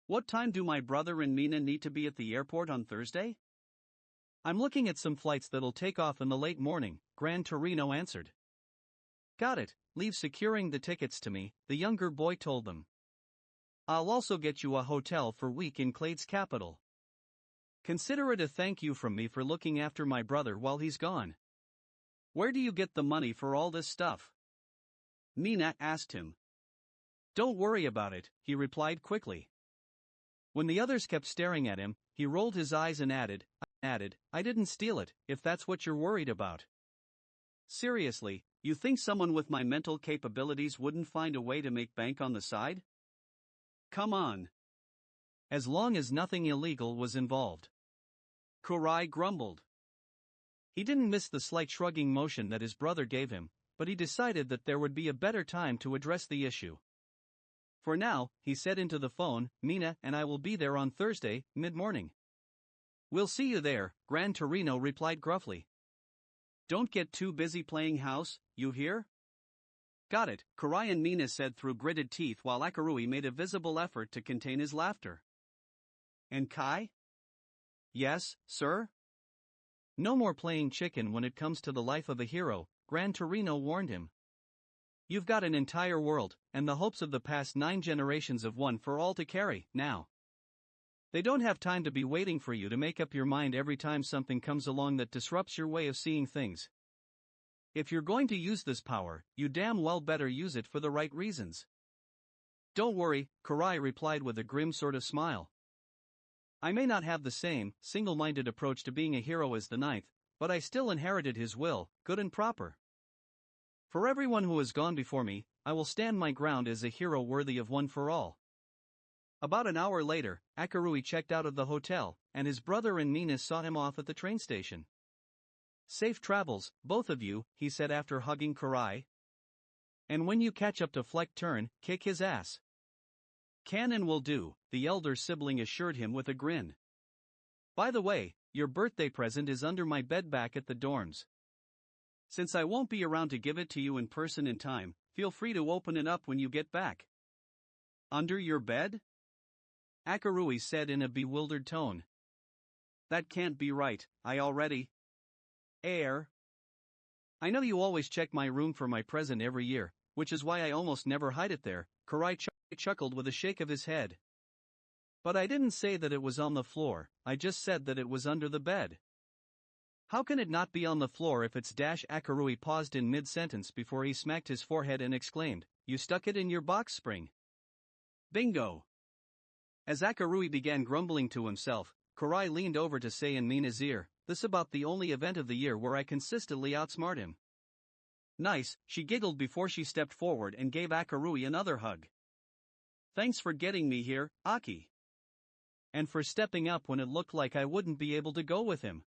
What time do my brother and Mina need to be at the airport on Thursday? I'm looking at some flights that'll take off in the late morning, Gran Torino answered. Got it, leave securing the tickets to me, the younger boy told them. I'll also get you a hotel for week in Clade's capital. Consider it a thank you from me for looking after my brother while he's gone. Where do you get the money for all this stuff? Mina asked him. Don't worry about it, he replied quickly. When the others kept staring at him, he rolled his eyes and added, I didn't steal it, if that's what you're worried about. Seriously, you think someone with my mental capabilities wouldn't find a way to make bank on the side? Come on. As long as nothing illegal was involved. Kurai grumbled. He didn't miss the slight shrugging motion that his brother gave him, but he decided that there would be a better time to address the issue. For now, he said into the phone, Mina and I will be there on Thursday, mid-morning. We'll see you there, Gran Torino replied gruffly. Don't get too busy playing house, you hear? Got it, Kurai and Mina said through gritted teeth while Akarui made a visible effort to contain his laughter. And Kai? Yes, sir? No more playing chicken when it comes to the life of a hero, Gran Torino warned him. You've got an entire world, and the hopes of the past 9 generations of one for all to carry, now. They don't have time to be waiting for you to make up your mind every time something comes along that disrupts your way of seeing things. If you're going to use this power, you damn well better use it for the right reasons. Don't worry, Kurai replied with a grim sort of smile. I may not have the same, single-minded approach to being a hero as the ninth, but I still inherited his will, good and proper. For everyone who has gone before me, I will stand my ground as a hero worthy of one for all. About an hour later, Akarui checked out of the hotel, and his brother and Mina saw him off at the train station. Safe travels, both of you, he said after hugging Karai. And when you catch up to Fleck turn, kick his ass. Can and will do, the elder sibling assured him with a grin. By the way, your birthday present is under my bed back at the dorms. Since I won't be around to give it to you in person in time, feel free to open it up when you get back. Under your bed? Akarui said in a bewildered tone. That can't be right, I already. I know you always check my room for my present every year, which is why I almost never hide it there, Karai chuckled with a shake of his head. But I didn't say that it was on the floor, I just said that it was under the bed. How can it not be on the floor if it's Akarui paused in mid-sentence before he smacked his forehead and exclaimed, you stuck it in your box spring. Bingo! As Akarui began grumbling to himself, Karai leaned over to say in Mina's ear, this about the only event of the year where I consistently outsmart him. Nice, she giggled before she stepped forward and gave Akarui another hug. Thanks for getting me here, Aki. And for stepping up when it looked like I wouldn't be able to go with him.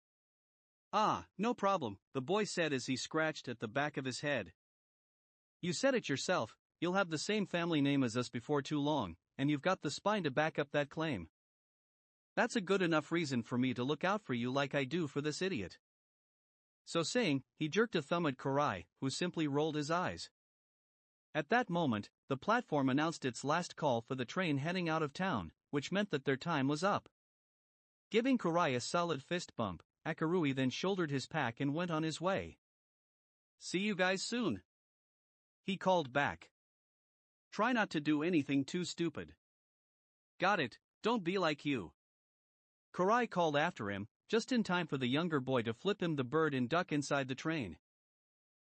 Ah, no problem, the boy said as he scratched at the back of his head. You said it yourself, you'll have the same family name as us before too long, and you've got the spine to back up that claim. That's a good enough reason for me to look out for you like I do for this idiot. So saying, he jerked a thumb at Karai, who simply rolled his eyes. At that moment, the platform announced its last call for the train heading out of town, which meant that their time was up. Giving Karai a solid fist bump, Akarui then shouldered his pack and went on his way. See you guys soon. He called back. Try not to do anything too stupid. Got it, don't be like you. Karai called after him, just in time for the younger boy to flip him the bird and duck inside the train.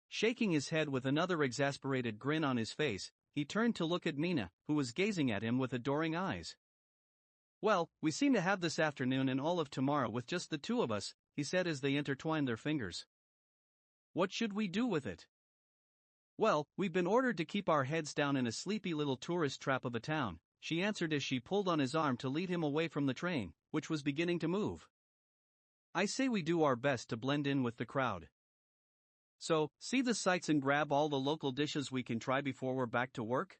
Shaking his head with another exasperated grin on his face, he turned to look at Mina, who was gazing at him with adoring eyes. Well, we seem to have this afternoon and all of tomorrow with just the two of us, he said as they intertwined their fingers. What should we do with it? Well, we've been ordered to keep our heads down in a sleepy little tourist trap of a town, she answered as she pulled on his arm to lead him away from the train, which was beginning to move. I say we do our best to blend in with the crowd. So, see the sights and grab all the local dishes we can try before we're back to work?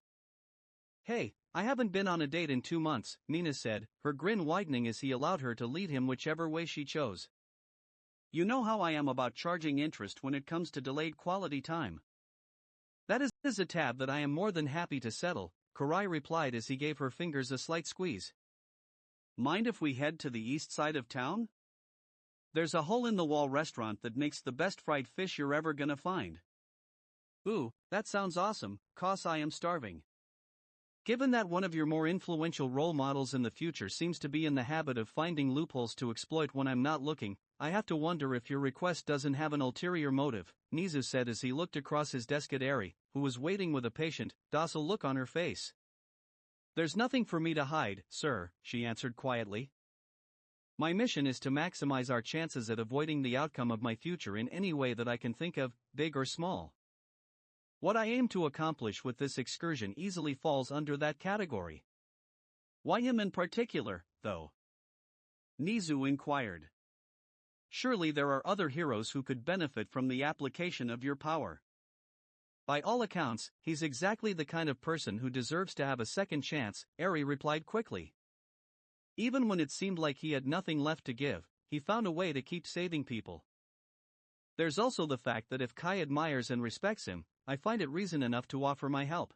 Hey, I haven't been on a date in 2 months, Mina said, her grin widening as he allowed her to lead him whichever way she chose. You know how I am about charging interest when it comes to delayed quality time. That is a tab that I am more than happy to settle, Karai replied as he gave her fingers a slight squeeze. Mind if we head to the east side of town? There's a hole-in-the-wall restaurant that makes the best fried fish you're ever gonna find. Ooh, that sounds awesome, 'cause I am starving. Given that one of your more influential role models in the future seems to be in the habit of finding loopholes to exploit when I'm not looking, I have to wonder if your request doesn't have an ulterior motive, Nizu said as he looked across his desk at Eri, who was waiting with a patient, docile look on her face. There's nothing for me to hide, sir, she answered quietly. My mission is to maximize our chances at avoiding the outcome of my future in any way that I can think of, big or small. What I aim to accomplish with this excursion easily falls under that category. Why him in particular, though? Nizu inquired. Surely there are other heroes who could benefit from the application of your power. By all accounts, he's exactly the kind of person who deserves to have a second chance, Eri replied quickly. Even when it seemed like he had nothing left to give, he found a way to keep saving people. There's also the fact that if Kai admires and respects him, I find it reason enough to offer my help.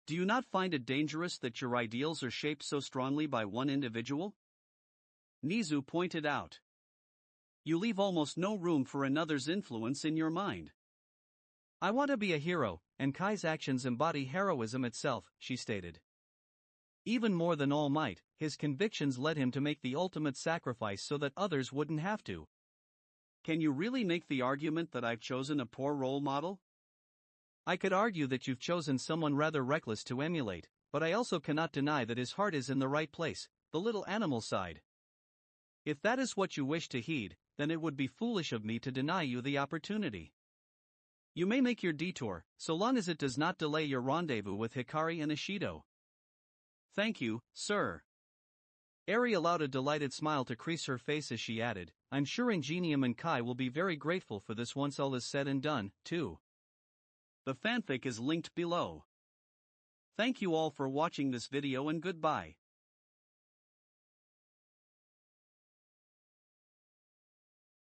Do you not find it dangerous that your ideals are shaped so strongly by one individual? Nizu pointed out. You leave almost no room for another's influence in your mind. I want to be a hero, and Kai's actions embody heroism itself, she stated. Even more than All Might, his convictions led him to make the ultimate sacrifice so that others wouldn't have to. Can you really make the argument that I've chosen a poor role model? I could argue that you've chosen someone rather reckless to emulate, but I also cannot deny that his heart is in the right place, the little animal sighed. If that is what you wish to heed, then it would be foolish of me to deny you the opportunity. You may make your detour, so long as it does not delay your rendezvous with Hikari and Ishido. Thank you, sir. Eri allowed a delighted smile to crease her face as she added, I'm sure Ingenium and Kai will be very grateful for this once all is said and done, too. The fanfic is linked below. Thank you all for watching this video and goodbye.